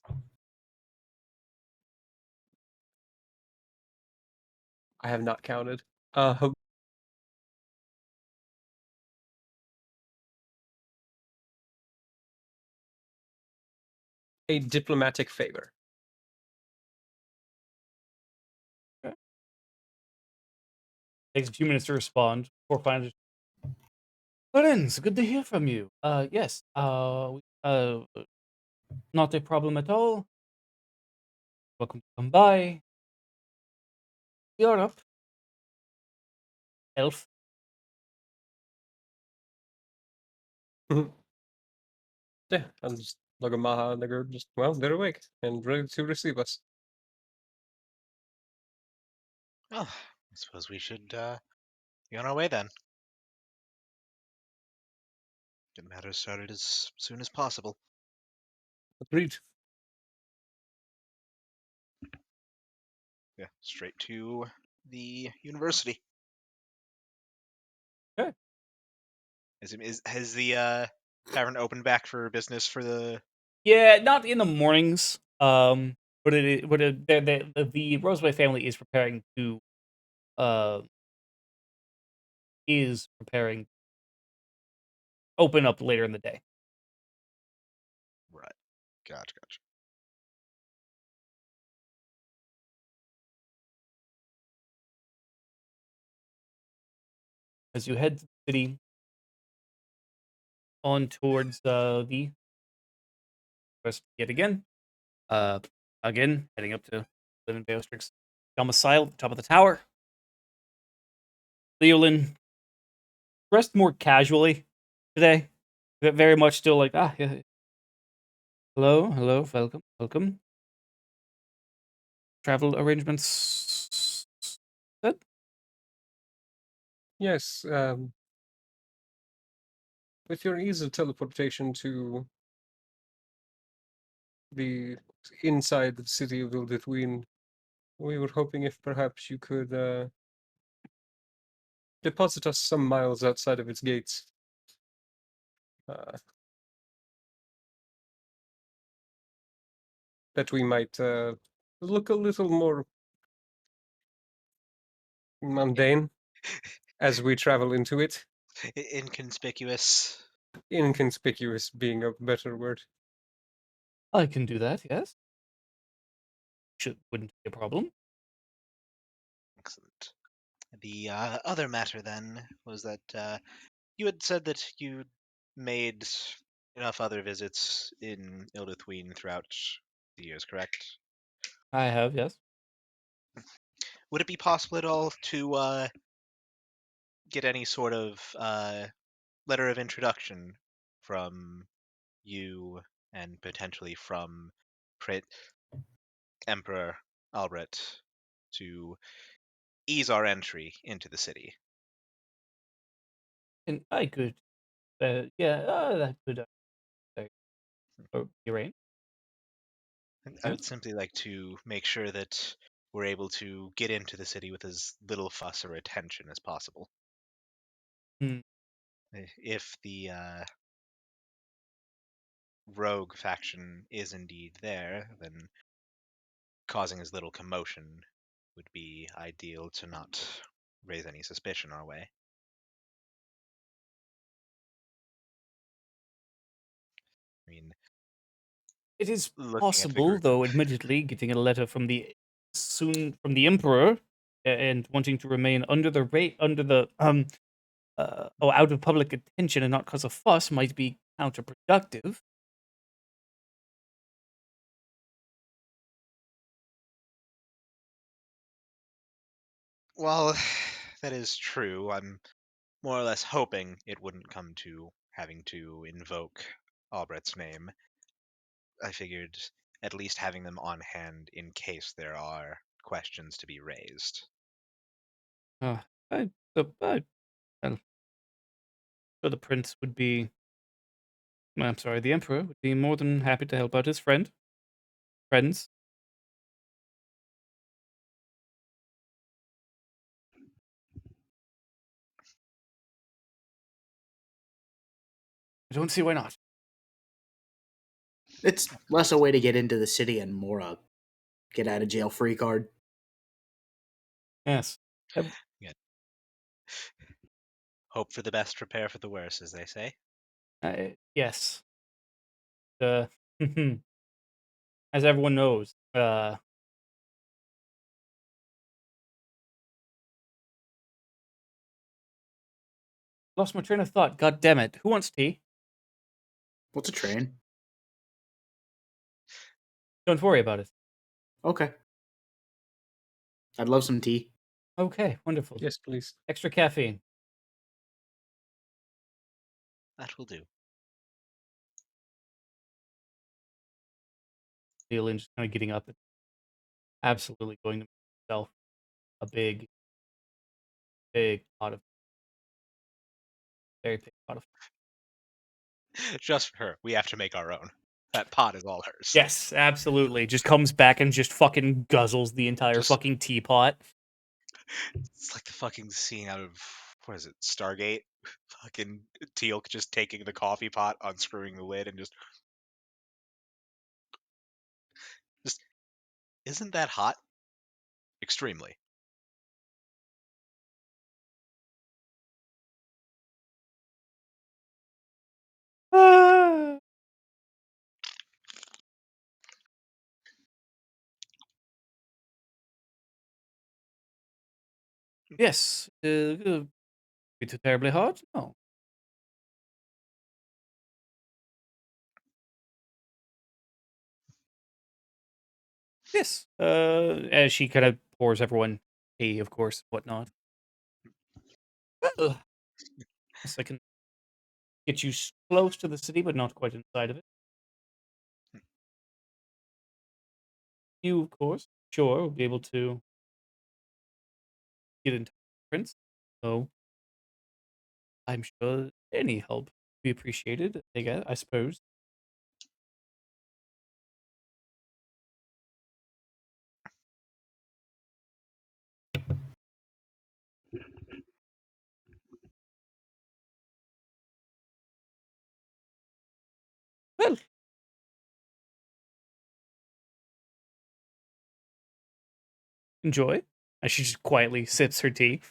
I have not counted. A diplomatic favor. Takes a few minutes to respond before finally. Lorenz, good to hear from you. Yes. Not a problem at all. Welcome to come by. You're up. Elf. Yeah, and just look at Maha and they're just, well, they're awake and ready to receive us. Well, I suppose we should be on our way then. Get matters started as soon as possible. Agreed. Yeah, straight to the university. Okay. Has the tavern opened back for business for the? Yeah, not in the mornings. But the Roseway family is preparing to uh open up later in the day. Right. Gotcha. As you head to the city on towards the west yet again. Again, heading up to Living Beostrix domicile, top of the tower. Leolin dressed more casually today. Very much still like, yeah. Hello, welcome. Travel arrangements set? Yes, with your ease of teleportation to the inside the city of Ildithween, we were hoping if perhaps you could deposit us some miles outside of its gates. That we might look a little more mundane as we travel into it. Inconspicuous. Inconspicuous being a better word. I can do that, yes. Wouldn't be a problem. Excellent. The other matter then was that you had said that you made enough other visits in Ildithween throughout the years, correct? I have, yes. Would it be possible at all to get any sort of letter of introduction from you and potentially from Emperor Albrecht to ease our entry into the city? And I could, that could be arranged. I Yes. would simply like to make sure that we're able to get into the city with as little fuss or attention as possible. Hmm. If the rogue faction is indeed there, then causing as little commotion would be ideal to not raise any suspicion our way. I mean, It is looking at the possible, group, though, admittedly, getting a letter from the emperor and wanting to remain under the out of public attention and not cause a fuss might be counterproductive. well, that is true. I'm more or less hoping it wouldn't come to having to invoke Albrecht's name. I figured at least having them on hand in case there are questions to be raised. Uh, well, sure the prince would be. Well, I'm sorry, the emperor would be more than happy to help out his friends. I don't see why not. It's less a way to get into the city and more a get out of jail free card. Yes. Yeah. Hope for the best, prepare for the worst, as they say. Yes. As everyone knows, lost my train of thought. God damn it! Who wants tea? What's a train? Don't worry about it. Okay. I'd love some tea. Okay, wonderful. Yes, please. Extra caffeine. That will do. Leland just kind of getting up and absolutely going to make himself a big pot of very big pot of. Just for her, we have to make our own. That pot is all hers. Yes, absolutely. Just comes back and just fucking guzzles the entire Just- fucking teapot. It's like the fucking scene out of, what is it, Stargate? Fucking Teal'c just taking the coffee pot, unscrewing the lid, and just isn't that hot? Extremely. Ah. Yes. Be too terribly hard? No. Yes. As she kind of pours everyone tea, of course, whatnot. Well, yes, I can get you close to the city, but not quite inside of it. You, of course, sure, will be able to get into Prince. So I'm sure any help would be appreciated, I suppose. Well, enjoy. As she just quietly sips her tea.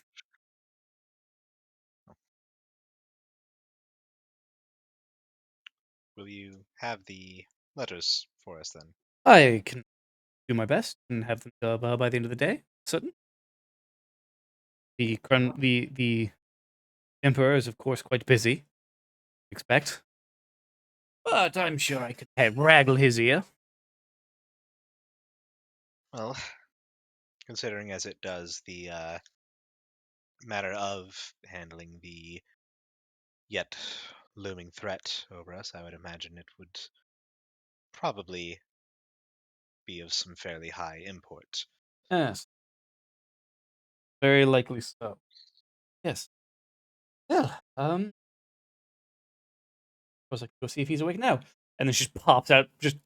Will you have the letters for us then? I can do my best and have them by the end of the day. Certain. The emperor is, of course, quite busy. Expect. But I'm sure I could wraggle his ear. Well, considering as it does the matter of handling the yet looming threat over us, I would imagine it would probably be of some fairly high import. Yes. Very likely so. Yes. Well, suppose I could go see if he's awake now. And then she just pops out, just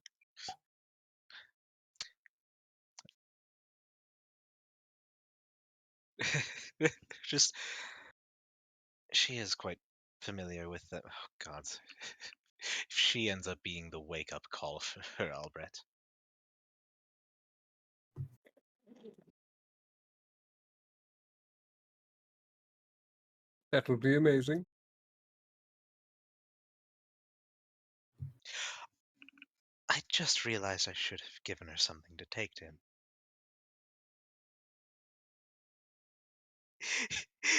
Just she is quite familiar with the. Oh God, if she ends up being the wake-up call for her Albrecht. That would be amazing. I just realized I should have given her something to take to him.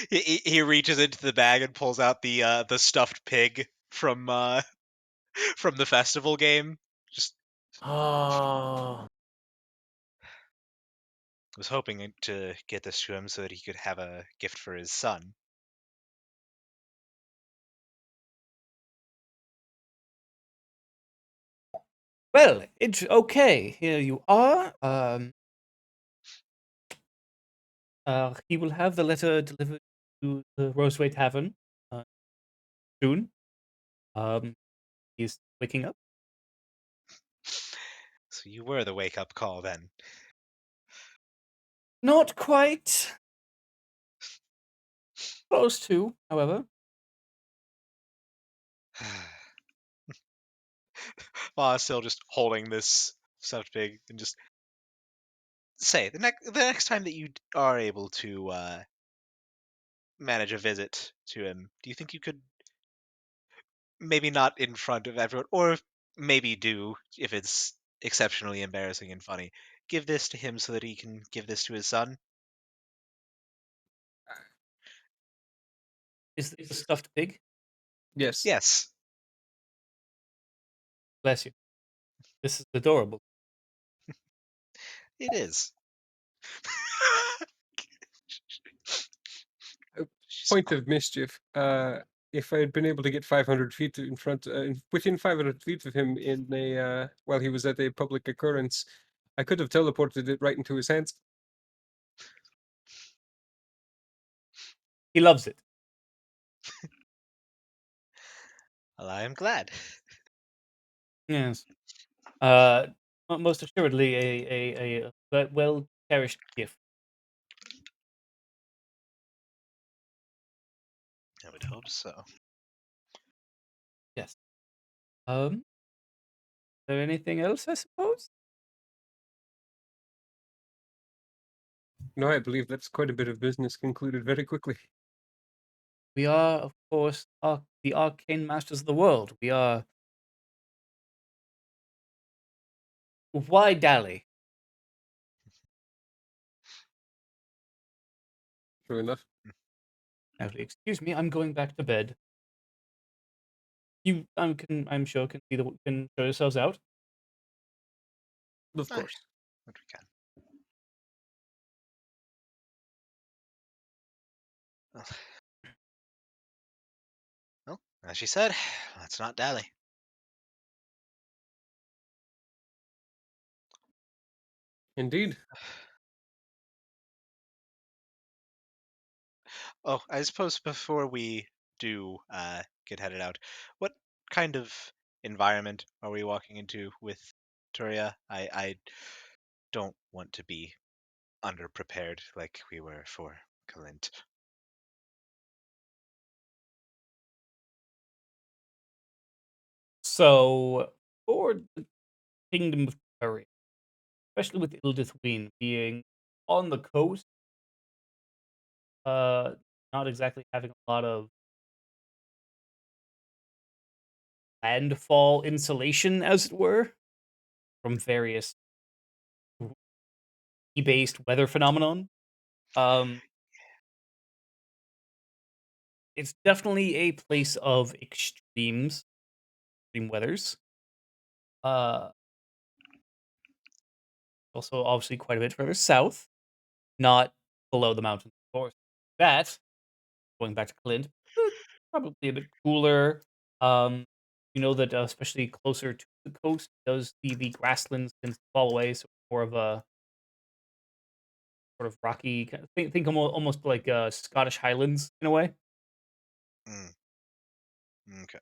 He reaches into the bag and pulls out the stuffed pig from from the festival game. Just Oh. was hoping to get this to him so that he could have a gift for his son. Well, it's okay. Here you are. He will have the letter delivered to the Roseway Tavern soon. He's waking up. So you were the wake-up call then. Not quite. Close to, however. While still just holding this stuffed pig and just say the next time that you are able to manage a visit to him, do you think you could, maybe not in front of everyone, or maybe do if it's exceptionally embarrassing and funny, give this to him so that he can give this to his son? Is this a stuffed pig? Yes. Yes. Bless you. This is adorable. It is. Point of mischief. If I had been able to get 500 feet in front, within 500 feet of him in a while he was at a public occurrence, I could have teleported it right into his hands. He loves it. Well, I am glad. Yes. Most assuredly a well cherished gift. I would hope so. Yes. Is there anything else, I suppose? No, I believe that's quite a bit of business concluded very quickly. We are, of course, the arcane masters of the world. We are. Why dally? True enough. Now, excuse me, I'm going back to bed. You, I'm sure, can show yourselves out. Of Aye, course. what we can. Well, as she said, let's not dally. Indeed. Oh, I suppose before we do get headed out, what kind of environment are we walking into with Turya? I don't want to be underprepared like we were for Kalint. So, for the Kingdom of Turya, especially with Ildithween being on the coast, not exactly having a lot of landfall insulation, as it were, from various based weather phenomenon. Um, it's definitely a place of extremes, extreme weathers. Uh, Also, obviously, quite a bit further south, not below the mountains, of course. That, going back to Clint, probably a bit cooler. Um, you know that especially closer to the coast, does the grasslands tends to fall away, so more of a sort of rocky kind of think almost like Scottish Highlands in a way. Mm, okay.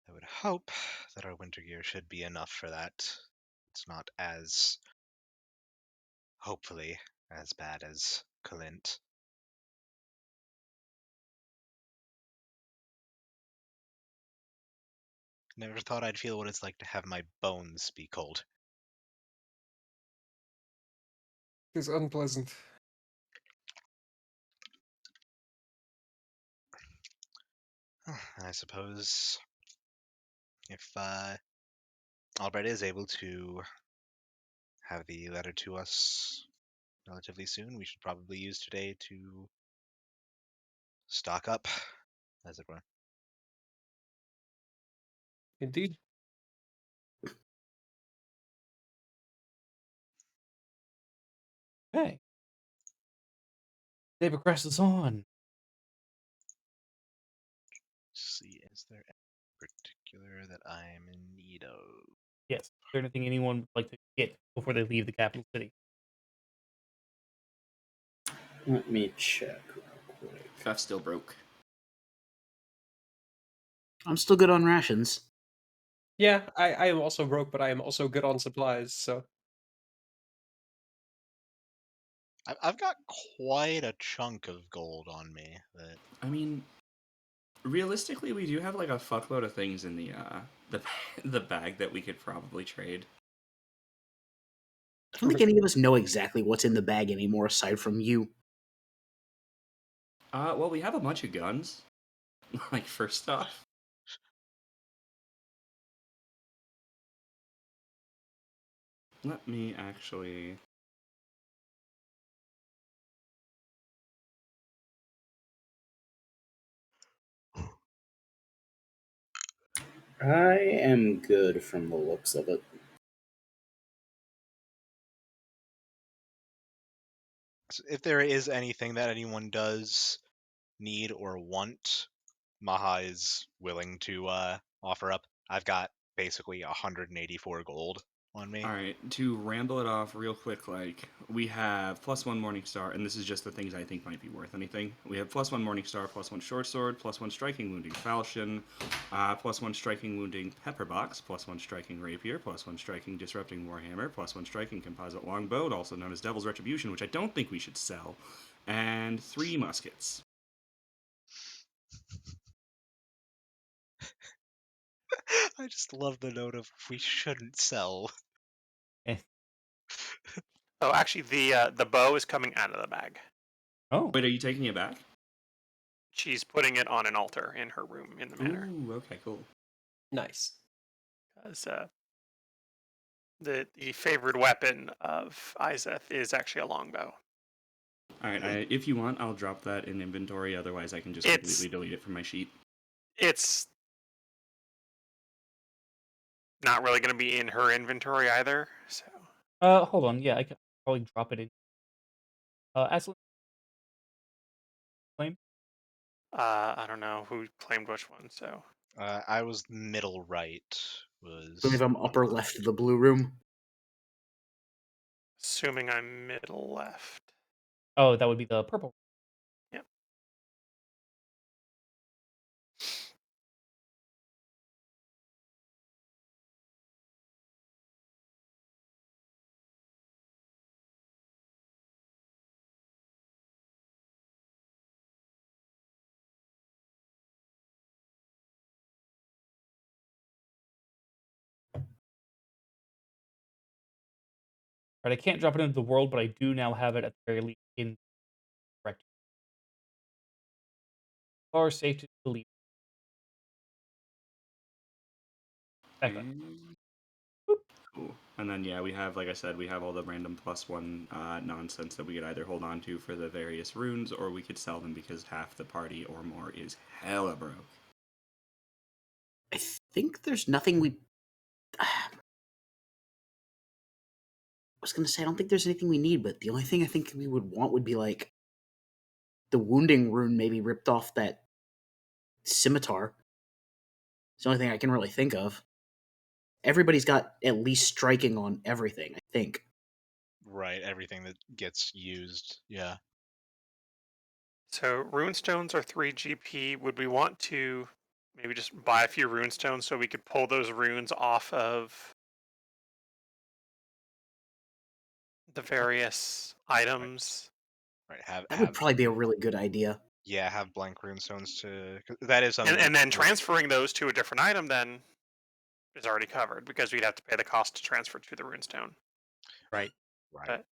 I would hope that our winter gear should be enough for that. It's not as, hopefully, as bad as Kalint. Never thought I'd feel what it's like to have my bones be cold. It's unpleasant. I suppose if Albert is able to have the letter to us relatively soon, we should probably use today to stock up, as it were. Indeed. Okay. Day progresses on. See, is there anything particular that I'm in need of? Yes. Is there anything anyone would like to get before they leave the capital city? Let me check real quick. Fef still broke. I'm still good on rations. Yeah, I am also broke, but I am also good on supplies, so I've got quite a chunk of gold on me. That I mean, realistically, we do have like a fuckload of things in the the bag that we could probably trade. I don't think any of us know exactly what's in the bag anymore, aside from you. Well, we have a bunch of guns. Like, first off. Let me actually... I am good from the looks of it. if there is anything that anyone does need or want, Maha is willing to offer up. I've got basically 184 gold on me. Alright, to ramble it off real quick, like, we have +1 Morningstar, and this is just the things I think might be worth anything. We have +1 Morningstar, +1 Short Sword, +1 Striking Wounding Falchion, +1 Striking Wounding Pepperbox, +1 Striking Rapier, +1 Striking Disrupting Warhammer, +1 Striking Composite Longbow, also known as Devil's Retribution, which I don't think we should sell, and 3 muskets. I just love the note of we shouldn't sell. Oh, actually, the bow is coming out of the bag. Oh. Wait, are you taking it back? She's putting it on an altar in her room in the manor. Ooh, okay, cool. nice. Because the favored weapon of Izeth is actually a longbow. Alright, if you want, I'll drop that in inventory, otherwise I can just It's- completely delete it from my sheet. It's not really going to be in her inventory either. So Hold on. Yeah, I can probably drop it in. Aslan, claim? I don't know who claimed which one. So I was middle right. I believe I'm upper left of the blue room. assuming I'm middle left. Oh, that would be the purple. Yep. Right, I can't drop it into the world, but I do now have it at the very least in correct. Or safe to delete. Excellent. And... Cool. And then, yeah, we have, like I said, we have all the random +1 nonsense that we could either hold on to for the various runes, or we could sell them because half the party or more is hella broke. I think there's nothing we. I was gonna say I don't think there's anything we need, but the only thing I think we would want would be like the wounding rune maybe ripped off that scimitar. It's the only thing I can really think of. Everybody's got at least striking on everything, I think. Right, everything that gets used. Yeah. So runestones are 3 GP. Would we want to maybe just buy a few runestones so we could pull those runes off of the various items? Right. That would probably be a really good idea. Yeah, have blank runestones to. 'Cause that is something. And then transferring those to a different item then is already covered because we'd have to pay the cost to transfer to the runestone. Right. Right.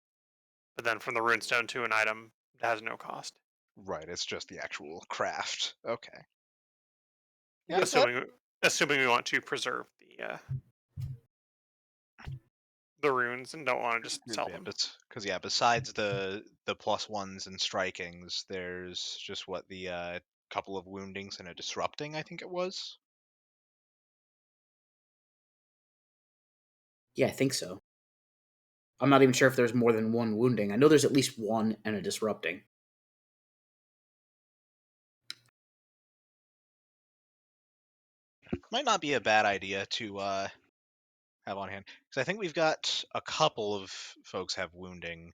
But then from the runestone to an item, it has no cost. Right. It's just the actual craft. Okay. Yeah, Assuming we want to preserve the runes and don't want to just sell them. Because besides the +1s and strikings, there's just what the couple of woundings and a disrupting, I think it was. Yeah, I think so. I'm not even sure if there's more than one wounding. I know there's at least one and a disrupting. Might not be a bad idea to have on hand, because I think we've got a couple of folks have wounding.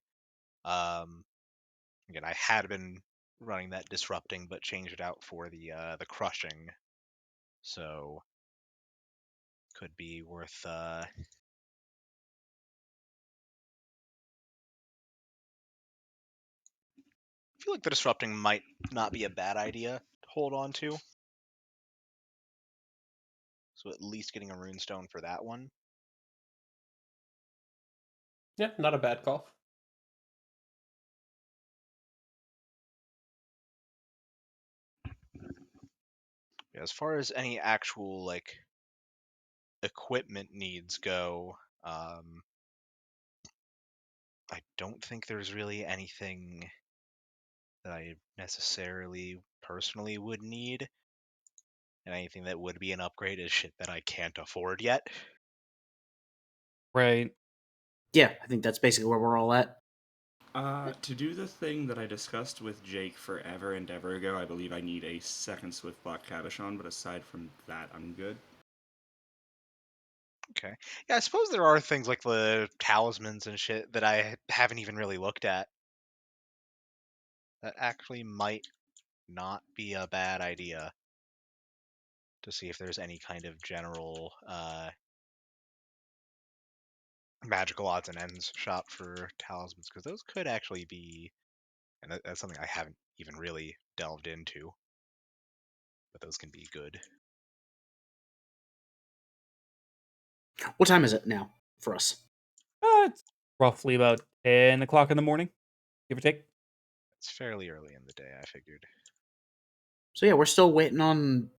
Again, I had been running that disrupting, but changed it out for the crushing, so could be worth. I feel like the disrupting might not be a bad idea to hold on to. So at least getting a runestone for that one. Yeah, not a bad call. Yeah, as far as any actual like equipment needs go, I don't think there's really anything that I necessarily personally would need. And anything that would be an upgrade is shit that I can't afford yet. Right. Yeah, I think that's basically where we're all at. To do the thing that I discussed with Jake forever and ever ago, I believe I need a second Swift Black Cabochon, but aside from that, I'm good. Okay. Yeah, I suppose there are things like the talismans and shit that I haven't even really looked at. That actually might not be a bad idea. To see if there's any kind of general magical odds and ends shop for talismans, because those could actually be, and that's something I haven't even really delved into, but those can be good. What time is it now for us? It's roughly about 10 o'clock in the morning, give or take. It's fairly early in the day, I figured. So yeah, we're still waiting on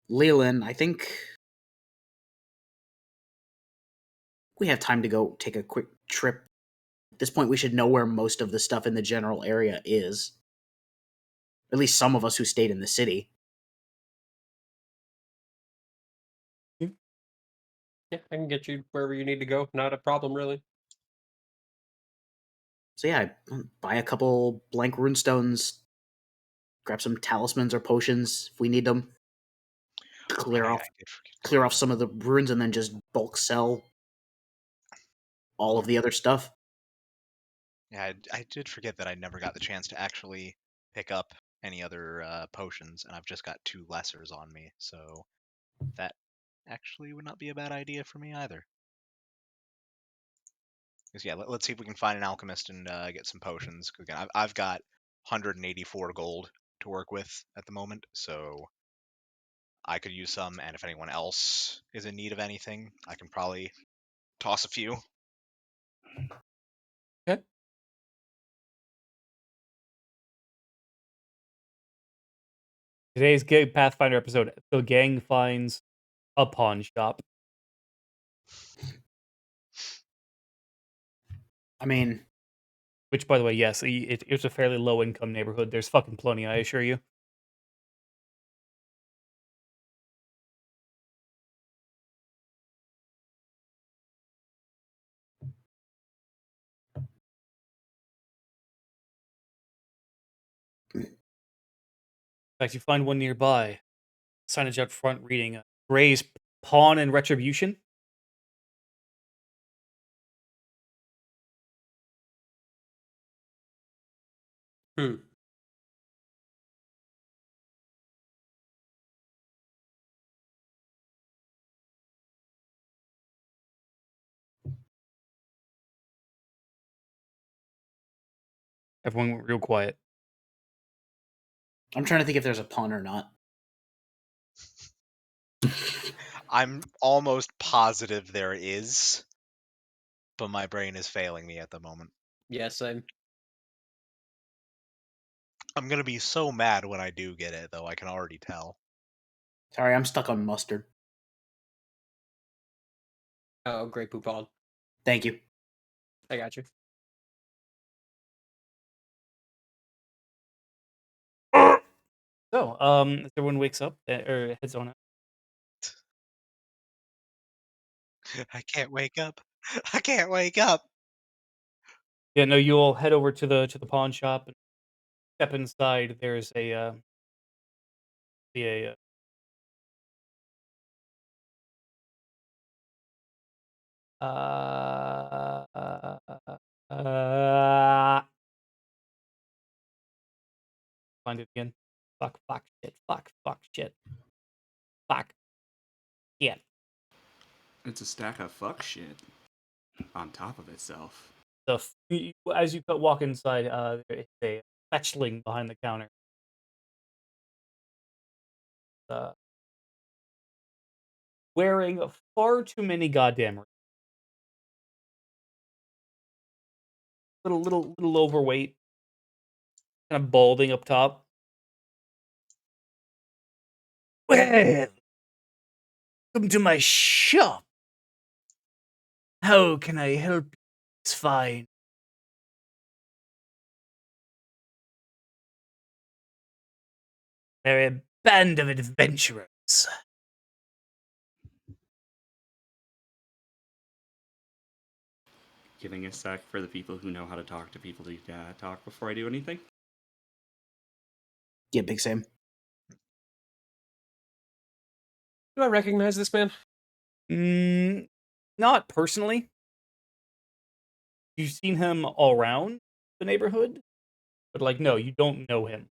Leland. I think we have time to go take a quick trip. At this point, we should know where most of the stuff in the general area is. At least some of us who stayed in the city. Yeah, I can get you wherever you need to go. Not a problem, really. So yeah, buy a couple blank runestones, grab some talismans or potions if we need them. Clear I off did forget to clear do off some of the runes and then just bulk sell all of the other stuff. Yeah, I did forget that I never got the chance to actually pick up any other potions, and I've just got 2 lessers on me, so that actually would not be a bad idea for me either. Because yeah, let's see if we can find an alchemist and get some potions. 'Cause again, I've got 184 gold to work with at the moment, so I could use some. And if anyone else is in need of anything, I can probably toss a few. Okay. Today's Gig Pathfinder episode, the gang finds a pawn shop. I mean, Which, by the way, yes, it's a fairly low-income neighborhood. There's fucking plenty, I assure you. In fact, you find one nearby. Signage out front reading, Gray's Pawn and Retribution. Hmm. Everyone went real quiet. I'm trying to think if there's a pun or not. I'm almost positive there is, but my brain is failing me at the moment. Yeah, same. I'm gonna be so mad when I do get it, though. I can already tell. Sorry, I'm stuck on mustard. Oh, great poupon. Thank you. I got you. So, if everyone wakes up or heads on out. I can't wake up. I can't wake up. Yeah, no, you'll head over to the pawn shop and step inside. There's a uh, uh, find it again. Fuck, shit, fuck, shit. Fuck. Yeah. It's a stack of fuck shit on top of itself. As you walk inside, there's a fetchling behind the counter. Wearing far too many goddamn rings. Little overweight, kind of balding up top. Well, welcome to my shop. How can I help you? It's fine. They're a band of adventurers. Giving a sec for the people who know how to talk to people to talk before I do anything. Yeah, Big Sam. Do I recognize this man? Not personally. You've seen him all around the neighborhood, but no, you don't know him.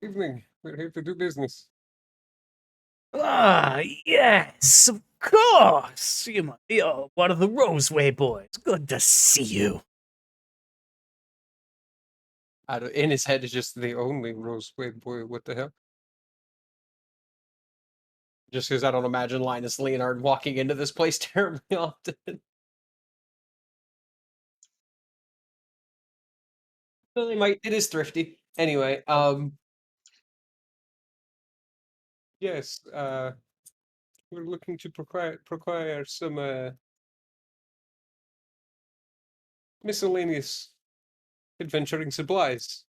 Evening. We're here to do business. Ah, yes, of course. You're one of the Roseway boys. Good to see you. In his head is just the only Roseway boy. What the hell? Just because I don't imagine Linus Leonard walking into this place terribly often. Well, they might. It is thrifty. Anyway, Yes. We're looking to procure some miscellaneous adventuring supplies.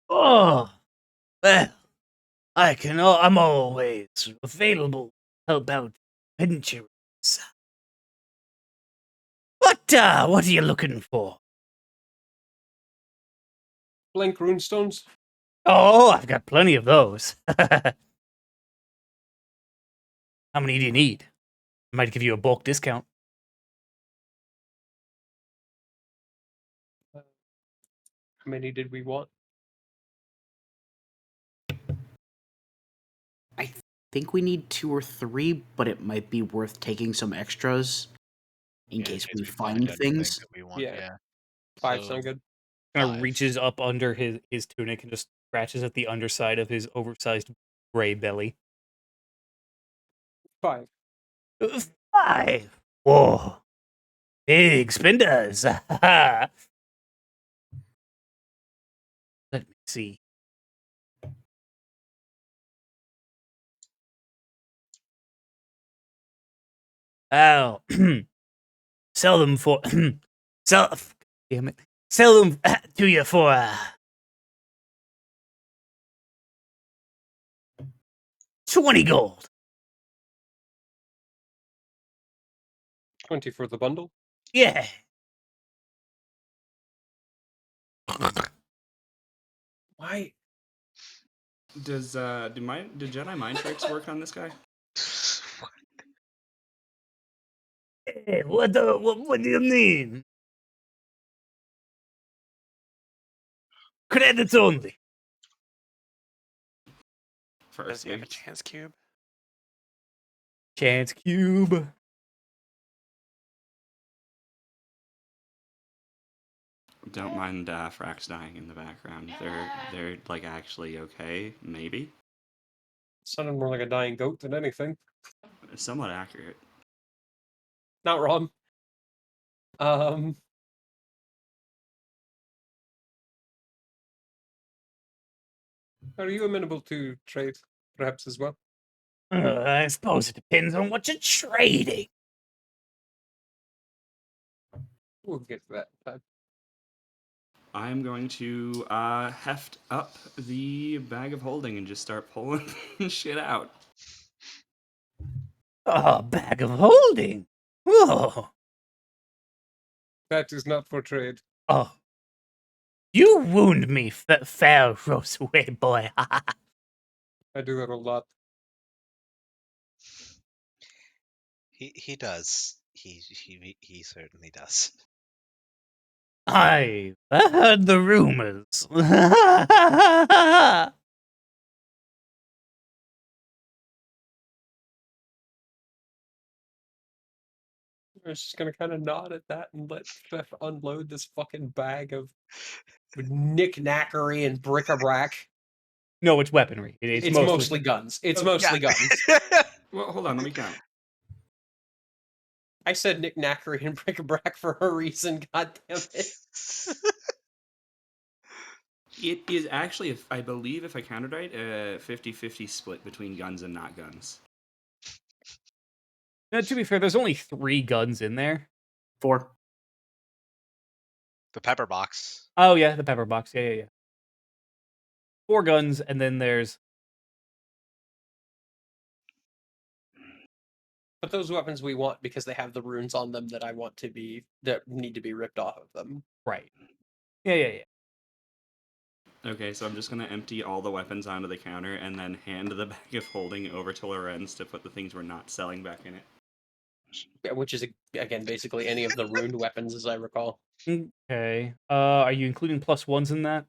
Oh, well, I'm always available to help out adventurers. What are you looking for? Blank runestones. Oh, I've got plenty of those. How many do you need? I might give you a bulk discount. How many did we want? I think we need 2 or 3, but it might be worth taking some extras in case we find things. That we want, Yeah. yeah. 5 So, sound good. Kind of 5. reaches up under his tunic and just scratches at the underside of his oversized gray belly. 5. 5. Whoa. Big spenders. Let me see. Oh, sell them for sell. Damn it! Sell them to you for 20 gold. 20 for the bundle. Yeah. Why? Does do Jedi mind tricks work on this guy? Hey, what do you mean? Credits only. Does he have a First, chance cube? Chance cube. Don't mind Frax dying in the background. They're like actually okay, maybe. Sounded more like a dying goat than anything. Somewhat accurate. Not wrong. Are you amenable to trade, perhaps, as well? I suppose it depends on what you're trading. We'll get to that in time. I'm going to heft up the bag of holding and just start pulling shit out. A bag of holding. Whoa. That is not for trade. Oh. You wound me, fair Roseway boy. I do that a lot. He does. He certainly does. I've heard the rumors. I was just gonna kind of nod at that and let Steph unload this fucking bag of knick-knackery and bric-a-brac. No, it's weaponry. It's mostly guns. It's mostly guns. Well, hold on, let me count. I said knick-knackery and bric-a-brac for a reason, goddammit. It is actually, I believe, if I counted right, a 50-50 split between guns and not guns. Now, to be fair, there's only 3 guns in there. 4. The pepper box. Oh, yeah, the pepper box. Yeah. 4 guns, and then there's... But those weapons we want because they have the runes on them that I want to be, that need to be ripped off of them. Right. Yeah. Okay, so I'm just going to empty all the weapons onto the counter and then hand the bag of holding over to Lorenz to put the things we're not selling back in it. Yeah, which is, again, basically any of the runed weapons, as I recall. Okay. Are you including +1s in that?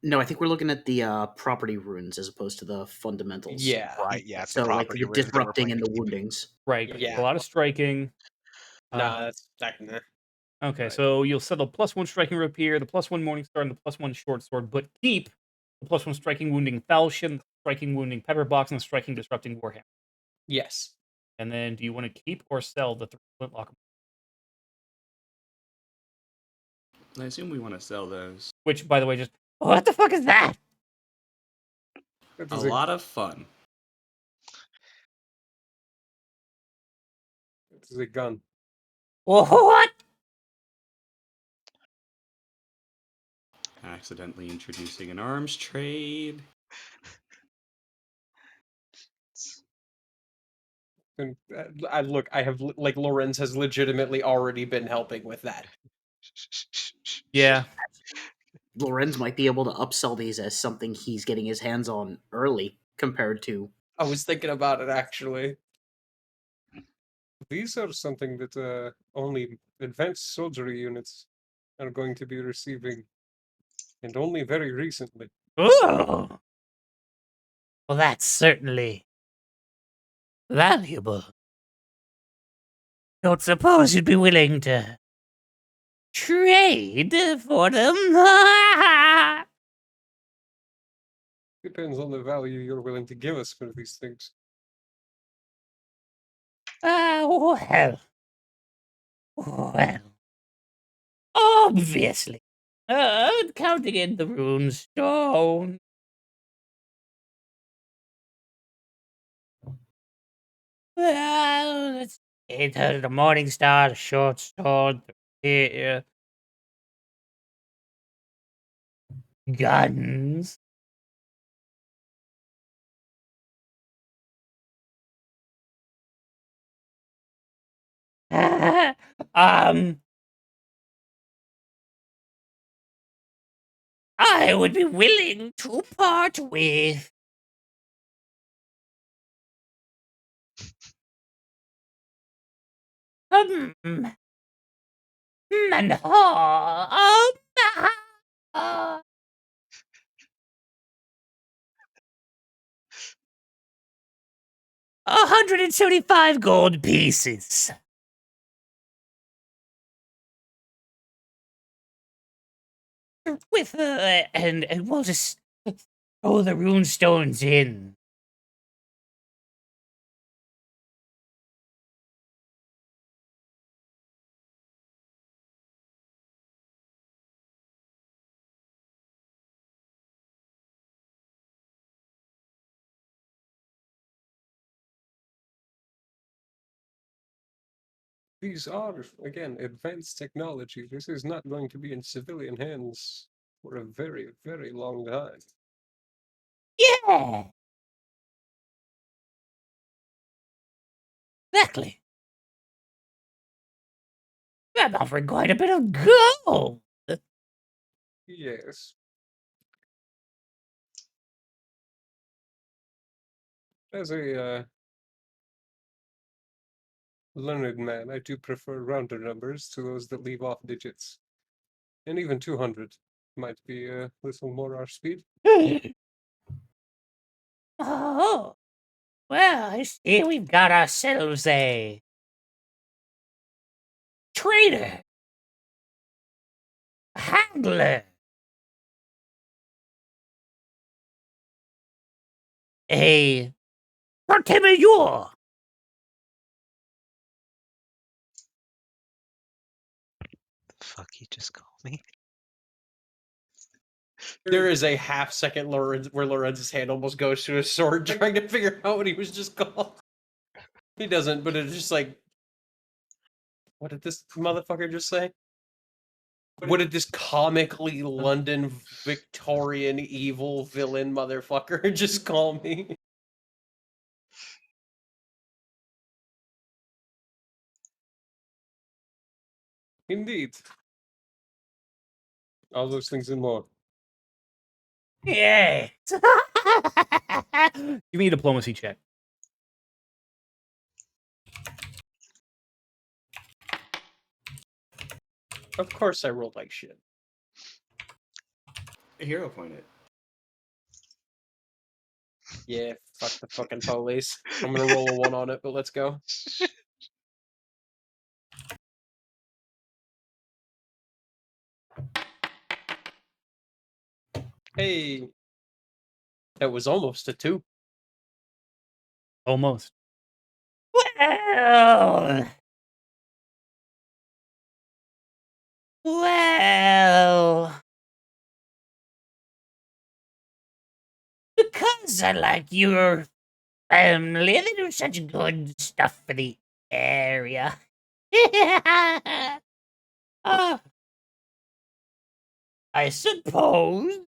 No, I think we're looking at the property runes as opposed to the fundamentals. Yeah. Right, yeah, it's So, the like, property the runes that we're disrupting and the planning to keep. woundings. Right. Yeah. A lot of striking. Nah, that's that. Nah. Okay, Right. so you'll settle +1 striking rapier, the +1 morning star, and the +1 short sword, but keep the +1 striking wounding falchion, striking wounding pepper box, and the striking disrupting warhammer. Yes. And then, do you want to keep or sell the 3 flintlock? I assume we want to sell those. Which, by the way, just what the fuck is that? A lot of fun. This is a gun. What? Accidentally introducing an arms trade. And look, I have like Lorenz has legitimately already been helping with that. Yeah. Lorenz might be able to upsell these as something he's getting his hands on early compared to. I was thinking about it actually. These are something that only advanced soldiery units are going to be receiving, and only very recently. Oh. Well, that's certainly valuable. Don't suppose you'd be willing to trade for them? Depends on the value you're willing to give us for these things. Well. Obviously. Counting in the runestone. Well, let's see. The morning star, the short sword, the guns. I would be willing to part with and 175 gold pieces. with and we'll just throw the runestones in. These are, again, advanced technology. This is not going to be in civilian hands for a very, very long time. Yeah, exactly. I'm offering quite a bit of gold. Yes. As a learned man, I do prefer rounder numbers to those that leave off digits. And even 200 might be a little more our speed. Oh, well, I see we've got ourselves a trader, a handler, a contemeur. The fuck he just called me? There is a half-second where Lorenz's hand almost goes to his sword, trying to figure out what he was just called. He doesn't, but it's just like, what did this motherfucker just say? What did this comically London Victorian evil villain motherfucker just call me? Indeed. All those things and more. Yeah. Give me a diplomacy check. Of course I rolled like shit. Hero point it. Yeah, fuck the fucking police. I'm gonna roll a 1 on it, but let's go. Hey. That was almost a 2. Almost. Well. Well. Because I like your family, they do such good stuff for the area. I suppose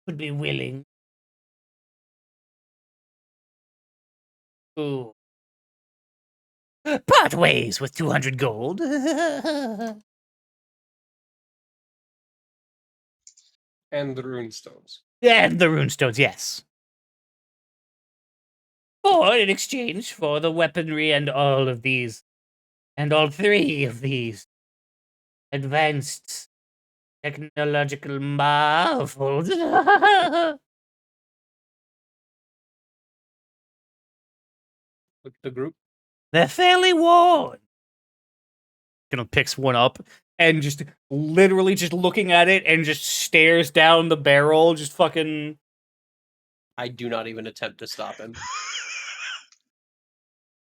would be willing to part ways with 200 gold. And the runestones. And the runestones, yes. Or in exchange for the weaponry and all of these, and all 3 of these advanced technological marvels. Look at the group. They're fairly worn. Gonna picks one up and just literally just looking at it and just stares down the barrel, just fucking. I do not even attempt to stop him.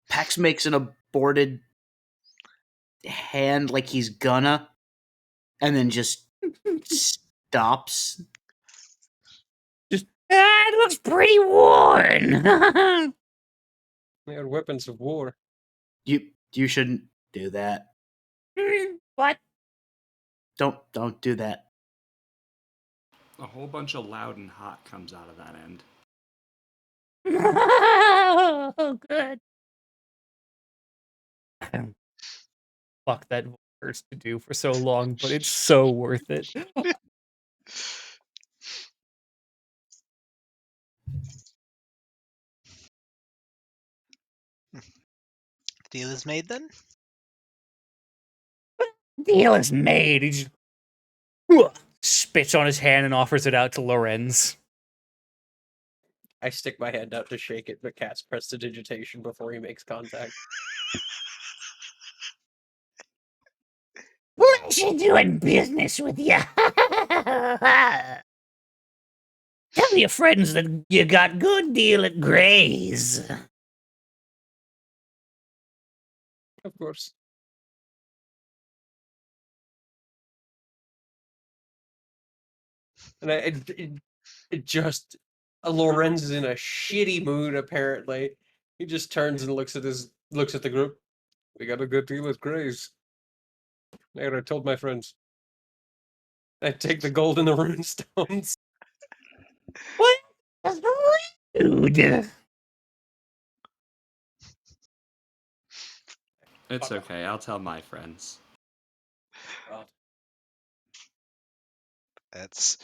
Pax makes an aborted hand like he's gonna, and then just stops. Just, it looks pretty worn. They are weapons of war. You shouldn't do that. What? Don't do that. A whole bunch of loud and hot comes out of that end. Oh, good. Fuck, that hurts to do for so long, but it's so worth it. Deal is made then? Deal is made. He just spits on his hand and offers it out to Lorenz. I stick my hand out to shake it, but cast prestidigitation before he makes contact. Bless Pleasure doing business with you. Tell your friends that you got good deal at Gray's. Of course. And it just Lorenz is in a shitty mood. Apparently, he just turns and looks at the group. We got a good deal at Gray's. There, I told my friends. I take the gold and the runestones. What? That's rude. It's okay. I'll tell my friends. That's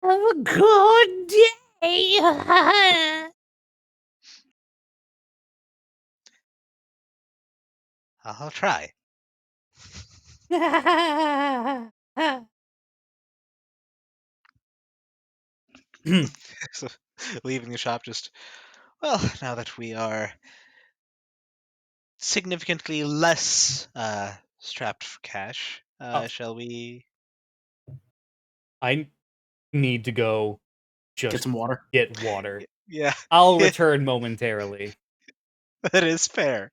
Have a good day. I'll try. So, leaving the shop, just well, now that we are significantly less strapped for cash, shall we? I need to go Get just some water. get water. Yeah, I'll return momentarily. that is fair.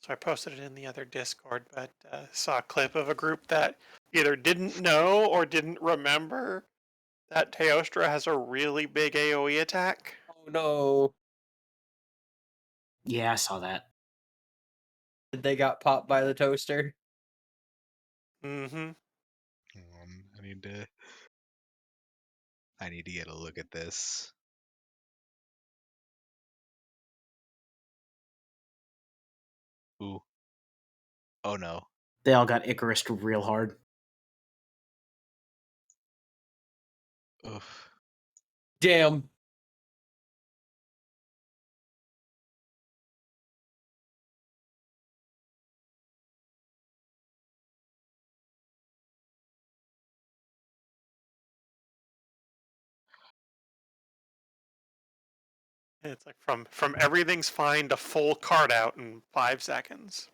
So I posted it in the other Discord, but saw a clip of a group that either didn't know or didn't remember that Teostra has a really big AoE attack. Oh no! Yeah, I saw that. They got popped by the toaster. Mm-hmm. I need to get a look at this. Ooh. Oh no. They all got Icarus real hard. Oof. Damn. It's like from everything's fine to full card out in 5 seconds.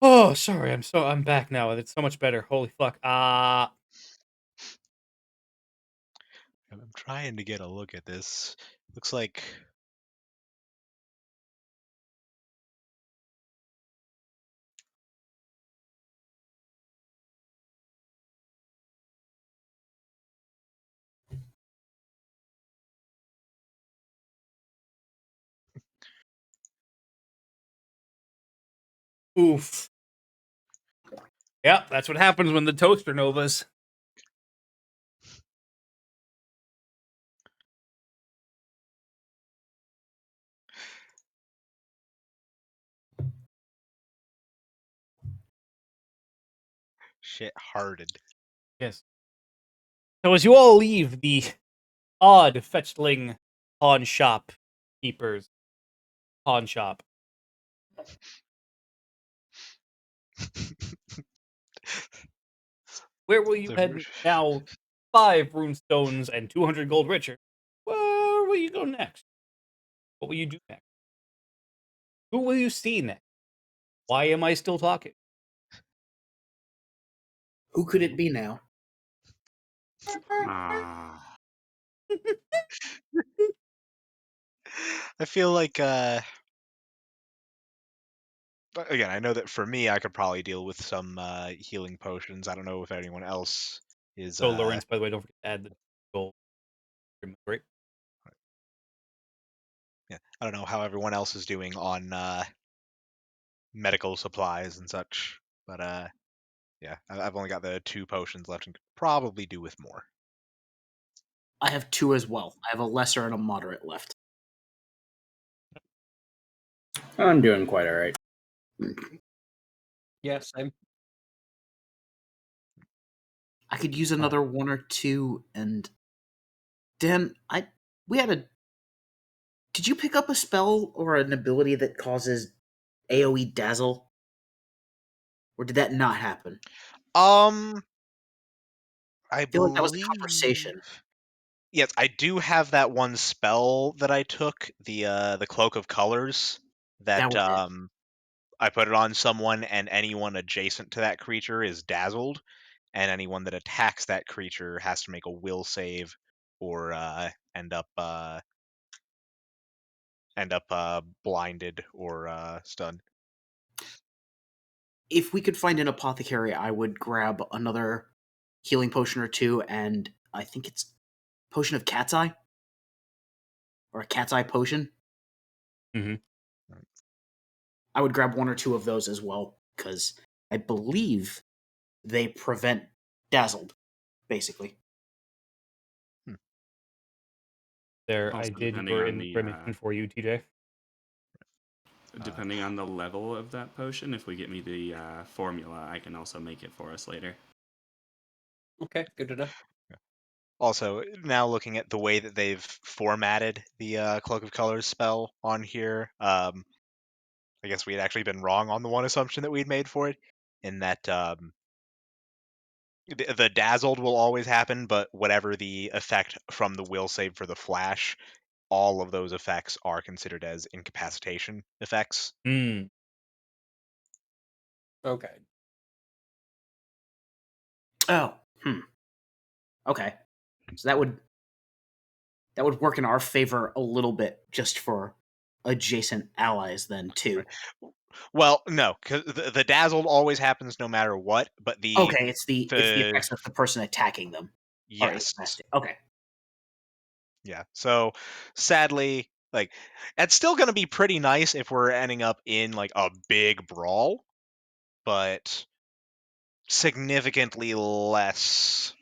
Oh, sorry. I'm back now. It's so much better. Holy fuck. I'm trying to get a look at this. Looks like oof. Yep, that's what happens when the toaster novas. shit hearted. Yes. So as you all leave the odd fetchling pawn shop keepers pawn shop, where will you head now? 5 runestones and 200 gold richer. Where will you go next? What will you do next? Who will you see next? Why am I still talking? Who could it be now? Ah. I feel like but again, I know that for me I could probably deal with some healing potions. I don't know if anyone else is So, Lawrence, by the way, don't forget to add the gold. Great. yeah, I don't know how everyone else is doing on medical supplies and such. But yeah, I've only got the 2 potions left and could probably do with more. I have 2 as well. I have a lesser and a moderate left. I'm doing quite all right. Yes, I'm. I could use another 1 or 2, and Dan, we had a Did you pick up a spell or an ability that causes AoE dazzle? Or did that not happen? I I feel like that was the believe. conversation. Yes, I do have that one spell that I took, the Cloak of Colors. That That was it. I put it on someone, and anyone adjacent to that creature is dazzled, and anyone that attacks that creature has to make a will save, or end up blinded or stunned. If we could find an apothecary, I would grab another healing potion or two, and I think it's potion of cat's eye? Or a cat's eye potion? Mhm. I would grab one or two of those as well, because I believe they prevent dazzled, basically. There, I Also, did depending your on the information for you, TJ. depending on the level of that potion, if we get me the formula, I can also make it for us later. Okay, good to know. Also, now looking at the way that they've formatted the Cloak of Colors spell on here, I guess we had actually been wrong on the one assumption that we'd made for it, in that the dazzled will always happen, but whatever the effect from the will save for the flash, all of those effects are considered as incapacitation effects. Mm. Okay. Oh, okay. So that would work in our favor a little bit, just for adjacent allies then too. Right. Well, no, because the dazzled always happens no matter what, but Okay, it's the the effects of the person attacking them are yes, incapacitated. Okay. yeah. So sadly, like, it's still going to be pretty nice if we're ending up in like a big brawl, but significantly less,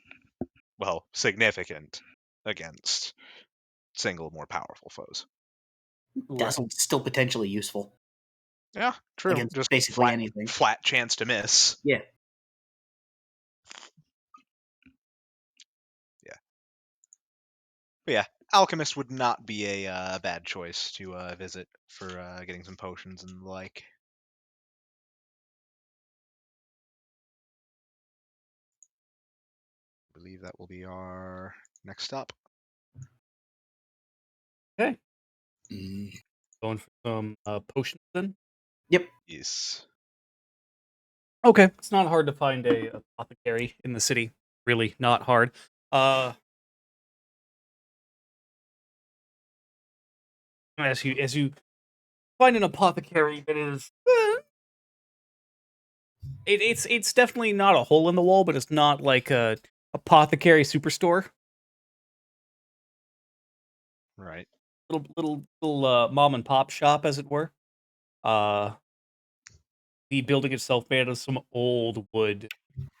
well, significant against single more powerful foes. Right. Dazzled's still potentially useful Yeah, true. against Just basically anything. flat chance to miss. Yeah. Yeah. But yeah, alchemist would not be a bad choice to visit for getting some potions and the like. I believe that will be our next stop. Okay, Mm. going for some potions then. Yep. Yes. Okay, it's not hard to find a apothecary in the city. Really, not hard. As you find an apothecary that is, it's definitely not a hole in the wall, but it's not like a apothecary superstore. Right. Little mom and pop shop, as it were. Uh, the building itself made of some old wood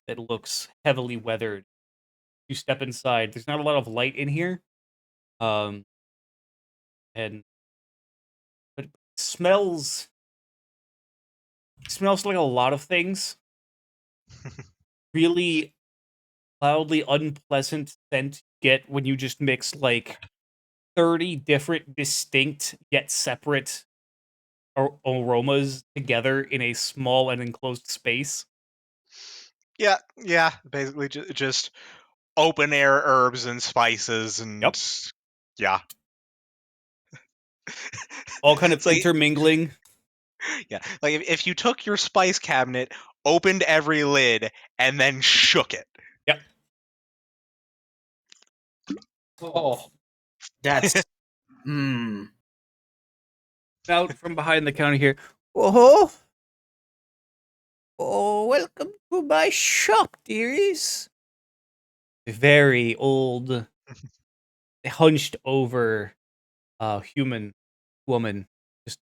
that looks heavily weathered. You step inside. There's not a lot of light in here. Um, and but it smells like a lot of things. Really loudly unpleasant scent you get when you just mix like 30 different distinct yet separate aromas together in a small and enclosed space. Yeah. Basically, just open air herbs and spices, and Yep. yeah. All kind of It's like, intermingling. yeah, like if you took your spice cabinet, opened every lid, and then shook it. Yep. Oh, That's hmm. Out from behind the counter here. Oh, welcome to my shop, dearies. A very old, hunched over human woman. Just,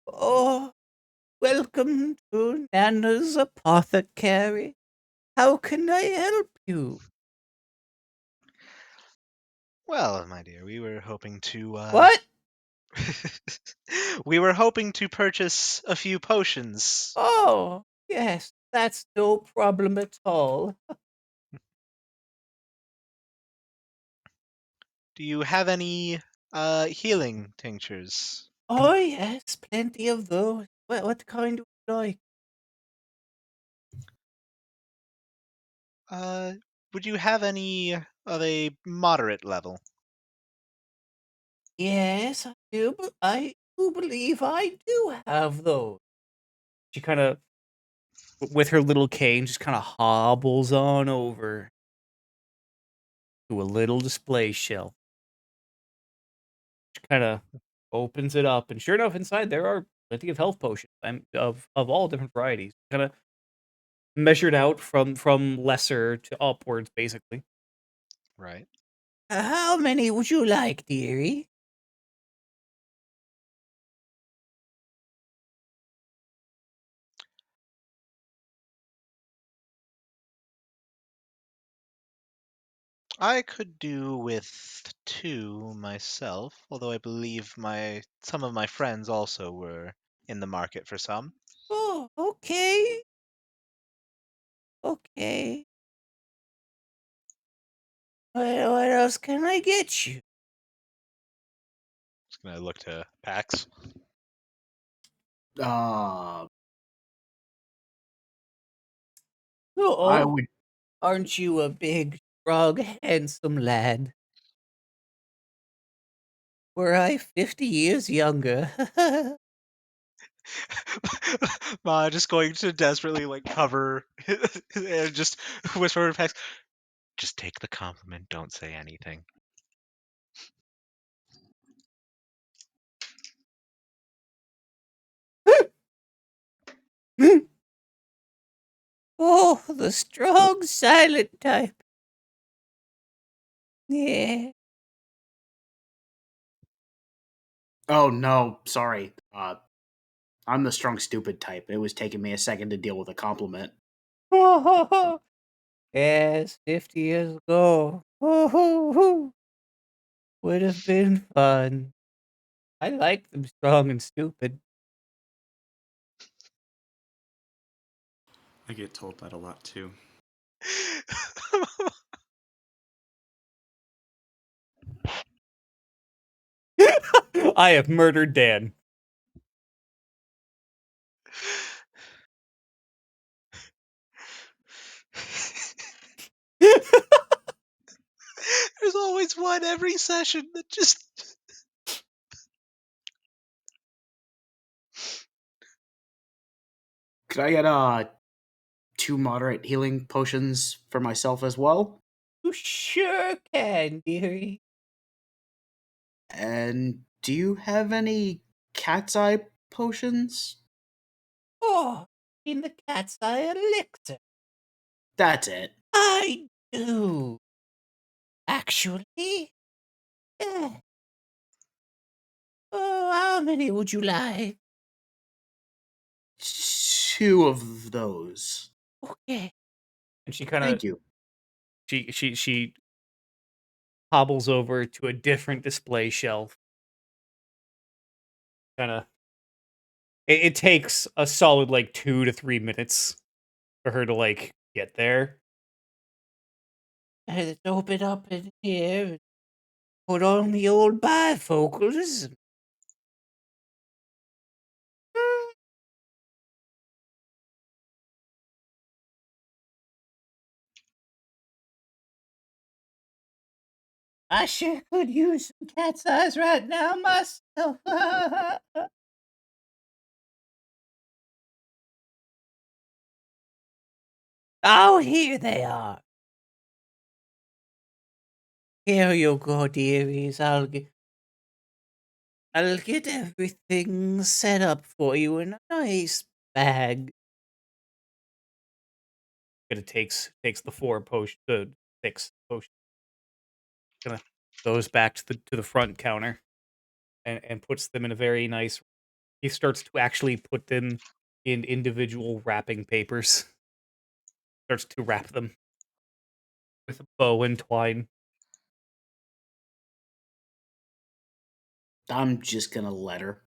oh, welcome to Nana's apothecary. How can I help you? Well, my dear, we were hoping to What? we were hoping to purchase a few potions. Oh, yes, that's no problem at all. Do you have any Healing tinctures. Oh, yes, plenty of those. What kind would you like? Would you have any of a moderate level? Yes, I do believe I do have those. She kind of, with her little cane, just kind of hobbles on over to a little display shelf. She kind of opens it up, and sure enough, inside there are plenty of health potions of all different varieties. Kind of measured out from lesser to upwards, basically. Right. How many would you like, dearie? I could do with 2 myself, although I believe some of my friends also were in the market for some. Oh, okay. Okay. What else can I get you? Just gonna look to Pax. I Oh, would. aren't you a big, strong, handsome lad? Were I 50 years younger? Just going to desperately cover and just whisper to Pax. Just take the compliment. Don't say anything. Oh, the strong, silent type. Yeah. Oh no, sorry. I'm the strong, stupid type. It was taking me a second to deal with a compliment. Yes, 50 years ago. Would have been fun. I like them strong and stupid. I get told that a lot too. I have murdered Dan. There's always one every session that just. Could I get 2 moderate healing potions for myself as well? You sure can, dearie. And do you have any cat's eye potions? Oh, in the cat's eye elixir. That's it. I do. Actually, yeah. Oh, how many would you like? 2 of those. Okay. And she kind of Thank you. she hobbles over to a different display shelf. Kind of it takes a solid 2 to 3 minutes for her to get there. Let's open up in here and put on the old bifocals. I sure could use some cat's eyes right now myself. Oh, here they are. Here you go, dearies. I'll get everything set up for you in a nice bag. It takes the 6 potion, kind of goes back to the front counter and puts them in a very nice. He starts to actually put them in individual wrapping papers. Starts to wrap them with a bow and twine. I'm just gonna let her.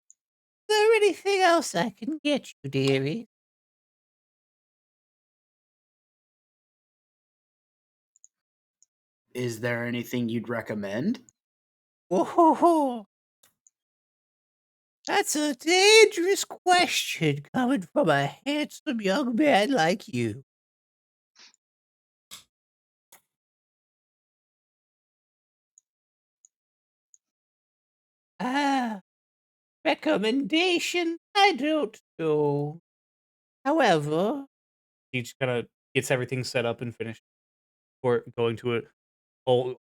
Is there anything else I can get you, dearie? Is there anything you'd recommend? Oh, that's a dangerous question coming from a handsome young man like you. Ah, recommendation? I don't know. However, He just kind of gets everything set up and finished for going to it. Old.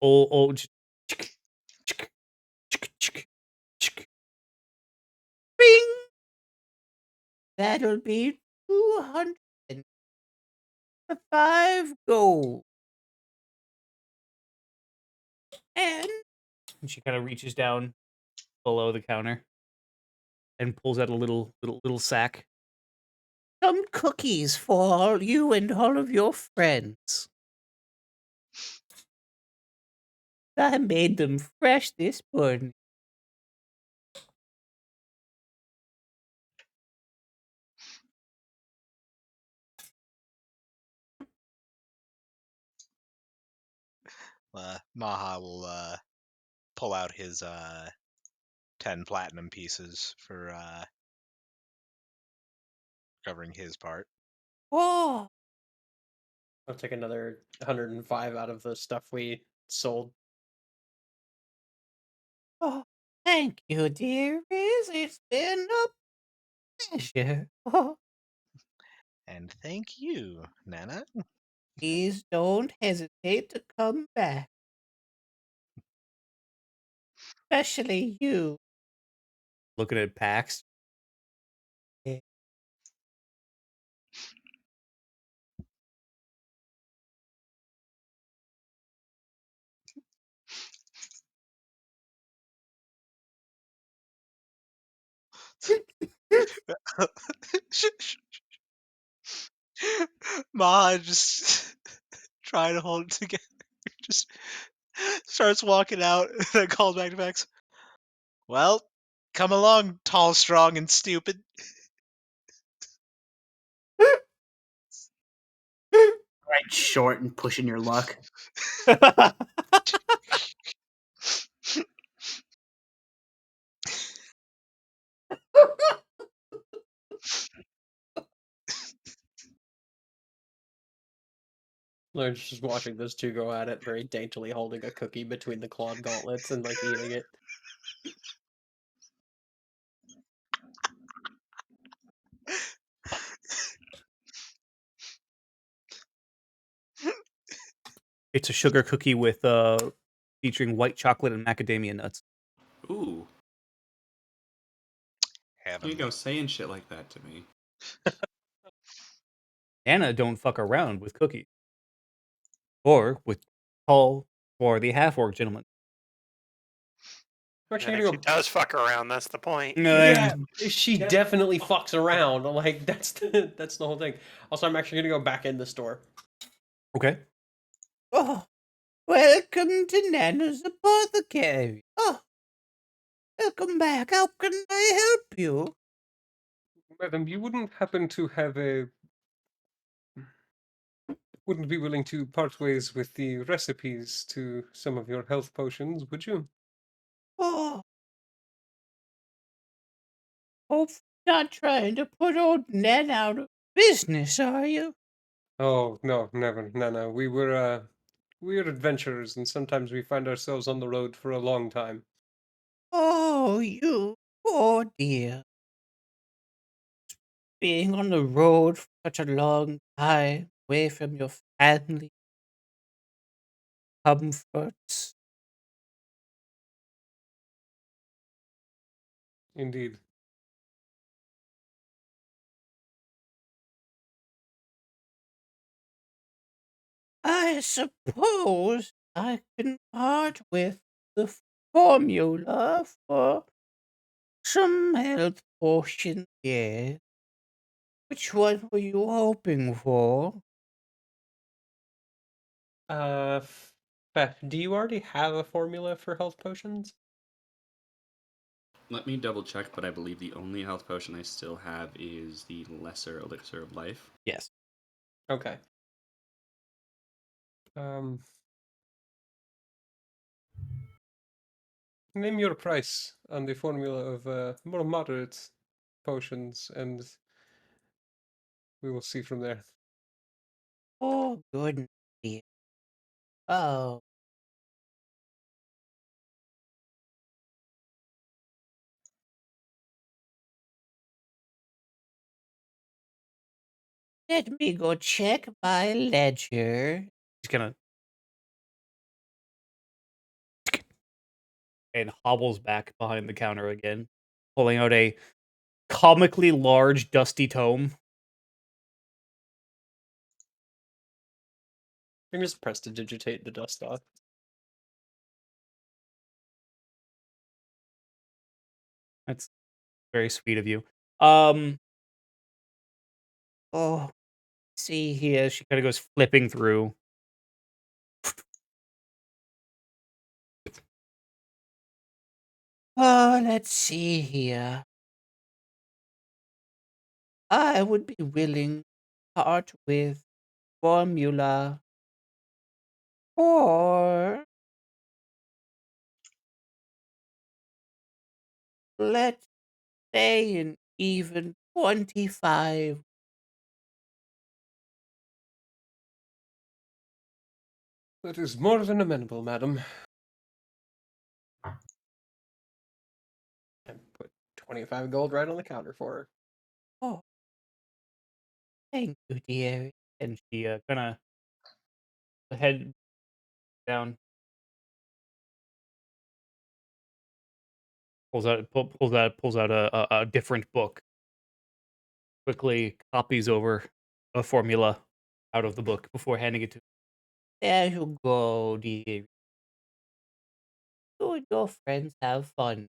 bing! That'll be 205 gold. And And she kind of reaches down below the counter and pulls out a little sack. some cookies for all you and all of your friends. I made them fresh this morning. Maha will pull out his 10 platinum pieces for covering his part. Oh, I'll take another 105 out of the stuff we sold. oh, thank you, dearies. It's been a pleasure. Oh, And thank you, Nana. please don't hesitate to come back. Especially you. Looking at Pax. Maha just trying to hold it together. Just starts walking out and then calls back to Max. Well, come along, tall, strong, and stupid. Right, short and pushing your luck. Lawrence just watching those two go at it, very daintily holding a cookie between the clawed gauntlets and like eating it. It's a sugar cookie with featuring white chocolate and macadamia nuts. Ooh, here you Heavenly. go saying shit like that to me. Anna don't fuck around with cookies. Or with tall, swarthy half-orc gentlemen. I'm And actually if gonna she go. does fuck around, that's the point. Yeah, she definitely fucks around. Like that's the whole thing. Also, I'm actually gonna go back in the store. Okay. Oh, welcome to Nana's apothecary. Oh, welcome back. How can I help you? Madam, you wouldn't happen to have a. Wouldn't be willing to part ways with the recipes to some of your health potions, would you? Oh, hope not trying to put old Nan out of business, are you? Oh, no, never. No. We're adventurers, and sometimes we find ourselves on the road for a long time. Oh, you poor dear. Being on the road for such a long time, away from your family, comforts. Indeed. I suppose I can part with the formula for some health potion, yeah. Which one were you hoping for? Beth, do you already have a formula for health potions? Let me double check, but I believe the only health potion I still have is the Lesser Elixir of Life. Yes. Okay. Um. Name your price on the formula of more moderate potions, and we will see from there. Oh, goodness dear. Oh, let me go check my ledger. He's gonna and hobbles back behind the counter again, pulling out a comically large, dusty tome. You can just press to digitate the dust off. That's very sweet of you. Oh, see here. She kind of goes flipping through. Oh, let's see here. I would be willing to part with formula or let's say an even 25. That is more than amenable, madam. And put 25 gold right on the counter for her. Oh, thank you, dear. And she kind of head down, pulls out a different book. Quickly copies over a formula out of the book before handing it to. There you go, dear. You and your friends have fun.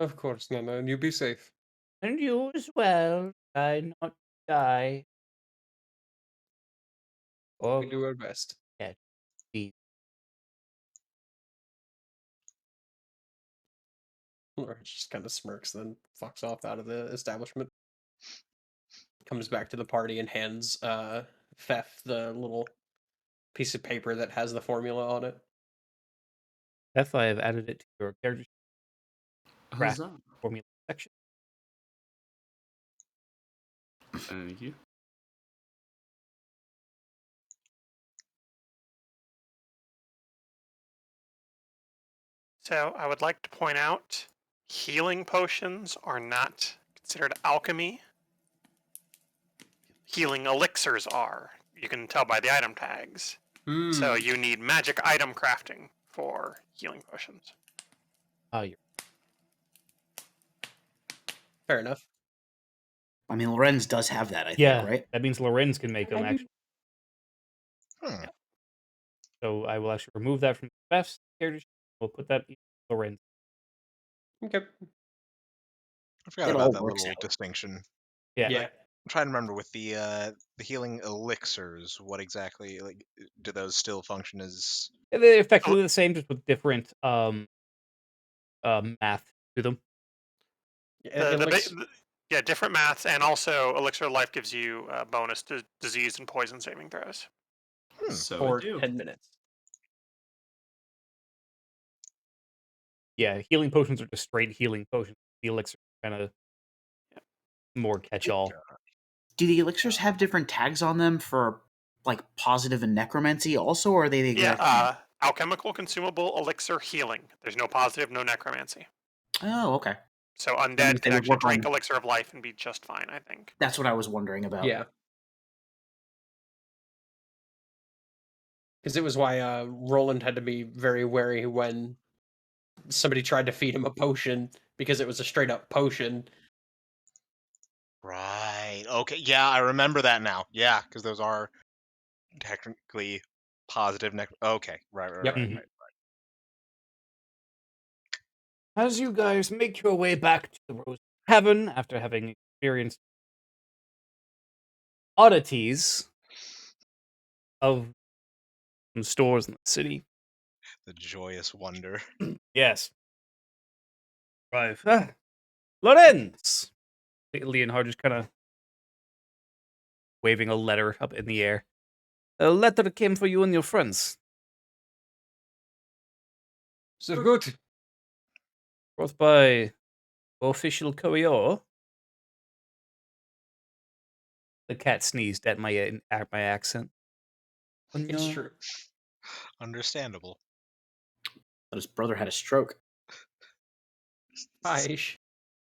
Of course, Nana, and you be safe. And you as well. Try not to die. Or We do our best. get beat. Or just kind of smirks, then fucks off out of the establishment. Comes back to the party and hands Fef the little piece of paper that has the formula on it. If I have added it to your character craft Huzzah. formula section. Thank you. So I would like to point out healing potions are not considered alchemy. Healing elixirs are. You can tell by the item tags. So you need magic item crafting for healing potions. Oh, you're Fair enough. I mean, Lorenz does have that, I yeah. think, right? That means Lorenz can make them I do- actually. Hmm. So I will actually remove that from the best character sheet. We'll put that in Lorenz. Okay. I forgot It about all that works little out. distinction. Yeah. Yeah. I'm trying to remember with the healing elixirs, what exactly do those still function as? They're effectively the same, just with different math to them. Yeah, different maths, and also elixir of life gives you a bonus to disease and poison saving throws. So for I do. 10 minutes. Yeah, healing potions are just straight healing potions. The elixir kind of more catch-all. Do the elixirs have different tags on them for like positive and necromancy also, or are they the exact same? Yeah, alchemical consumable elixir healing. There's no positive, no necromancy. Oh, okay. So means undead they could would actually work drink on- elixir of life and be just fine, I think. That's what I was wondering about. Yeah. Because it was why Roland had to be very wary when somebody tried to feed him a potion, because it was a straight up potion. Right. Okay. Yeah, I remember that now. Yeah, because those are technically positive. Okay. Right. Right. Yep. Right. Mhm. Right. As you guys make your way back to the Rose Heaven after having experienced oddities of some stores in the city. The joyous wonder. Yes. Right. Lorenz! Leonhard just kind of waving a letter up in the air. A letter came for you and your friends. So good. Brought by official courier. The cat sneezed at my accent. It's No. true. Understandable. But his brother had a stroke. Aish.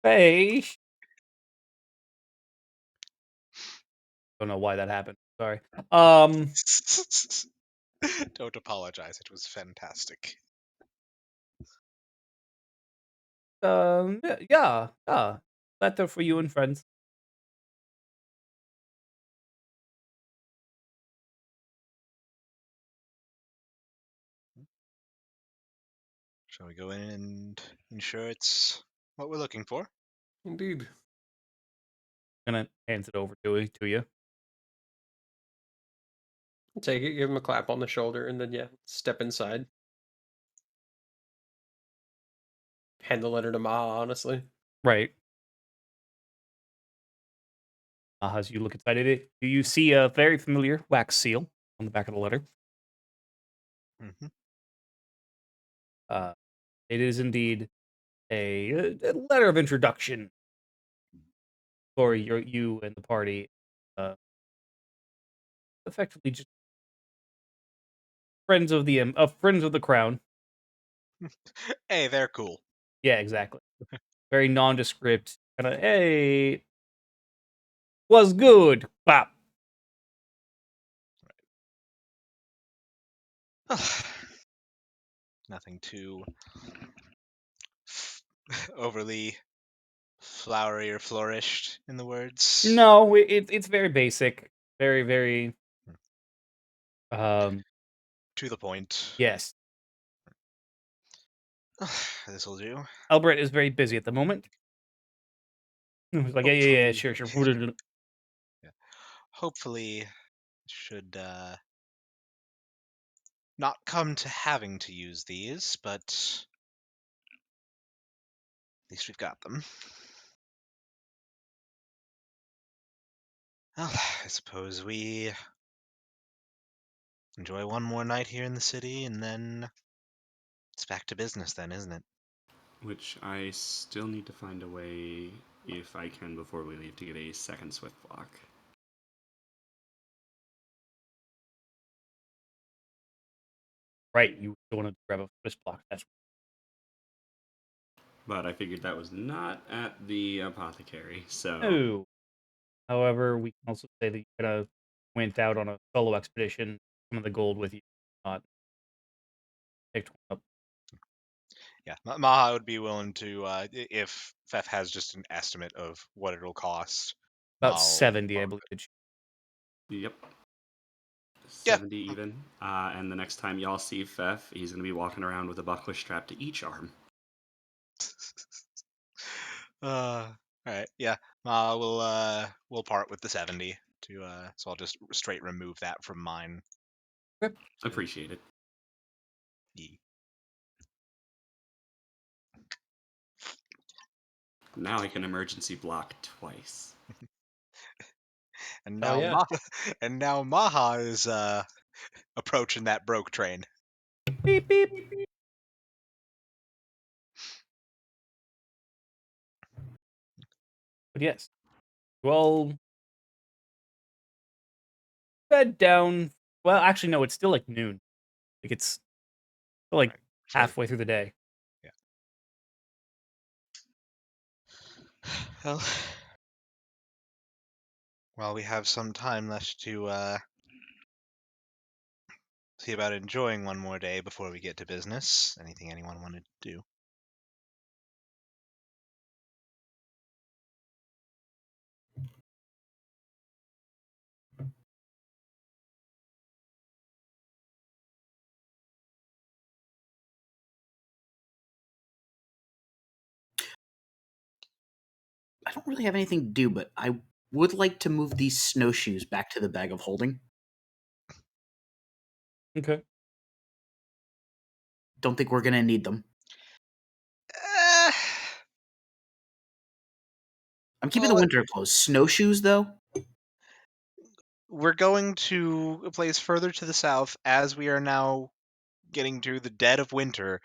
Hey. Don't know why that happened. Sorry. Don't apologize. It was fantastic. Yeah. Letter for you and friends. Shall we go in and ensure it's what we're looking for? Indeed. Gonna hand it over to you. Take it, give him a clap on the shoulder, and then, yeah, step inside. Hand the letter to Maha, honestly. Right. As you look inside it, you see a very familiar wax seal on the back of the letter. Mm-hmm. It is indeed a letter of introduction for you and the party. Effectively, just friends of the crown. Hey, they're cool. Yeah, exactly. Very nondescript. Kind of, hey, was good. Bop. Nothing too overly flowery or flourished in the words. No, it's very basic. Very, very. To the point. Yes. This will do. Albert is very busy at the moment. He's like, yeah, sure. Yeah. Hopefully, should not come to having to use these, but at least we've got them. Well, I suppose we enjoy one more night here in the city, and then it's back to business then, isn't it? Which I still need to find a way, if I can, before we leave, to get a second swift block. Right, you want to grab a twist block. That's But I figured that was not at the apothecary, so... no. However, we can also say that you kind of went out on a solo expedition, some of the gold with you, not picked one up. Yeah, Maha would be willing to, if Fef has just an estimate of what it'll cost. About I'll 70, I borrow believe. Yep. Yeah. 70 even. And the next time y'all see Fef, he's going to be walking around with a buckler strapped to each arm. All right, yeah. We'll part with the 70 to so I'll just straight remove that from mine. Appreciate it. Yeah. Now I can emergency block twice. And Hell now yeah. now Maha is approaching that broke train. Beep, beep. But yes, well, bed down. Well, actually, no, it's still like noon. Like it's still like Right. For- halfway through the day. Well, while we have some time left to see about enjoying one more day before we get to business. Anything anyone wanted to do? I don't really have anything to do, but I would like to move these snowshoes back to the bag of holding. Okay. Don't think we're gonna need them. Eh, I'm keeping well, the winter clothes. Snowshoes, though? we're going to a place further to the south as we are now getting to the dead of winter.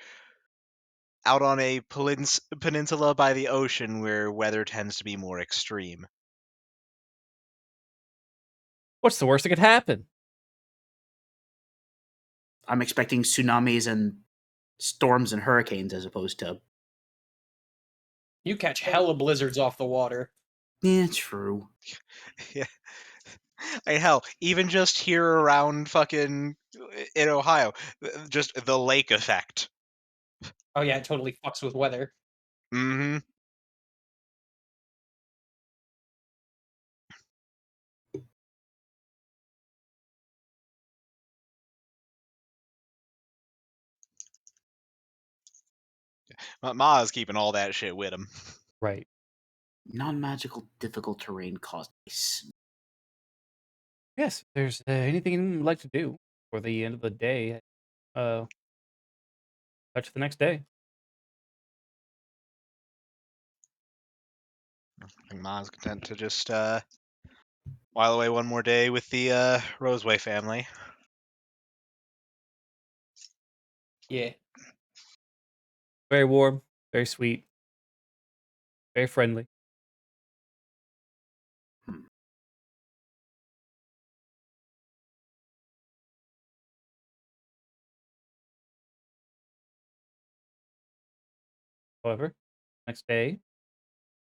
out on a peninsula by the ocean where weather tends to be more extreme. What's the worst that could happen? I'm expecting tsunamis and storms and hurricanes as opposed to. You catch hella blizzards off the water. Yeah, true. Yeah. Hell, even just here around fucking in Ohio, just the lake effect. Oh yeah, it totally fucks with weather. Mm-hmm. Ma's keeping all that shit with him. Right. Non-magical difficult terrain caused by Yes. If there's anything you'd like to do for the end of the day, touch the next day. I think Ma's content to just while away one more day with the Roseway family. Yeah. Very warm, very sweet, very friendly. However, next day,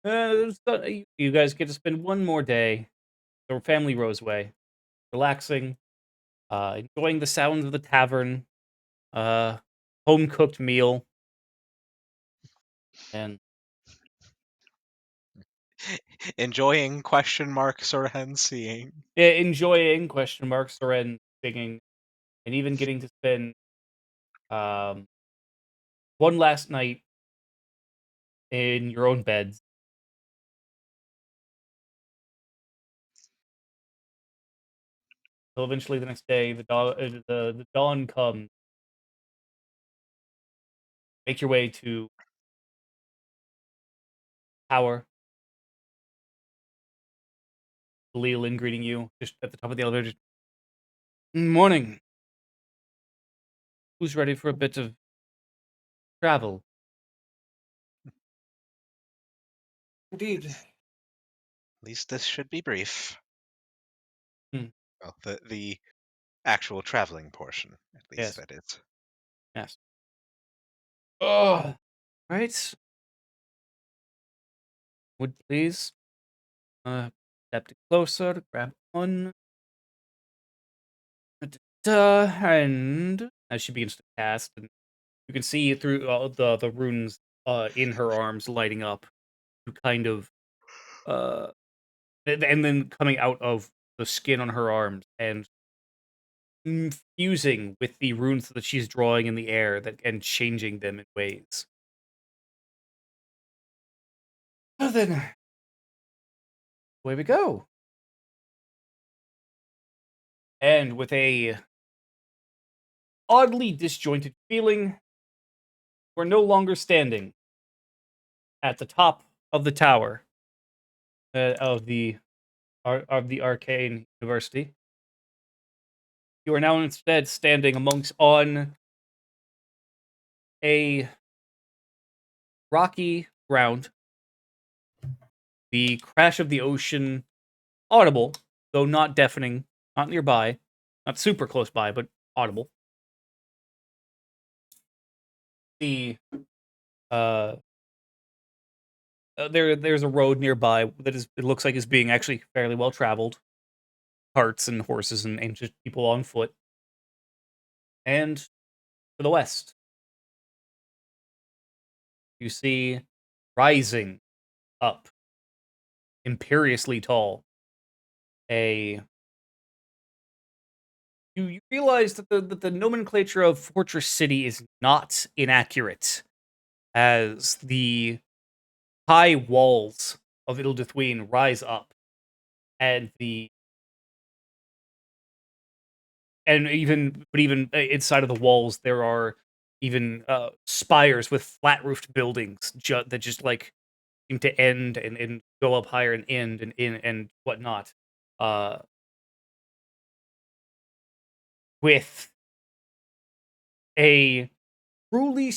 you guys get to spend one more day, the family Roseway, relaxing, enjoying the sounds of the tavern, home cooked meal, and Enjoying question mark Soren seeing. enjoying question mark Soren singing, and even getting to spend um, one last night in your own beds. So eventually, the next day, the dawn comes. Make your way to tower. Leland greeting you just at the top of the elevator. Morning. Who's ready for a bit of travel? Indeed. At least this should be brief. Hmm. Well, the actual traveling portion, at least Yes. that is. Yes. Oh, right. Would please step closer, grab one, and as she begins to cast, and you can see through the runes in her arms lighting up, to kind of uh, and then coming out of the skin on her arms and fusing with the runes that she's drawing in the air and changing them in ways. Well then, away we go. And with a oddly disjointed feeling, we're no longer standing at the top of the tower of the Arcane University. You are now instead standing on a rocky ground. The crash of the ocean audible, though not deafening, not nearby, not super close by, but audible. The there's a road nearby that it looks like is being actually fairly well traveled. Carts and horses and just people on foot. And to the west, you see rising up, imperiously tall, a you realize that the nomenclature of Fortress City is not inaccurate, as the high walls of Ildithween rise up, and even inside of the walls there are even spires with flat roofed buildings that just like seem to end and go up higher and end and in and whatnot. Uh, with a truly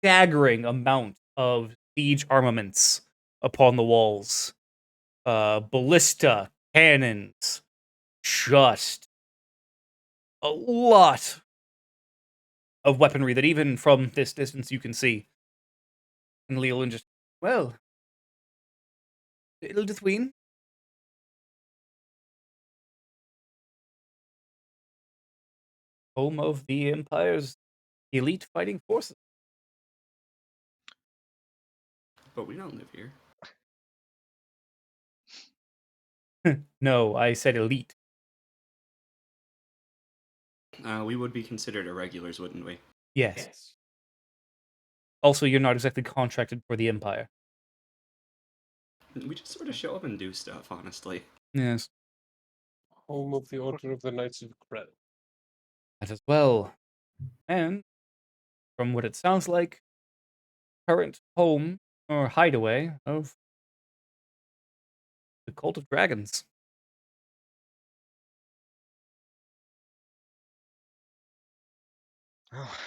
staggering amount of siege armaments upon the walls. Ballista, cannons, just a lot of weaponry that even from this distance you can see. And Leland just, well, little Dithween. Home of the Empire's elite fighting forces. But we don't live here. No, I said elite. We would be considered irregulars, wouldn't we? Yes. Also, you're not exactly contracted for the Empire. We just sort of show up and do stuff, honestly. Yes. Home of the Order of the Knights of Krell. That as well. And from what it sounds like, current home or hideaway of the Cult of Dragons. Oh.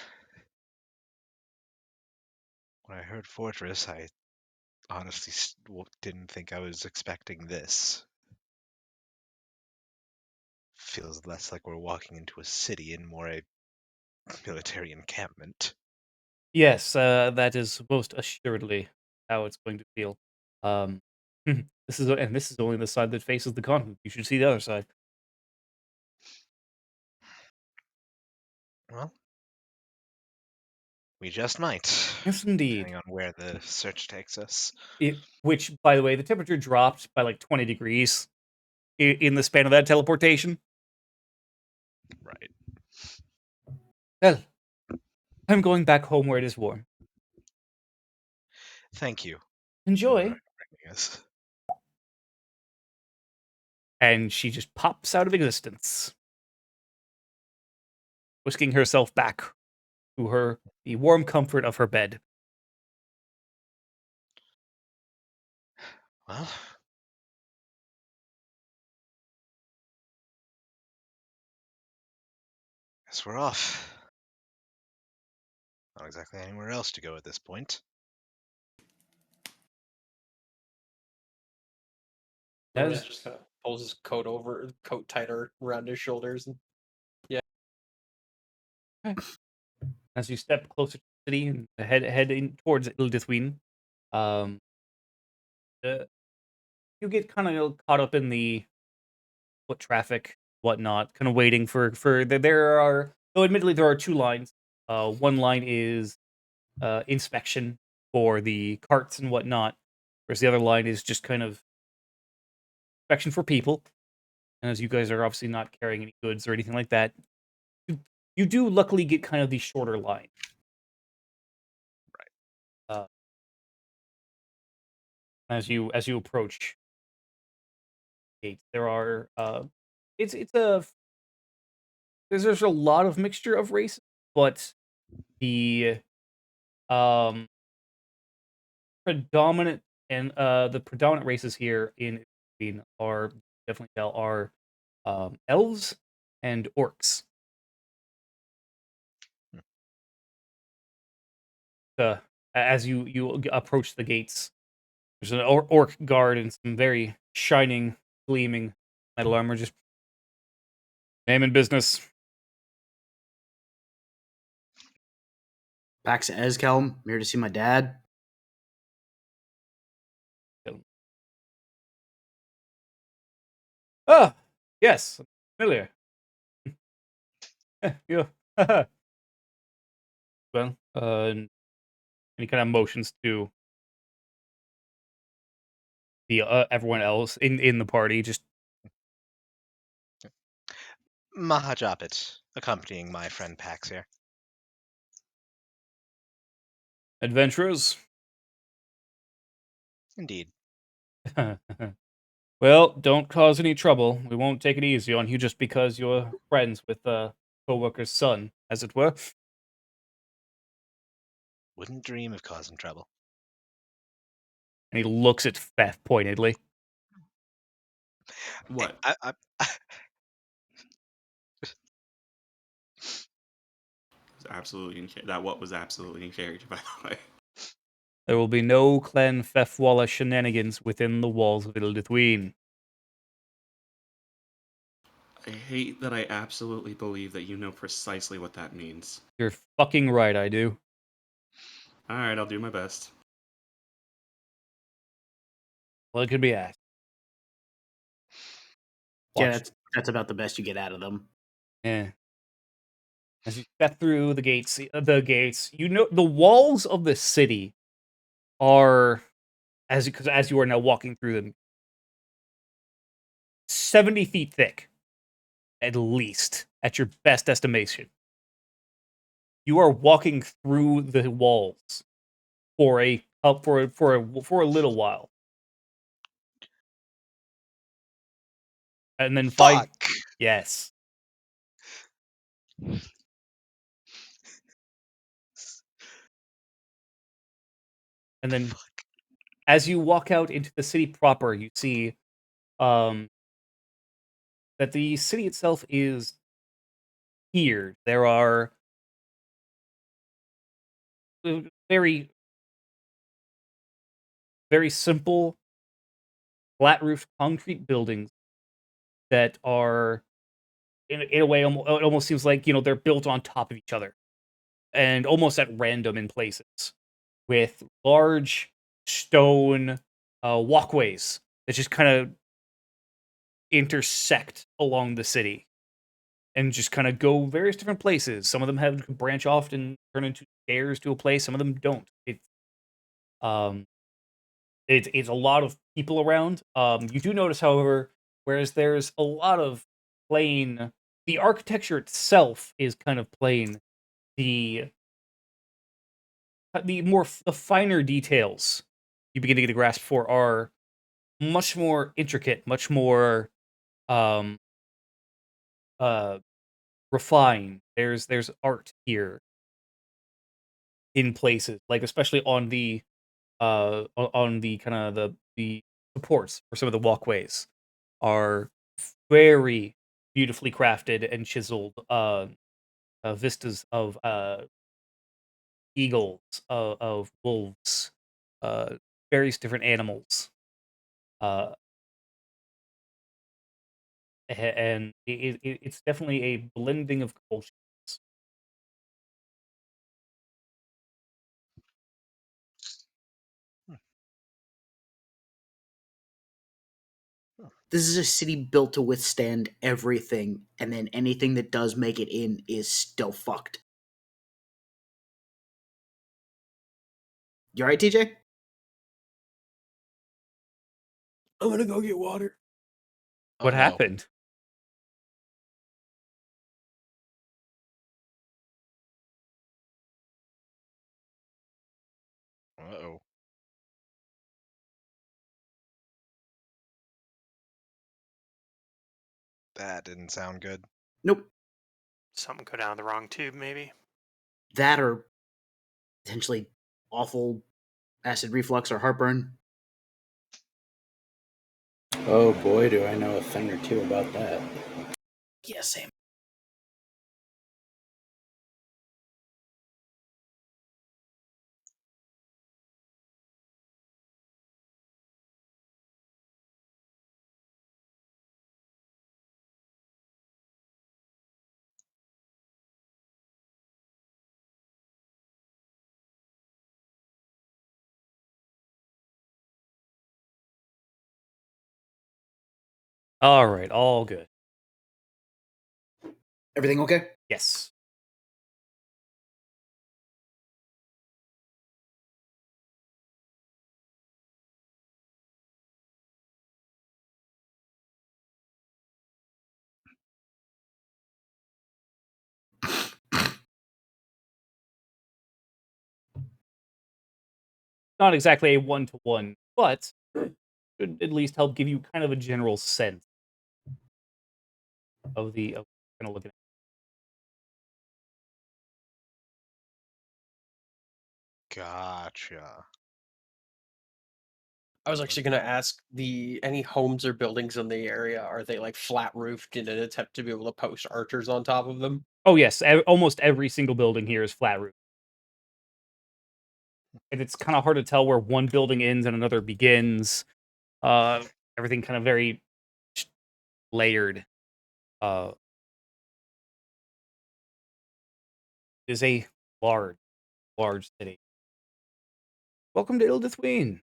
When I heard Fortress, I honestly didn't think I was expecting this. Feels less like we're walking into a city and more a military encampment. Yes, that is most assuredly how it's going to feel. This is only the side that faces the continent. You should see the other side. Well, we just might. Yes, indeed. Depending on where the search takes us. Which, by the way, the temperature dropped by like 20 degrees in the span of that teleportation. Right. Well, I'm going back home where it is warm. Thank you. Enjoy. for bringing us. And she just pops out of existence, whisking herself back to the warm comfort of her bed. Well, guess we're off. Not exactly anywhere else to go at this point. As Just kind of pulls his coat tighter around his shoulders. And as you step closer to the city and head in towards Ildithween, um, you get kind of caught up in the foot traffic, whatnot, kind of waiting for there are, though admittedly there are two lines. One line is inspection for the carts and whatnot, whereas the other line is just kind of inspection for people. And as you guys are obviously not carrying any goods or anything like that, you do luckily get kind of the shorter line. Right. As you approach gates, there are there's a lot of mixture of races, but the predominant the predominant races here in Sweden are definitely are elves and orcs. As you approach the gates, there's an orc guard and some very shining, gleaming metal armor. Just name and business. Pax Ezkelm, I'm here to see my dad. Ah, yes, familiar. Yeah. Well, and he kind of motions to the everyone else in the party. Just Mahajapit, accompanying my friend Pax here. adventurers. Indeed. Well, don't cause any trouble. We won't take it easy on you just because you're friends with co-worker's son, as it were. Wouldn't dream of causing trouble. And he looks at Feth pointedly. What? what was absolutely in character, by the way. There will be no Clan Fefwala shenanigans within the walls of Ildithween. I hate that I absolutely believe that you know precisely what that means. You're fucking right, I do. Alright, I'll do my best. Well, it could be asked. Yeah, Watch. that's about the best you get out of them. Yeah. As you step through the gates, you know the walls of the city are as you are now walking through them, 70 feet thick, at least, at your best estimation. You are walking through the walls for a little while, and then Fuck. yes, and then as you walk out into the city proper, you see that the city itself is here. There are very, very simple, flat roofed concrete buildings that are, in a way, it almost seems like, they're built on top of each other and almost at random in places, with large stone walkways that just kind of intersect along the city and just kind of go various different places. Some of them have branch off and turn into stairs to a place. Some of them don't. Um, it's a lot of people around. You do notice, however, whereas there's a lot of plain, the architecture itself is kind of plain. The the finer details you begin to get a grasp for are much more intricate, much more um uh refined. There's art here in places, like especially on the on the kind of the supports for some of the walkways are very beautifully crafted and chiseled vistas of eagles, of wolves, uh various different animals, uh and it's definitely a blending of cultures. This is a city built to withstand everything, and then anything that does make it in is still fucked. You alright, TJ? I'm gonna go get water. What Oh, no. happened? Uh-oh. That didn't sound good. Nope. Something go down the wrong tube, maybe. That or potentially awful acid reflux or heartburn. Oh boy, do I know a thing or two about that. Yeah, same. All right, all good. Everything okay? Yes. Not exactly a one-to-one, but should at least help give you kind of a general sense of kind of looking at. Gotcha. I was actually gonna ask any homes or buildings in the area, are they like flat roofed in an attempt to be able to post archers on top of them? Oh yes, almost every single building here is flat roof. And it's kind of hard to tell where one building ends and another begins. Everything kind of very layered. It is a large, large city. Welcome to Ildithween.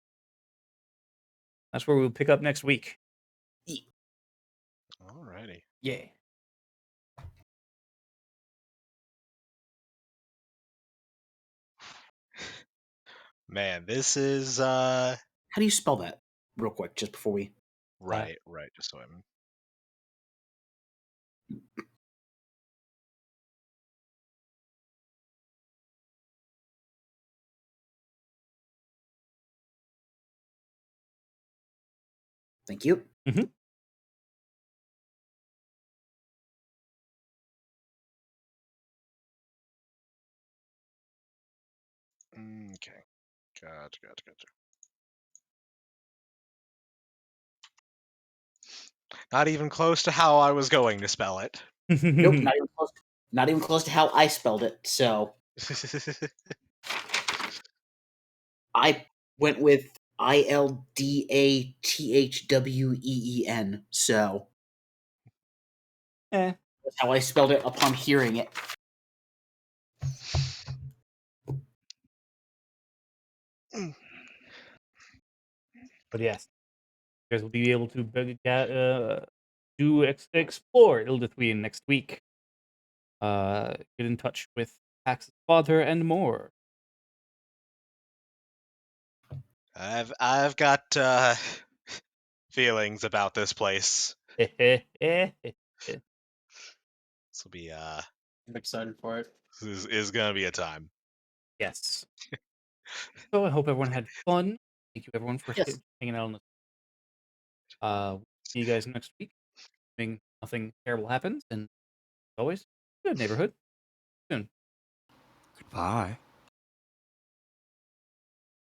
That's where we'll pick up next week. Alrighty. Yeah. Man, this is How do you spell that, real quick, just before we? right. Just so I'm. Thank you. Okay. Gotcha. Not even close to how I was going to spell it. Nope, not even close. Not even close to how I spelled it. So I went with ILDATHWEEN. So Eh. that's how I spelled it upon hearing it. But yes, you guys will be able to explore Ildithween next week. Get in touch with Pax's father and more. I've got feelings about this place. This will be I'm excited for it. this is gonna be a time. Yes. So I hope everyone had fun. Thank you everyone for Yes. hanging out on this. See you guys next week. Assuming nothing terrible happens, and as always, good neighborhood. Soon. Goodbye.